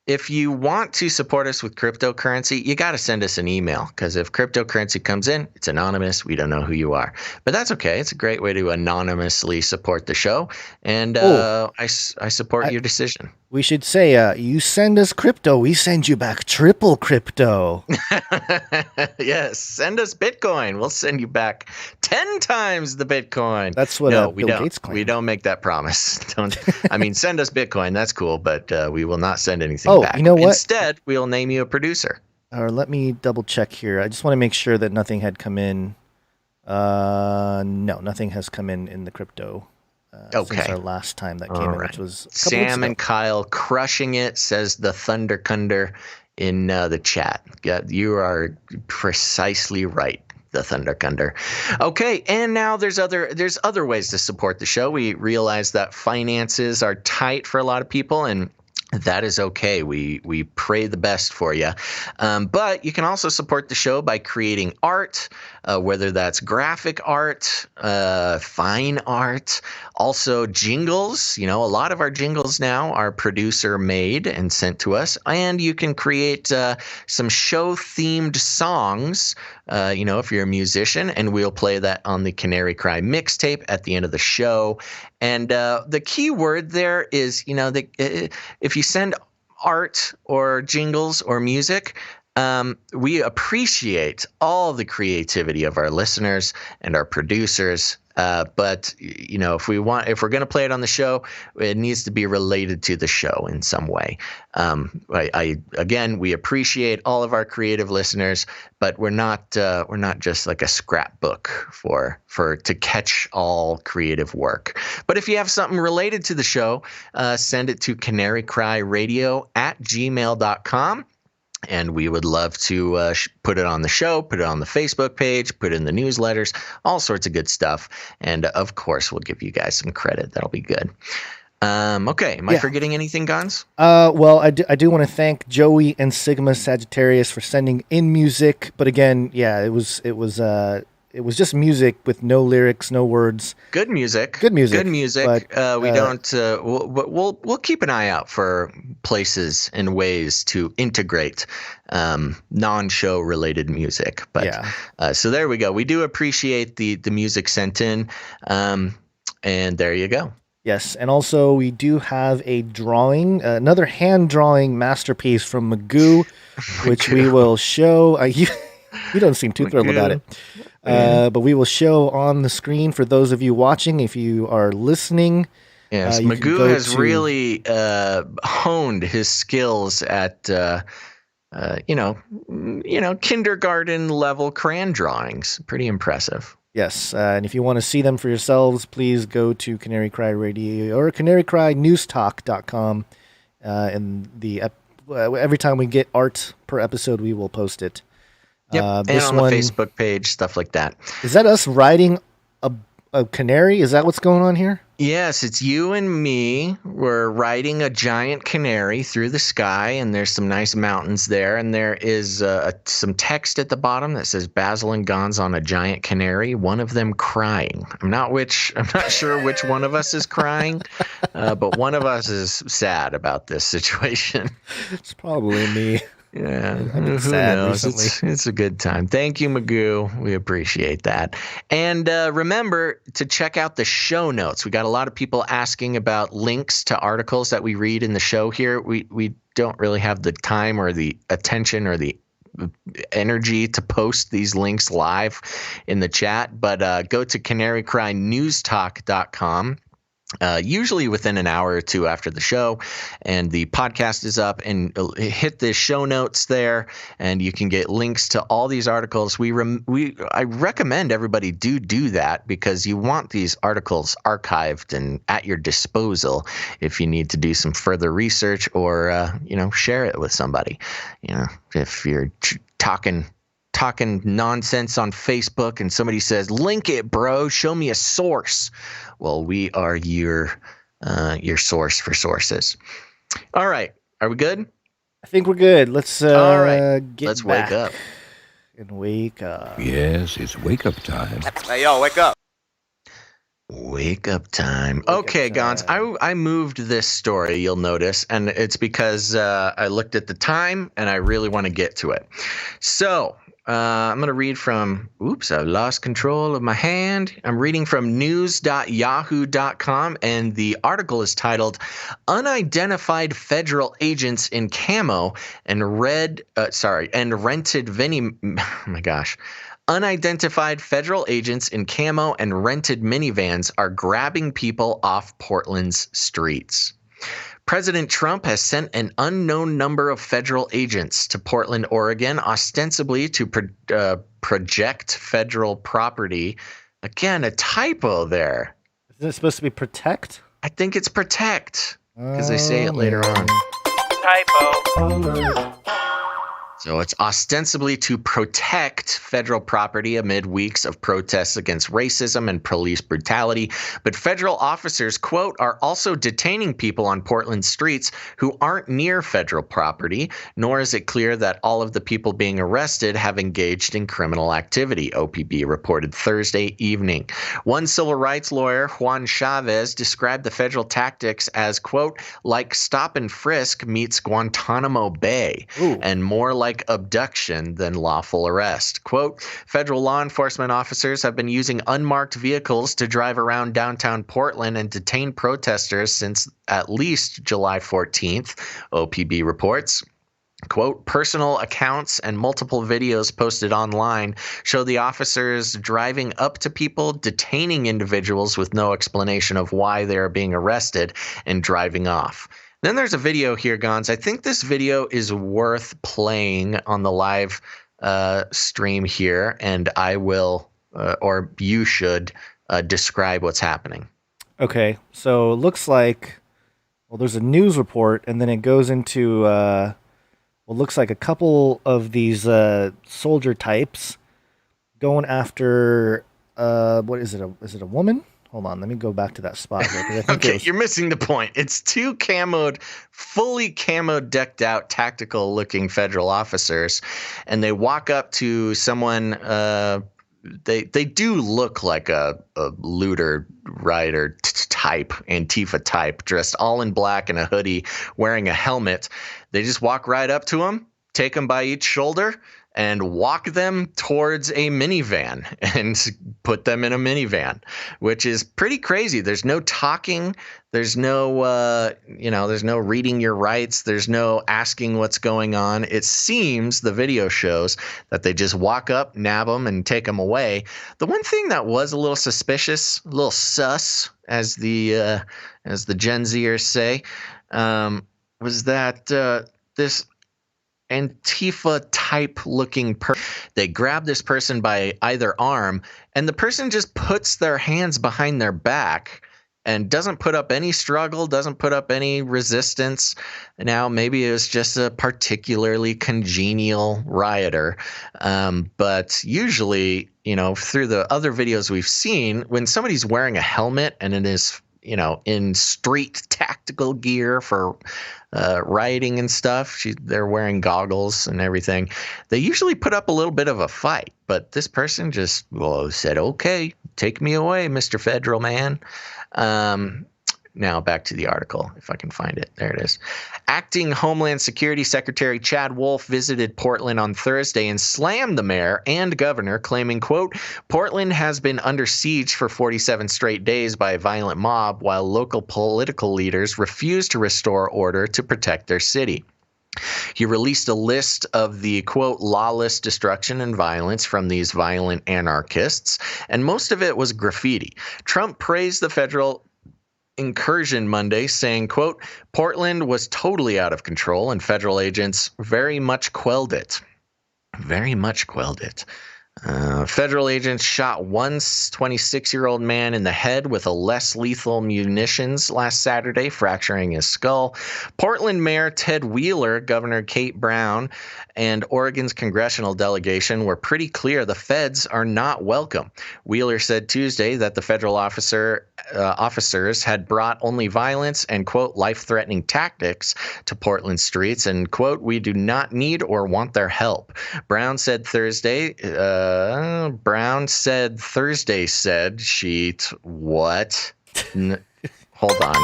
if you want to support us with cryptocurrency, you got to send us an email, because if cryptocurrency comes in, it's anonymous. We don't know who you are. But that's okay. It's a great way to anonymously support the show. And I support your decision. We should say, you send us crypto, we send you back triple crypto. Yes, send us Bitcoin. We'll send you back 10 times the Bitcoin. That's what Bill Gates claimed. We don't make that promise. Send us Bitcoin. That's cool, but we will not send anything back. You know what? Instead, we'll name you a producer. Or let me double check here. I just want to make sure that nothing had come in. No, nothing has come in the crypto. Since our last time that came in, which was a couple weeks Sam ago. and Kyle crushing it, says the Thunder Cunder in the chat. Yeah, you are precisely right, the Thunder Cunder. Okay, and now there's other ways to support the show. We realize that finances are tight for a lot of people, and that is okay. We pray the best for you. But you can also support the show by creating art, whether that's graphic art, fine art, also jingles. You know, a lot of our jingles now are producer made and sent to us. And you can create some show themed songs, if you're a musician, and we'll play that on the Canary Cry mixtape at the end of the show. And the key word there is, if you send art or jingles or music, we appreciate all the creativity of our listeners and our producers. But if we're going to play it on the show, it needs to be related to the show in some way. Again, we appreciate all of our creative listeners, but we're not just like a scrapbook for to catch all creative work. But if you have something related to the show, send it to canarycryradio@gmail.com. And we would love to put it on the show, put it on the Facebook page, put it in the newsletters, all sorts of good stuff. And, of course, we'll give you guys some credit. That'll be good. Okay. Am I forgetting anything, Gons? Well, I do want to thank Joey and Sigma Sagittarius for sending in music. But again, it was just music with no lyrics, no words. Good music. But, we don't. We'll keep an eye out for places and ways to integrate non-show related music. But so there we go. We do appreciate the music sent in, and there you go. Yes, and also we do have a drawing, another hand drawing masterpiece from Magoo, which we will show. You don't seem too thrilled about it. But we will show on the screen for those of you watching. If you are listening, yes, Magoo has really honed his skills at kindergarten level crayon drawings. Pretty impressive. Yes, and if you want to see them for yourselves, please go to Canary Cry Radio or canarycrynewstalk.com. And every time we get art per episode, we will post it. Yep, and on the Facebook page, stuff like that. Is that us riding a canary? Is that what's going on here? Yes, it's you and me. We're riding a giant canary through the sky, and there's some nice mountains there, and there is some text at the bottom that says Basil and Gons on a giant canary, one of them crying. I'm not sure which one of us is crying, but one of us is sad about this situation. It's probably me. Yeah, who knows? It's a good time. Thank you, Magoo. We appreciate that. And remember to check out the show notes. We got a lot of people asking about links to articles that we read in the show here. We don't really have the time or the attention or the energy to post these links live in the chat, but go to canarycrynewstalk.com. Usually within an hour or two after the show, and the podcast is up, and hit the show notes there, and you can get links to all these articles. I recommend everybody do that, because you want these articles archived and at your disposal if you need to do some further research or share it with somebody. If you're talking nonsense on Facebook and somebody says, link it, bro, show me a source. Well, we are your source for sources. All right. Are we good? I think we're good. Let's all right. Let's wake up. And wake up. Yes, it's wake up time. Hey, yo, wake up. Wake up time. Okay, Gons, I moved this story, you'll notice, and it's because I looked at the time and I really want to get to it. So I'm going to read from, I've lost control of my hand. I'm reading from news.yahoo.com, and the article is titled Unidentified Federal Agents in Camo and Rented Unidentified federal agents in camo and rented minivans are grabbing people off Portland's streets. President Trump has sent an unknown number of federal agents to Portland, Oregon, ostensibly to project federal property. Again, a typo there. Isn't it supposed to be protect? I think it's protect, because they say it later on. Typo. So it's ostensibly to protect federal property amid weeks of protests against racism and police brutality. But federal officers, quote, are also detaining people on Portland streets who aren't near federal property, nor is it clear that all of the people being arrested have engaged in criminal activity, OPB reported Thursday evening. One civil rights lawyer, Juan Chavez, described the federal tactics as, quote, like stop and frisk meets Guantanamo Bay, and more like abduction than lawful arrest. Quote, federal law enforcement officers have been using unmarked vehicles to drive around downtown Portland and detain protesters since at least July 14th, OPB reports. Quote, personal accounts and multiple videos posted online show the officers driving up to people, detaining individuals with no explanation of why they are being arrested, and driving off. Then there's a video here, Gons. I think this video is worth playing on the live stream here, and I will, or you should, describe what's happening. Okay, so it looks like, well, there's a news report, and then it goes into... well, looks like a couple of these soldier types going after what is it? Is it a woman? Hold on, let me go back to that spot here. I think Okay, you're missing the point. It's two fully camoed, decked out, tactical looking federal officers, and they walk up to someone. They do look like a looter rider type, Antifa type, dressed all in black and a hoodie, wearing a helmet. They just walk right up to them, take them by each shoulder, and walk them towards a minivan and put them in a minivan, which is pretty crazy. There's no talking. There's no, there's no reading your rights. There's no asking what's going on. It seems, the video shows, that they just walk up, nab them, and take them away. The one thing that was a little suspicious, a little sus, as the Gen Zers say, was that this Antifa type looking person, they grab this person by either arm, and the person just puts their hands behind their back and doesn't put up any struggle, doesn't put up any resistance. Now, maybe it was just a particularly congenial rioter. But usually, through the other videos we've seen, when somebody's wearing a helmet and it is, in street tactical gear for rioting and stuff, they're wearing goggles and everything, they usually put up a little bit of a fight. But this person just said, okay, take me away, Mr. Federal Man. Now back to the article, if I can find it. There it is. Acting Homeland Security Secretary Chad Wolf visited Portland on Thursday and slammed the mayor and governor, claiming, quote, Portland has been under siege for 47 straight days by a violent mob, while local political leaders refuse to restore order to protect their city. He released a list of the, quote, lawless destruction and violence from these violent anarchists, and most of it was graffiti. Trump praised the federal incursion Monday, saying, quote, Portland was totally out of control and federal agents very much quelled it. Very much quelled it. Federal agents shot one 26-year-old man in the head with a less lethal munitions last Saturday, fracturing his skull. Portland Mayor Ted Wheeler, Governor Kate Brown, and Oregon's congressional delegation were pretty clear the feds are not welcome. Wheeler said Tuesday that the federal officers had brought only violence and, quote, life-threatening tactics to Portland streets and, quote, we do not need or want their help. Brown said Thursday said sheet what? Hold on.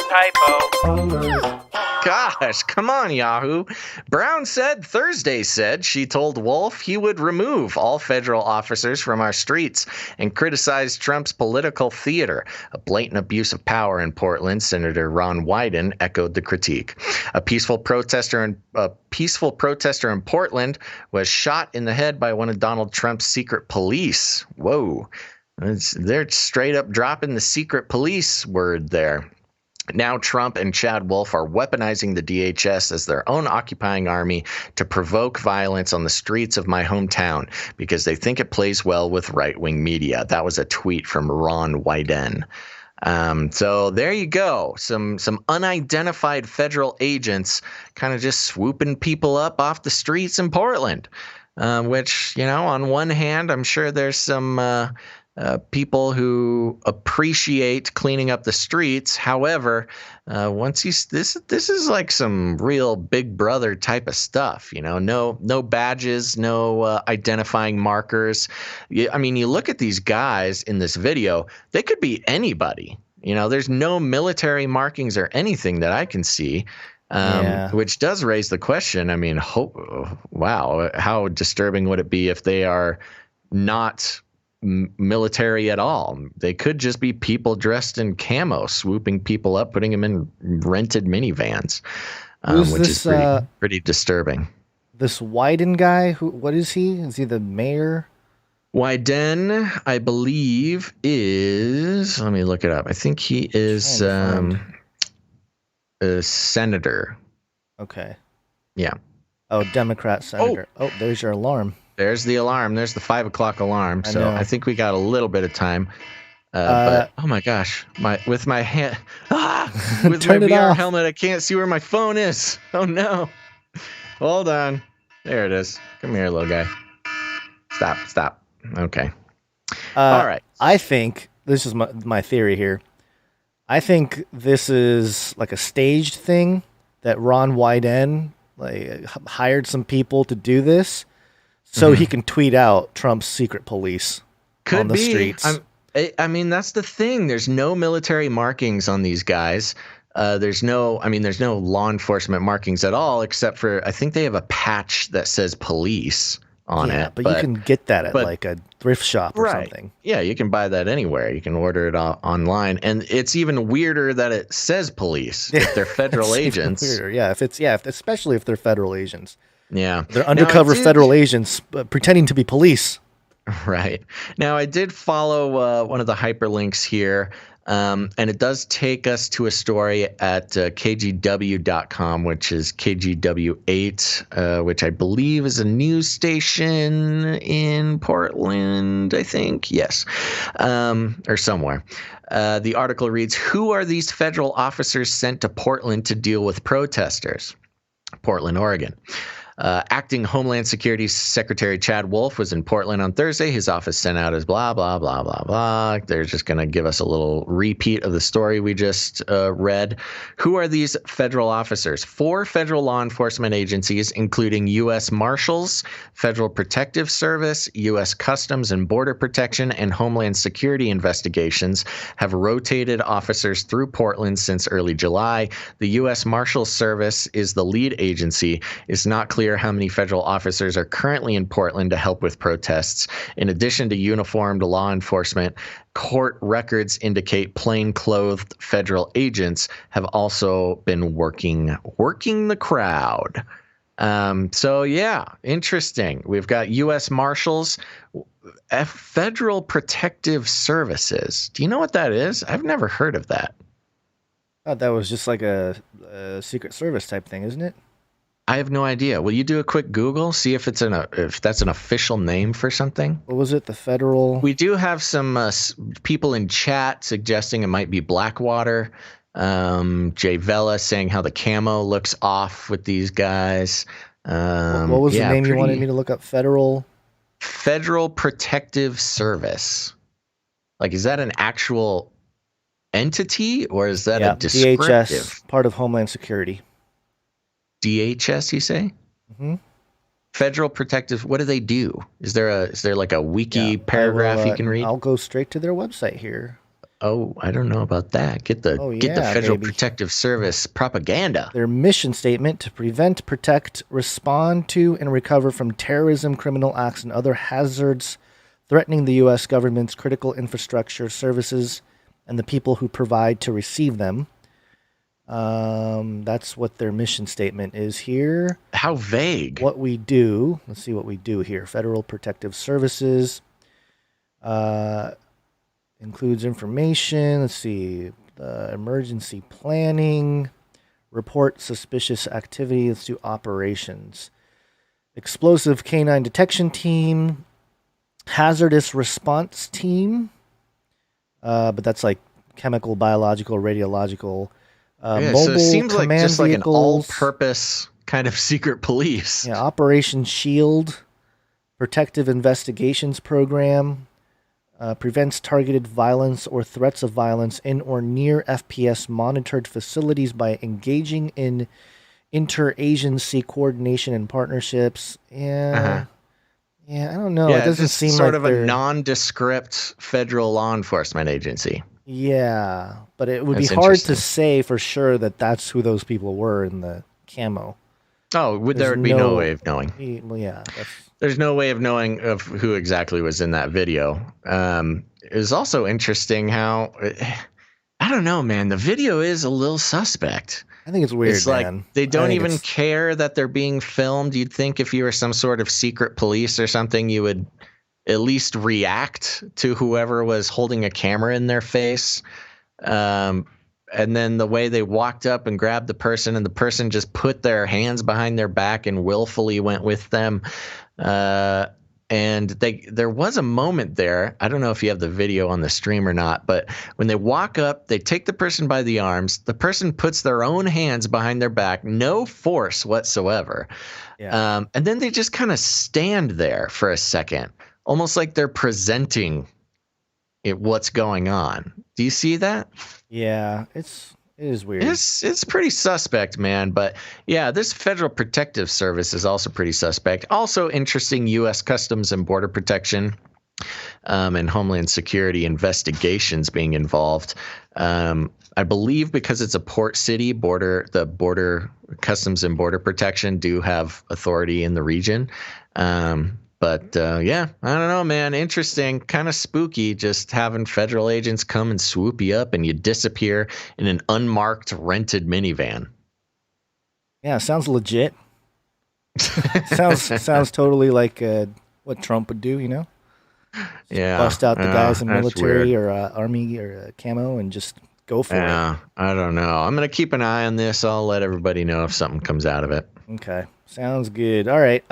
Typo. Gosh, come on, Yahoo. Brown said Thursday said she told Wolf he would remove all federal officers from our streets and criticized Trump's political theater. A blatant abuse of power in Portland, Senator Ron Wyden echoed the critique. A peaceful protester in Portland was shot in the head by one of Donald Trump's secret police. Whoa. They're straight up dropping the secret police word there. Now Trump and Chad Wolf are weaponizing the DHS as their own occupying army to provoke violence on the streets of my hometown because they think it plays well with right-wing media. That was a tweet from Ron Wyden. So there you go. Some unidentified federal agents kind of just swooping people up off the streets in Portland, which, on one hand, I'm sure there's some people who appreciate cleaning up the streets. However, this is like some real Big Brother type of stuff. No badges, no identifying markers. I mean, you look at these guys in this video; they could be anybody. There's no military markings or anything that I can see. Which does raise the question. I mean, wow, how disturbing would it be if they are not military at all? They could just be people dressed in camo, swooping people up, putting them in rented minivans. Who's which this, is pretty disturbing. This Wyden guy, what is he? Is he the mayor? Wyden, I believe, is... Let me look it up. I think he is a senator. Okay. Yeah. Oh, Democrat senator. Oh, there's your alarm. There's the alarm. There's the 5 o'clock alarm. So I think we got a little bit of time. But oh my gosh, with my hand, with my VR helmet, I can't see where my phone is. Oh no! Hold on. There it is. Come here, little guy. Stop. Okay. All right. I think this is my theory here. I think this is like a staged thing that Ron Wyden hired some people to do this, so he can tweet out Trump's secret police on the streets. I mean, that's the thing. There's no military markings on these guys. There's no law enforcement markings at all, except for I think they have a patch that says police on it. But you can get that at like a thrift shop or something. Yeah, you can buy that anywhere. You can order it online, and it's even weirder that it says police if they're federal agents. Weirder. Yeah, especially if they're federal agents. Yeah, they're undercover federal agents pretending to be police. Right. Now, I did follow one of the hyperlinks here, and it does take us to a story at kgw.com, which is KGW8, which I believe is a news station in Portland, I think. Yes, or somewhere. The article reads, "Who are these federal officers sent to Portland to deal with protesters?" Portland, Oregon. Acting Homeland Security Secretary Chad Wolf was in Portland on Thursday. His office sent out his blah, blah, blah, blah, blah. They're just going to give us a little repeat of the story we just read. Who are these federal officers? 4 federal law enforcement agencies, including U.S. Marshals, Federal Protective Service, U.S. Customs and Border Protection, and Homeland Security Investigations, have rotated officers through Portland since early July. The U.S. Marshals Service is the lead agency. It's not clear how many federal officers are currently in Portland to help with protests. In addition to uniformed law enforcement, court records indicate plain-clothed federal agents have also been working the crowd. So yeah, interesting. We've got U.S. Marshals, Federal Protective Services. Do you know what that is? I've never heard of that. I thought that was just like a Secret Service type thing, isn't it? I have no idea. Will you do a quick Google, see if that's an official name for something? What was it? The federal? We do have some people in chat suggesting it might be Blackwater. Jay Vela saying how the camo looks off with these guys. What was the name you wanted me to look up? Federal Protective Service. Like, is that an actual entity or is that a descriptive? DHS, part of Homeland Security. DHS, you say? Mm-hmm. Federal Protective. What do they do? Is there like a wiki paragraph you can read? I'll go straight to their website here. Oh, I don't know about that. Get the Federal Protective Service propaganda. Their mission statement: to prevent, protect, respond to, and recover from terrorism, criminal acts, and other hazards threatening the U.S. government's critical infrastructure, services, and the people who provide to receive them. That's what their mission statement is here. How vague. What we do. Let's see what we do here. Federal Protective Services includes information. Let's see. Emergency planning. Report suspicious activity. Let's do operations. Explosive canine detection team. Hazardous response team. But that's like chemical, biological, radiological. Mobile so it seems like just like vehicles. An all-purpose kind of secret police. Yeah, Operation Shield, Protective Investigations Program, prevents targeted violence or threats of violence in or near FPS monitored facilities by engaging in interagency coordination and partnerships. Yeah, I don't know. Yeah, it doesn't seem sort like of a nondescript federal law enforcement agency. Yeah, but it would be That's hard to say for sure that that's who those people were in the camo. Oh, there would be no way of knowing. Well, yeah. There's no way of knowing of who exactly was in that video. It was also interesting how I don't know, man. The video is a little suspect. I think it's weird, It's like man. they don't even care that they're being filmed. You'd think if you were some sort of secret police or something, you would at least react to whoever was holding a camera in their face. And then the way they walked up and grabbed the person, and the person just put their hands behind their back and willfully went with them. And there was a moment there. I don't know if you have the video on the stream or not, but when they walk up, they take the person by the arms. The person puts their own hands behind their back, no force whatsoever. Yeah. And then they just kind of stand there for a second, almost like they're presenting what's going on. Do you see that? Yeah, it is weird. It's pretty suspect, man. But yeah, this Federal Protective Service is also pretty suspect. Also interesting, U.S. Customs and Border Protection and Homeland Security investigations being involved. I believe because it's a port city, the Border Customs and Border Protection do have authority in the region. But yeah, I don't know, man. Interesting, kind of spooky just having federal agents come and swoop you up and you disappear in an unmarked rented minivan. Yeah, sounds legit. sounds totally like what Trump would do, you know? Yeah. Bust out the guys in military or army or camo and just go for it. Yeah, I don't know. I'm going to keep an eye on this. I'll let everybody know if something comes out of it. Okay, sounds good. All right.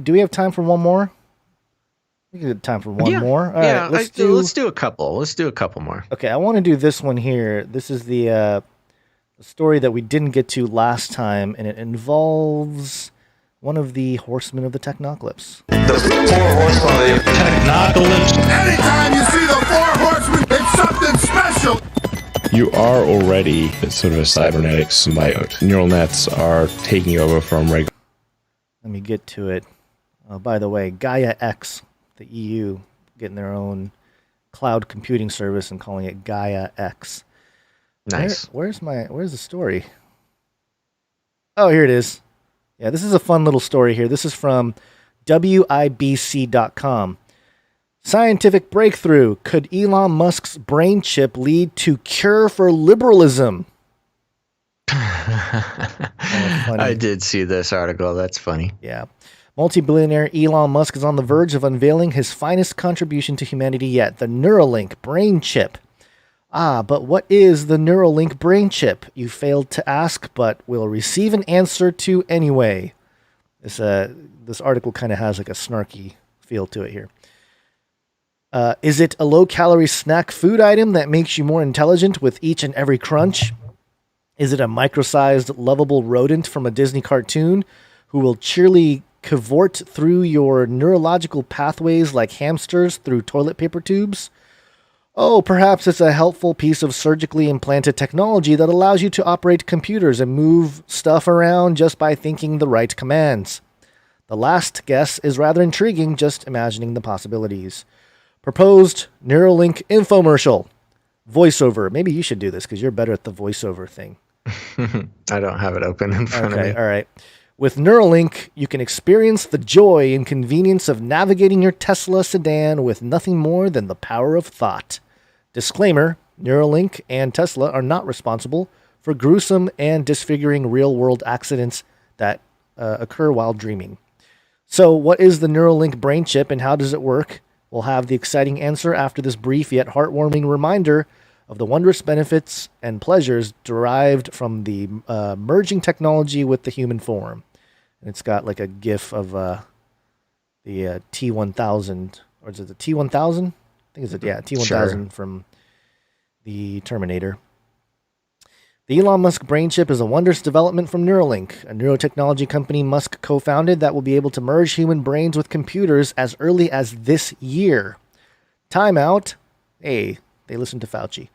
Do we have time for one more? We have time for one more. All right, let's do a couple. Let's do a couple more. Okay, I want to do this one here. This is the story that we didn't get to last time, and it involves one of the horsemen of the Technocalypse. The four horsemen of the Technocalypse. Anytime you see the four horsemen, it's something special. You are already sort of a cybernetic symbiote. Neural nets are taking over from regular. Let me get to it. By the way, Gaia X, the EU, getting their own cloud computing service and calling it Gaia X. Nice. Where's the story? Oh, here it is. Yeah, this is a fun little story here. This is from WIBC.com. Scientific breakthrough. Could Elon Musk's brain chip lead to cure for liberalism? I did see this article. That's funny. Yeah. Multi-billionaire Elon Musk is on the verge of unveiling his finest contribution to humanity yet, the Neuralink brain chip. But what is the Neuralink brain chip? You failed to ask, but will receive an answer to anyway. This article kind of has like a snarky feel to it here. Is it a low-calorie snack food item that makes you more intelligent with each and every crunch? Is it a micro-sized, lovable rodent from a Disney cartoon who will cheerily cavort through your neurological pathways like hamsters through toilet paper tubes? Oh, perhaps it's a helpful piece of surgically implanted technology that allows you to operate computers and move stuff around just by thinking the right commands. The last guess is rather intriguing, just imagining the possibilities. Proposed Neuralink infomercial. Voiceover. Maybe you should do this because you're better at the voiceover thing. I don't have it open in front of me. All right. With Neuralink, you can experience the joy and convenience of navigating your Tesla sedan with nothing more than the power of thought. Disclaimer, Neuralink and Tesla are not responsible for gruesome and disfiguring real-world accidents that occur while dreaming. So what is the Neuralink brain chip and how does it work? We'll have the exciting answer after this brief yet heartwarming reminder of the wondrous benefits and pleasures derived from the merging technology with the human form. And it's got like a GIF of the T-1000, or is it the T-1000? I think it's T-1000 from the Terminator. The Elon Musk brain chip is a wondrous development from Neuralink, a neurotechnology company Musk co-founded that will be able to merge human brains with computers as early as this year. Timeout. Hey, they listen to Fauci.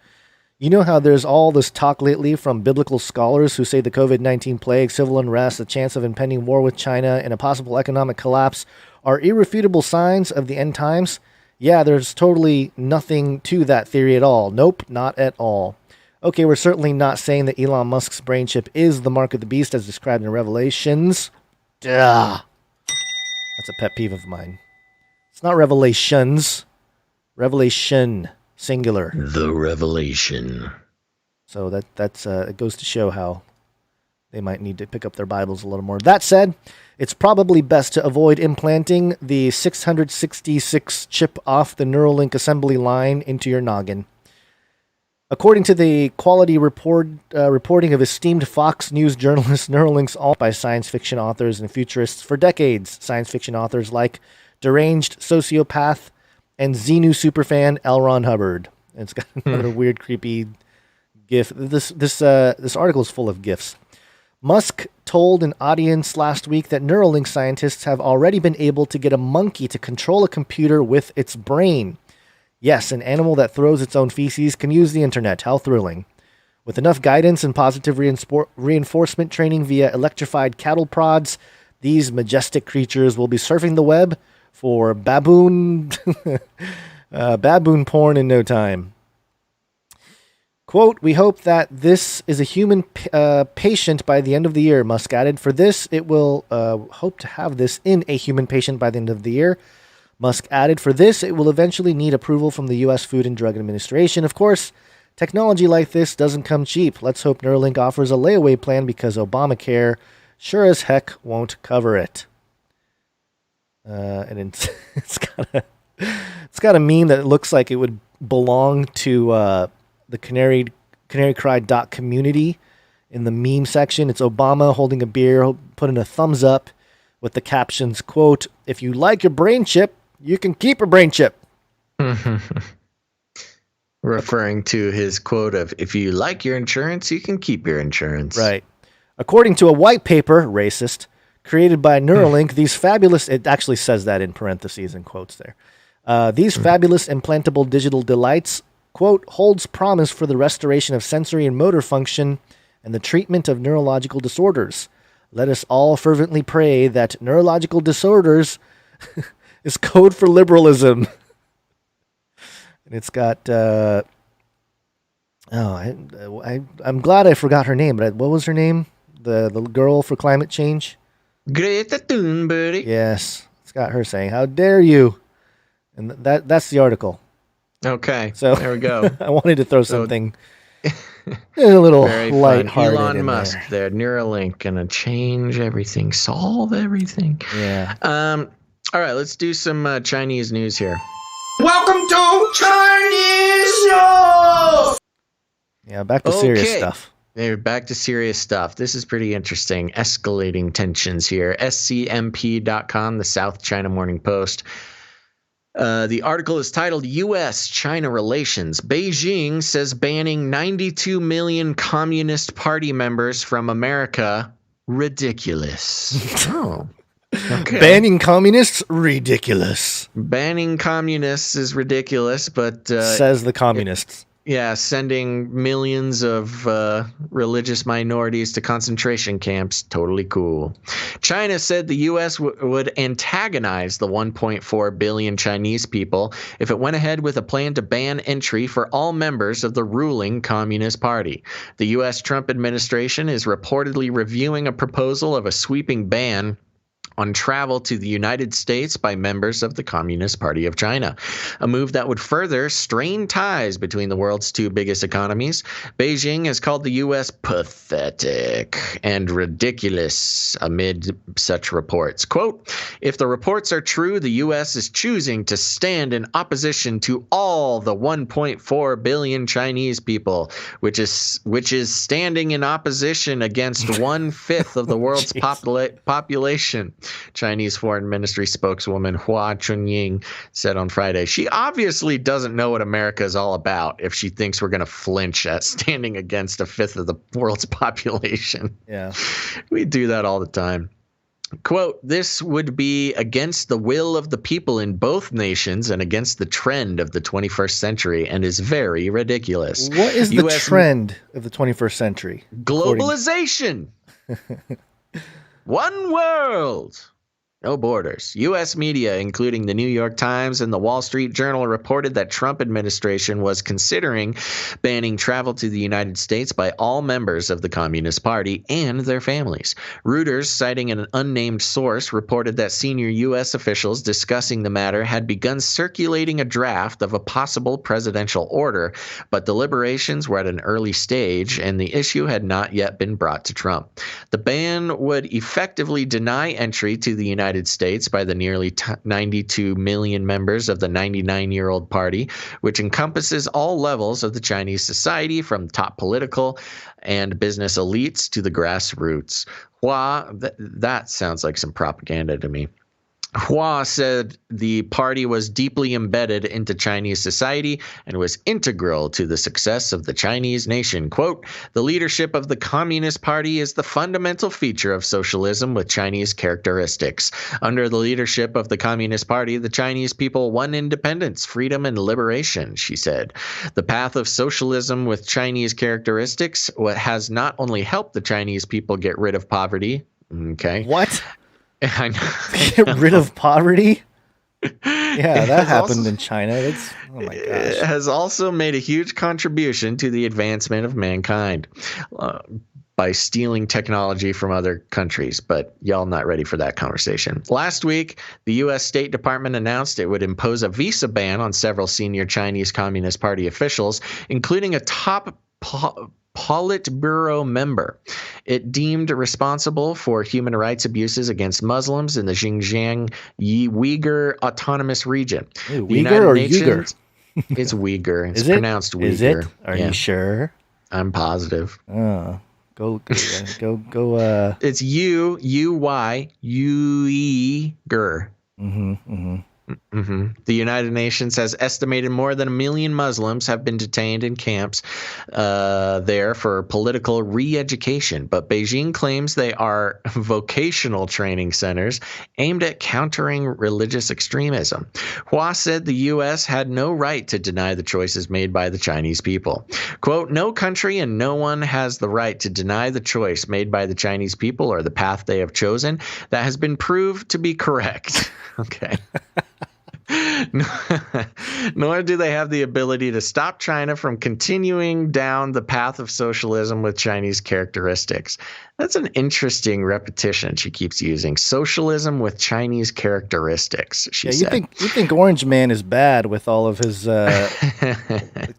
You know how there's all this talk lately from biblical scholars who say the COVID-19 plague, civil unrest, the chance of impending war with China, and a possible economic collapse are irrefutable signs of the end times? Yeah, there's totally nothing to that theory at all. Nope, not at all. Okay, we're certainly not saying that Elon Musk's brain chip is the mark of the beast as described in Revelations. Duh. That's a pet peeve of mine. It's not Revelations. Revelation. singular. The revelation. So that's it goes to show how they might need to pick up their Bibles a little more. That said, it's probably best to avoid implanting the 666 chip off the Neuralink assembly line into your noggin. According to the quality reporting of esteemed Fox News journalist, Neuralink's all by science fiction authors and futurists for decades. Science fiction authors like deranged sociopath and Xenu superfan L. Ron Hubbard. And it's got another weird, creepy GIF. This article is full of GIFs. Musk told an audience last week that Neuralink scientists have already been able to get a monkey to control a computer with its brain. Yes, an animal that throws its own feces can use the internet. How thrilling. With enough guidance and positive reinforcement training via electrified cattle prods, these majestic creatures will be surfing the web for baboon porn in no time. Quote, we hope that this is a human patient by the end of the year, Musk added. For this, it will hope to have this in a human patient by the end of the year. Musk added, for this, it will eventually need approval from the U.S. Food and Drug Administration. Of course, technology like this doesn't come cheap. Let's hope Neuralink offers a layaway plan because Obamacare sure as heck won't cover it. And it's got a meme that looks like it would belong to the Canary Cry community in the meme section. It's Obama holding a beer, putting a thumbs up with the captions, quote, if you like your brain chip, you can keep your brain chip. Referring to his quote of, if you like your insurance, you can keep your insurance. Right. According to a white paper, racist, created by Neuralink, these fabulous, it actually says that in parentheses and quotes there. These fabulous implantable digital delights, quote, holds promise for the restoration of sensory and motor function and the treatment of neurological disorders. Let us all fervently pray that neurological disorders is code for liberalism. And it's got, I'm glad I forgot her name, but what was her name? The girl for climate change? Greta Thunberg. Yes. It's got her saying, how dare you? And that's the article. Okay, so there we go. I wanted to throw something a little lighthearted. Elon Musk there. Neuralink gonna change everything, solve everything. Yeah. All right, let's do some Chinese news here. Welcome to Chinese news. Yeah, back to serious stuff. They're back to serious stuff. This is pretty interesting. Escalating tensions here. SCMP.com, the South China Morning Post. The article is titled U.S.-China Relations. Beijing says banning 92 million Communist Party members from America ridiculous. Oh. Okay. Banning communists? Ridiculous. Banning communists is ridiculous, but... says the communists. Sending millions of religious minorities to concentration camps, totally cool. China said the U.S. would antagonize the 1.4 billion Chinese people if it went ahead with a plan to ban entry for all members of the ruling Communist Party. The U.S. Trump administration is reportedly reviewing a proposal of a sweeping ban on travel to the United States by members of the Communist Party of China, a move that would further strain ties between the world's two biggest economies. Beijing has called the U.S. pathetic and ridiculous amid such reports. Quote, if the reports are true, the U.S. is choosing to stand in opposition to all the 1.4 billion Chinese people, which is standing in opposition against 1/5 of the world's population. Chinese Foreign Ministry spokeswoman Hua Chunying said on Friday, she obviously doesn't know what America is all about if she thinks we're going to flinch at standing against 1/5 of the world's population. Yeah. We do that all the time. Quote, this would be against the will of the people in both nations and against the trend of the 21st century and is very ridiculous. What is the trend of the 21st century? Globalization. One world. No borders. U.S. media, including the New York Times and the Wall Street Journal, reported that Trump administration was considering banning travel to the United States by all members of the Communist Party and their families. Reuters, citing an unnamed source, reported that senior U.S. officials discussing the matter had begun circulating a draft of a possible presidential order, but deliberations were at an early stage and the issue had not yet been brought to Trump. The ban would effectively deny entry to the United States by the nearly 92 million members of the 99-year-old party, which encompasses all levels of the Chinese society, from top political and business elites to the grassroots. That sounds like some propaganda to me. Hua said the party was deeply embedded into Chinese society and was integral to the success of the Chinese nation. Quote, the leadership of the Communist Party is the fundamental feature of socialism with Chinese characteristics. Under the leadership of the Communist Party, the Chinese people won independence, freedom, and liberation, she said. The path of socialism with Chinese characteristics has not only helped the Chinese people get rid of poverty. Okay. What? I know. Get rid of poverty? Yeah, that happened in China. It's, oh my gosh. It has also made a huge contribution to the advancement of mankind by stealing technology from other countries. But y'all not ready for that conversation. Last week, the U.S. State Department announced it would impose a visa ban on several senior Chinese Communist Party officials, including a top Politburo member. It deemed responsible for human rights abuses against Muslims in the Xinjiang Uyghur Autonomous Region. Ooh, Uyghur or Uyghur? It's Uyghur. It's pronounced Uyghur. Is it? Are you sure? I'm positive. Oh, go. It's U-Y, Uyghur. The United Nations has estimated more than 1 million Muslims have been detained in camps there for political re-education, but Beijing claims they are vocational training centers aimed at countering religious extremism. Hua said the U.S. had no right to deny the choices made by the Chinese people. Quote, no country and no one has the right to deny the choice made by the Chinese people or the path they have chosen that has been proved to be correct. Okay. Nor do they have the ability to stop China from continuing down the path of socialism with Chinese characteristics. That's an interesting repetition she keeps using. Socialism with Chinese characteristics, she said. You think Orange Man is bad with all of his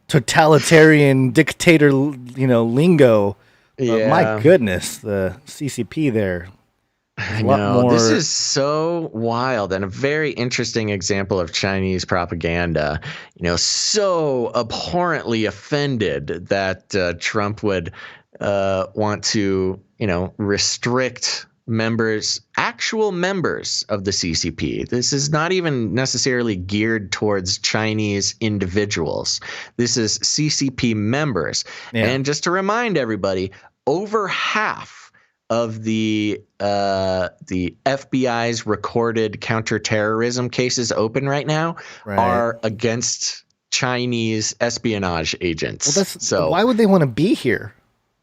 totalitarian dictator, lingo. Yeah. My goodness, the CCP there. I know. This is so wild and a very interesting example of Chinese propaganda. So abhorrently offended that Trump would want to, restrict actual members of the CCP. This is not even necessarily geared towards Chinese individuals. This is CCP members. Yeah. And just to remind everybody, over half of the FBI's recorded counterterrorism cases open right now are against Chinese espionage agents. Well, so why would they want to be here?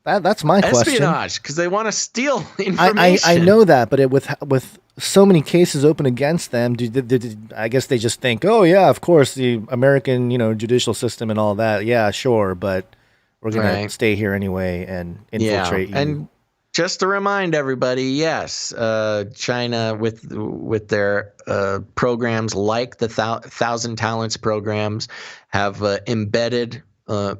That's my question. Espionage, because they want to steal information. I know that, but with so many cases open against them, I guess they just think, oh yeah, of course, the American judicial system and all that. Yeah, sure, but we're gonna stay here anyway and infiltrate you. And just to remind everybody, yes, China with their programs like the Thousand Talents programs have embedded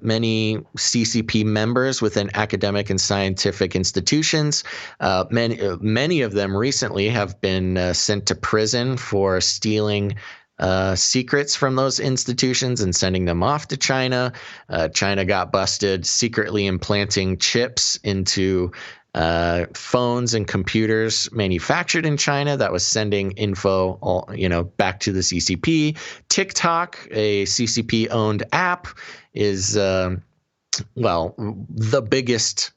many CCP members within academic and scientific institutions. Many of them recently have been sent to prison for stealing secrets from those institutions and sending them off to China. China got busted secretly implanting chips into phones and computers manufactured in China that was sending info, back to the CCP. TikTok, a CCP-owned app, is the biggest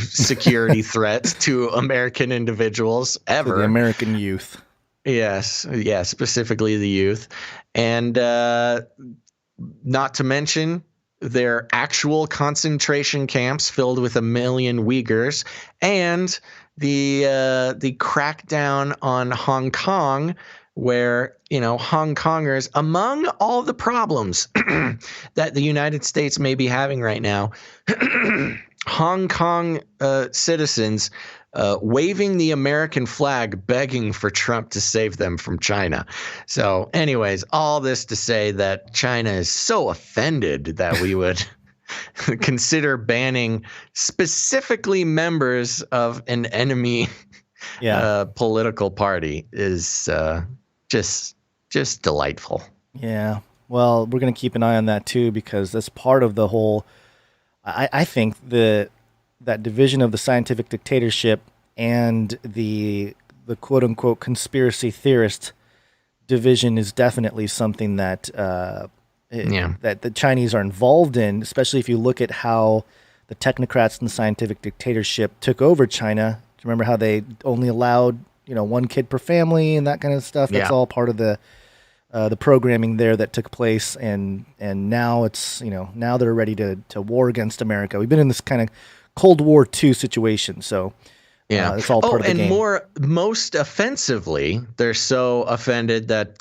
security threat to American individuals ever. To the American youth. Yes, specifically the youth, and not to mention their actual concentration camps filled with 1 million Uyghurs, and the crackdown on Hong Kong, where, Hong Kongers, among all the problems that the United States may be having right now, Hong Kong citizens waving the American flag, begging for Trump to save them from China. So anyways, all this to say that China is so offended that we would consider banning specifically members of an enemy political party is just delightful. Yeah. Well, we're going to keep an eye on that too, because that's part of the whole. I think that division of the scientific dictatorship and the quote unquote conspiracy theorist division is definitely something that that the Chinese are involved in, especially if you look at how the technocrats and the scientific dictatorship took over China. Do you remember how they only allowed one kid per family and that kind of stuff? That's all part of the programming there that took place, and now it's now they're ready to war against America. We've been in this kind of Cold War II situation, so it's all part of the game. Most offensively, they're so offended that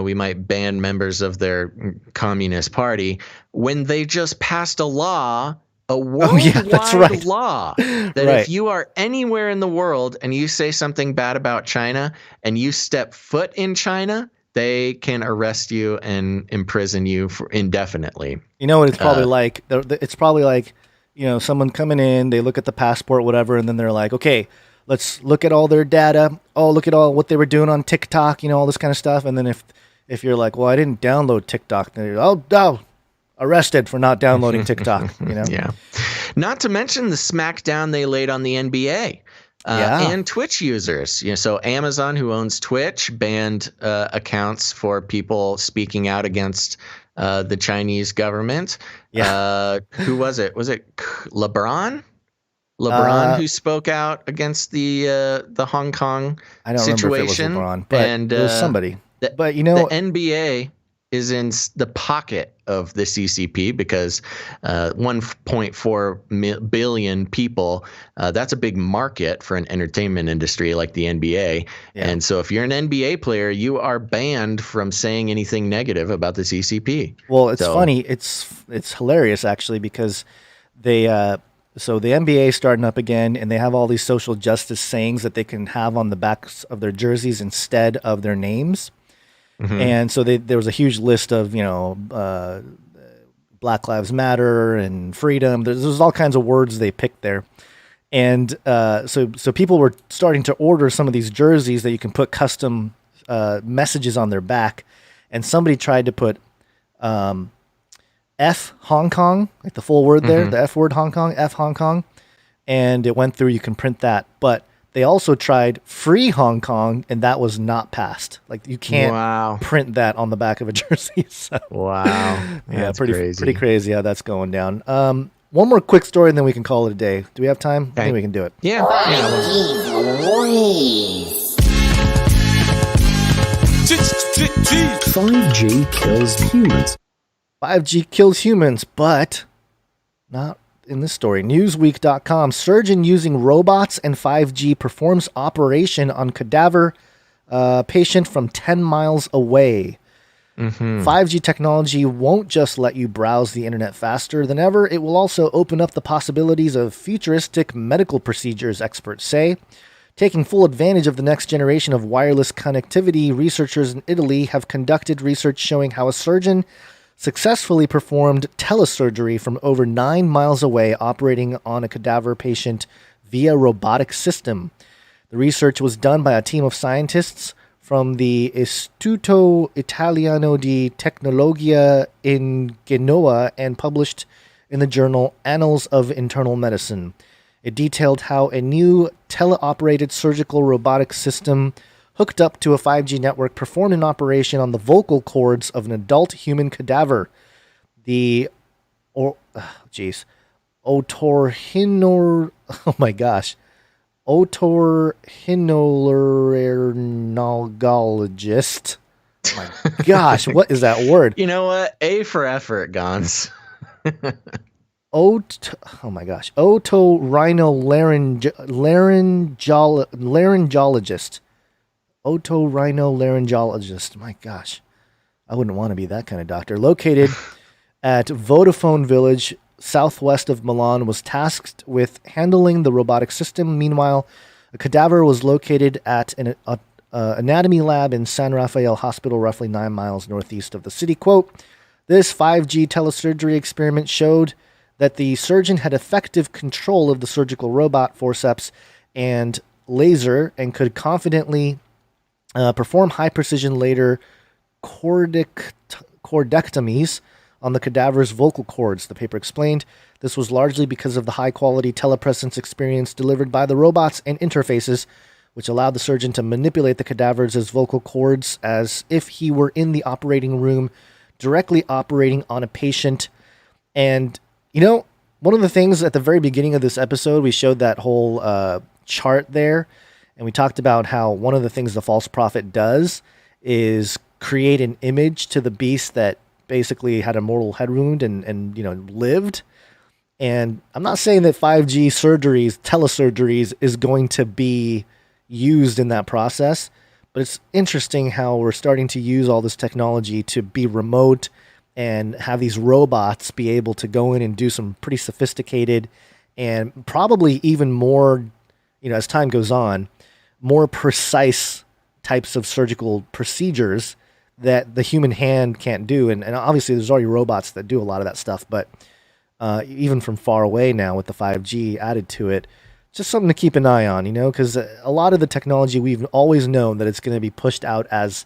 we might ban members of their Communist Party when they just passed a law. A worldwide law that if you are anywhere in the world and you say something bad about China and you step foot in China, they can arrest you and imprison you for indefinitely. You know what it's probably like? It's probably like, someone coming in, they look at the passport, whatever, and then they're like, okay, let's look at all their data. Oh, look at all what they were doing on TikTok, all this kind of stuff. And then if you're like, well, I didn't download TikTok, then you're arrested for not downloading TikTok. Yeah. Not to mention the smackdown they laid on the NBA. And Twitch users. So Amazon, who owns Twitch, banned accounts for people speaking out against the Chinese government. Who was it? Was it LeBron? Who spoke out against the Hong Kong situation? I don't remember if it was LeBron, but it was somebody. The NBA is in the pocket of the CCP because 1.4 billion people, that's a big market for an entertainment industry like the NBA. Yeah. And so if you're an NBA player, you are banned from saying anything negative about the CCP. Well, it's funny. It's hilarious, actually, because they so the NBA is starting up again, and they have all these social justice sayings that they can have on the backs of their jerseys instead of their names. Mm-hmm. And so there was a huge list of, Black Lives Matter and freedom. There's all kinds of words they picked there. And so people were starting to order some of these jerseys that you can put custom messages on their back. And somebody tried to put F Hong Kong, like the full word there, the F word Hong Kong, F Hong Kong. And it went through, you can print that. But they also tried Free Hong Kong, and that was not passed. Like, you can't print that on the back of a jersey. So. Wow. That's pretty crazy how that's going down. One more quick story, and then we can call it a day. Do we have time? I think we can do it. Yeah. 5G kills humans. 5G kills humans, but not in this story. Newsweek.com. Surgeon using robots and 5G performs operation on cadaver patient from 10 miles away. 5G technology won't just let you browse the internet faster than ever. It will also open up the possibilities of futuristic medical procedures, experts say. Taking full advantage of the next generation of wireless connectivity, researchers in Italy have conducted research showing how a surgeon successfully performed telesurgery from over 9 miles away, operating on a cadaver patient via robotic system. The research was done by a team of scientists from the Istituto Italiano di Tecnologia in Genoa and published in the journal Annals of Internal Medicine. It detailed how a new teleoperated surgical robotic system hooked up to a 5G network performed an operation on the vocal cords of an adult human cadaver. The otorhinolaryngologist. My gosh, what is that word? You know what? A for effort, Gons. otorhinolaryngologist. Otorhinolaryngologist. My gosh. I wouldn't want to be that kind of doctor. Located at Vodafone Village, southwest of Milan, was tasked with handling the robotic system. Meanwhile, a cadaver was located at an anatomy lab in San Rafael Hospital, roughly 9 miles northeast of the city. Quote, this 5G telesurgery experiment showed that the surgeon had effective control of the surgical robot, forceps, and laser, and could confidently perform high-precision later cordectomies on the cadaver's vocal cords, the paper explained. This was largely because of the high-quality telepresence experience delivered by the robots and interfaces, which allowed the surgeon to manipulate the cadaver's vocal cords as if he were in the operating room, directly operating on a patient. And, you know, one of the things at the very beginning of this episode, we showed that whole chart there, and we talked about how one of the things the false prophet does is create an image to the beast that basically had a mortal head wound and lived. And I'm not saying that 5G surgeries, telesurgeries, is going to be used in that process, but it's interesting how we're starting to use all this technology to be remote and have these robots be able to go in and do some pretty sophisticated and probably even more, as time goes on, more precise types of surgical procedures that the human hand can't do. And obviously there's already robots that do a lot of that stuff, but even from far away now with the 5G added to it, just something to keep an eye on, because a lot of the technology we've always known that it's going to be pushed out as,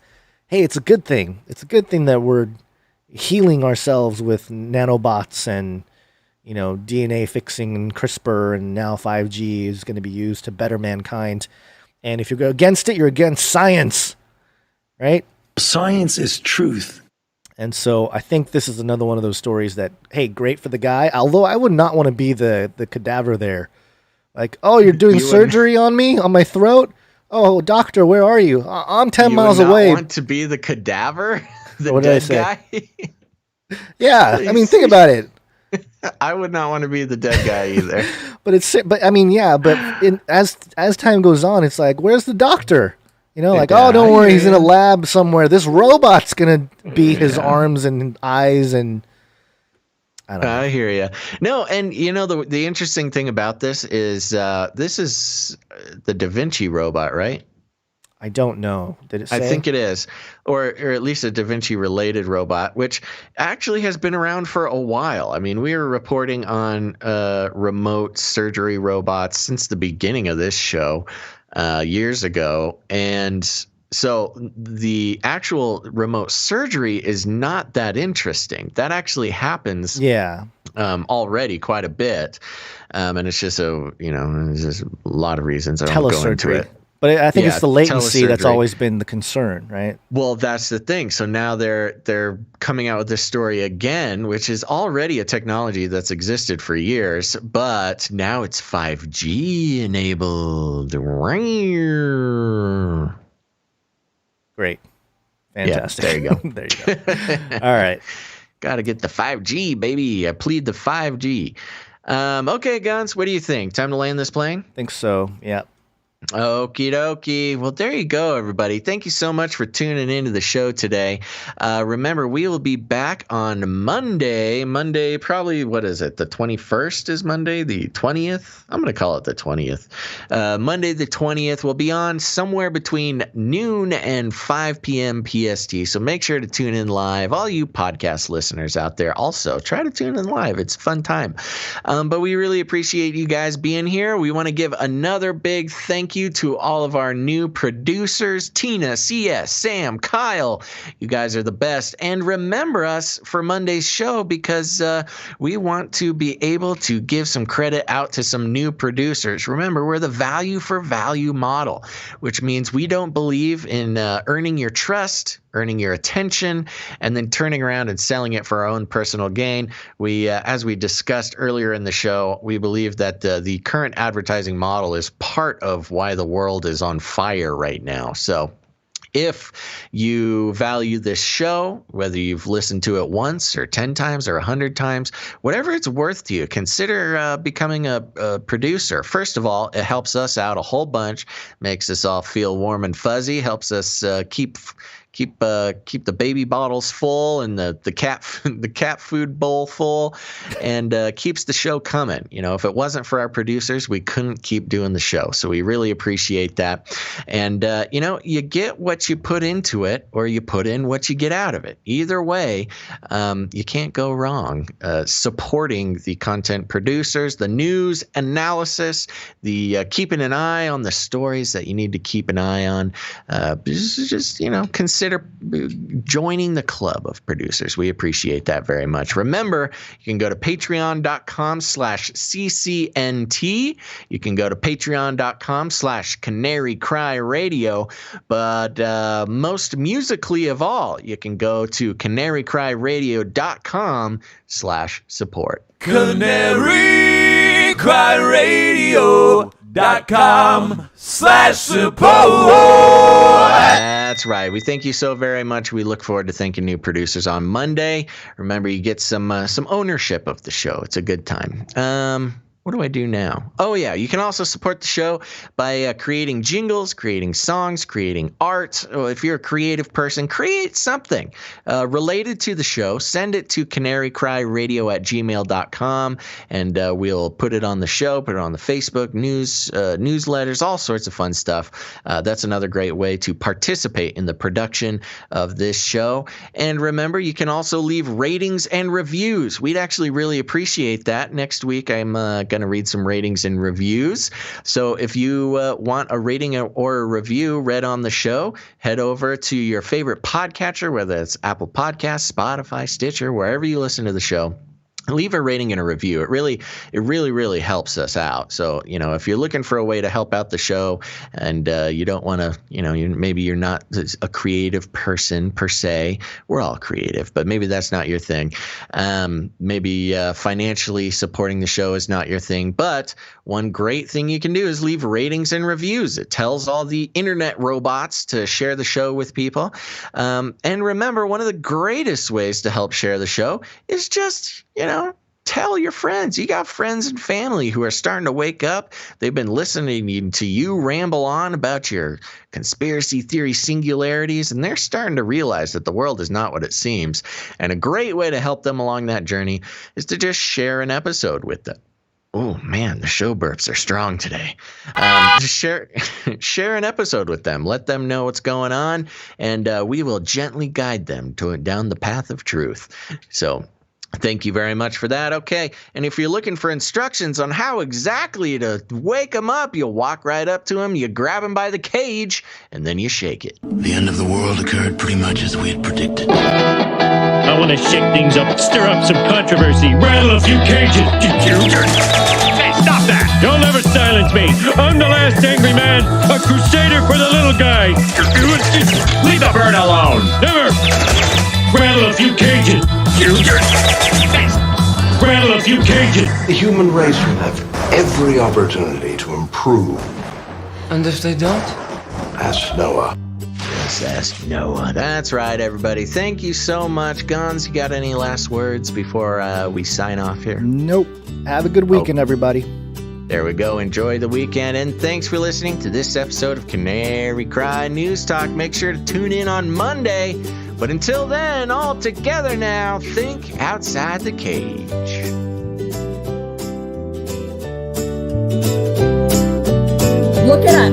hey, it's a good thing. It's a good thing that we're healing ourselves with nanobots and, DNA fixing and CRISPR, and now 5G is going to be used to better mankind. And if you go against it, you're against science, right? Science is truth. And so I think this is another one of those stories that, hey, great for the guy. Although I would not want to be the cadaver there. Like, oh, you're doing surgery on me, on my throat? Oh, doctor, where are you? I'm 10 miles away. You want to be the cadaver? The what dead did I guy? Yeah, I mean, think about it. I would not want to be the dead guy either. As time goes on, it's like, where's the doctor? Oh, don't worry, he's in a lab somewhere. This robot's going to be his arms and eyes, and I don't know. I hear you. No, and the interesting thing about this is this is the Da Vinci robot, right? I don't know. Did it say? I think it is, or at least a Da Vinci related robot, which actually has been around for a while. I mean, we were reporting on remote surgery robots since the beginning of this show years ago, and so the actual remote surgery is not that interesting. That actually happens, already quite a bit, and it's just there's just a lot of reasons. I don't want to go into it. But I think it's the latency that's always been the concern, right? Well, that's the thing. So now they're coming out with this story again, which is already a technology that's existed for years, but now it's 5G enabled. Great. Fantastic. Yeah, there you go. There you go. All right. Got to get the 5G, baby. I plead the 5G. Okay, Guns, what do you think? Time to land this plane? Think so, yeah. Okie dokie. Well, there you go, everybody. Thank you so much for tuning into the show today. Remember, we will be back on Monday. Monday, probably, what is it? The 21st is Monday? The 20th? I'm going to call it the 20th. Monday the 20th. We'll be on somewhere between noon and 5 p.m. PST. So make sure to tune in live. All you podcast listeners out there, also try to tune in live. It's a fun time. But we really appreciate you guys being here. We want to give another big thank you to all of our new producers, Tina, CS, Sam, Kyle. You guys are the best. And remember us for Monday's show, because we want to be able to give some credit out to some new producers. Remember, we're the value for value model, which means we don't believe in earning your trust, earning your attention, and then turning around and selling it for our own personal gain. We, as we discussed earlier in the show, we believe that the current advertising model is part of why the world is on fire right now. So If you value this show, whether you've listened to it once or 10 times or 100 times, whatever it's worth to you, consider becoming a producer. First of all, it helps us out a whole bunch, makes us all feel warm and fuzzy, helps us keep the baby bottles full and the cat food bowl full, and keeps the show coming. You know, if it wasn't for our producers, we couldn't keep doing the show. So we really appreciate that. And you know, you get what you put into it, or you put in what you get out of it. Either way, you can't go wrong supporting the content producers, the news analysis, the keeping an eye on the stories that you need to keep an eye on. Just you know, consider joining the club of producers. We appreciate that very much. Remember, you can go to patreon.com/CCNT. You can go to patreon.com/Canary Cry Radio. But most musically of all, you can go to canarycryradio.com/support. canarycryradio.com/support. That's right. We thank you so very much. We look forward to thanking new producers on Monday. Remember, you get some ownership of the show. It's a good time. What do I do now? Oh, yeah. You can also support the show by creating jingles, creating songs, creating art. If you're a creative person, create something related to the show. Send it to canarycryradio@gmail.com, and we'll put it on the show, put it on the Facebook, newsletters, all sorts of fun stuff. That's another great way to participate in the production of this show. And remember, you can also leave ratings and reviews. We'd actually really appreciate that. Next week, I'm going to read some ratings and reviews. So if you want a rating or a review read on the show, head over to your favorite podcatcher, whether it's Apple Podcasts, Spotify, Stitcher, wherever you listen to the show. Leave a rating and a review. It really helps us out. So, you know, if you're looking for a way to help out the show and you don't want to, you know, maybe you're not a creative person per se. We're all creative, but maybe that's not your thing. Maybe financially supporting the show is not your thing. But one great thing you can do is leave ratings and reviews. It tells all the internet robots to share the show with people. And remember, one of the greatest ways to help share the show is just, you know, tell your friends. You got friends and family who are starting to wake up. They've been listening to you ramble on about your conspiracy theory singularities, and they're starting to realize that the world is not what it seems. And a great way to help them along that journey is to just share an episode with them. Oh, man, the show burps are strong today. Just share an episode with them. Let them know what's going on, and we will gently guide them down the path of truth. So thank you very much for that. Okay, and if you're looking for instructions on how exactly to wake them up, you walk right up to them, you grab them by the cage, and then you shake it. The end of the world occurred pretty much as we had predicted. I want to shake things up, stir up some controversy, rattle a few cages. Hey, stop that! You'll never silence me. I'm the last angry man, a crusader for the little guy. Leave the bird alone. Never. Rattle a few cages. Rattle a few cages. The human race will have every opportunity to improve. And if they don't? Ask Noah. Yes, ask Noah. That's right, everybody. Thank you so much. Guns, you got any last words before we sign off here? Nope. Have a good weekend, everybody. There we go. Enjoy the weekend. And thanks for listening to this episode of Canary Cry News Talk. Make sure to tune in on Monday. But until then, all together now, think outside the cage. Look it up.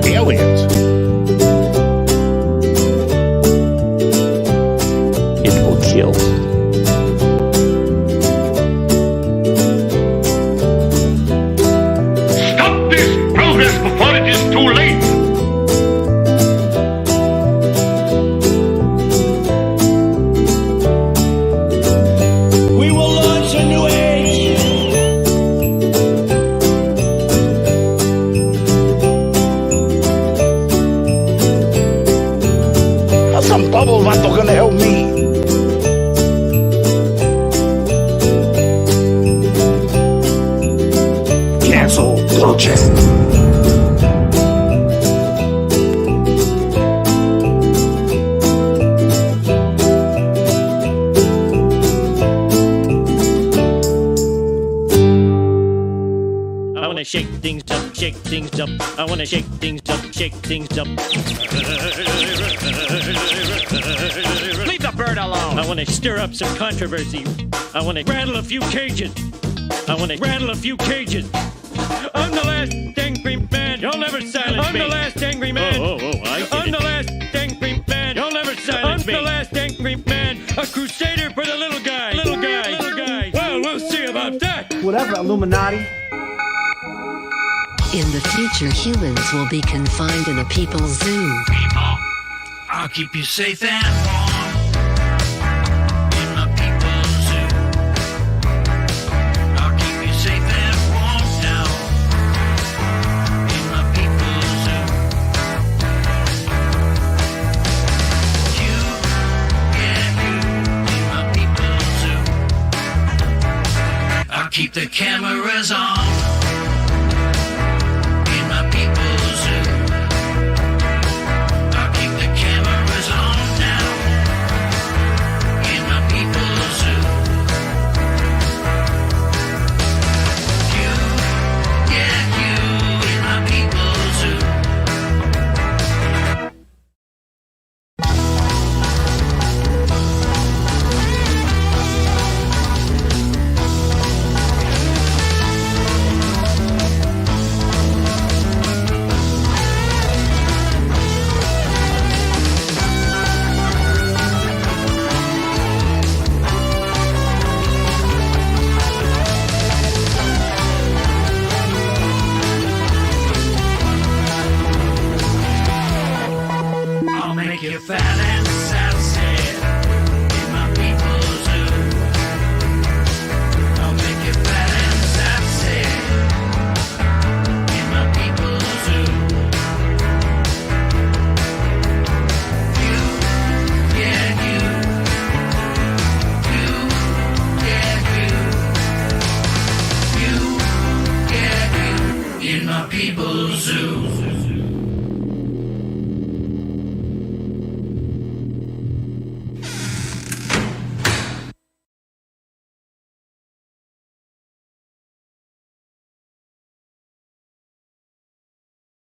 Aliens. It will kill. Stop this progress before it is too late. We will launch a new age. Some bubble butt are gonna help me. Cancel culture. shake things up, shake things up. I wanna shake things up, shake things up. Leave the bird alone. I wanna stir up some controversy. I wanna rattle a few cages. I wanna rattle a few cages. I'm the last angry man. You'll never silence me. I'm the last angry man. I'm the last angry man. You'll never silence me. I'm the last angry man. A crusader for the little guy. Little guy. Little guy. Well, we'll see about that. Whatever, Illuminati. In the future, humans will be confined in a people's zoo. People, I'll keep you safe and warm in my people's zoo. I'll keep you safe and warm now in my people's zoo. You, yeah, you in my people's zoo. I'll keep the cameras on. You fat and sassy in my people's zoo. I'll make you fat and sassy in my people's zoo. You, yeah, you, yeah, you, in my people's zoo.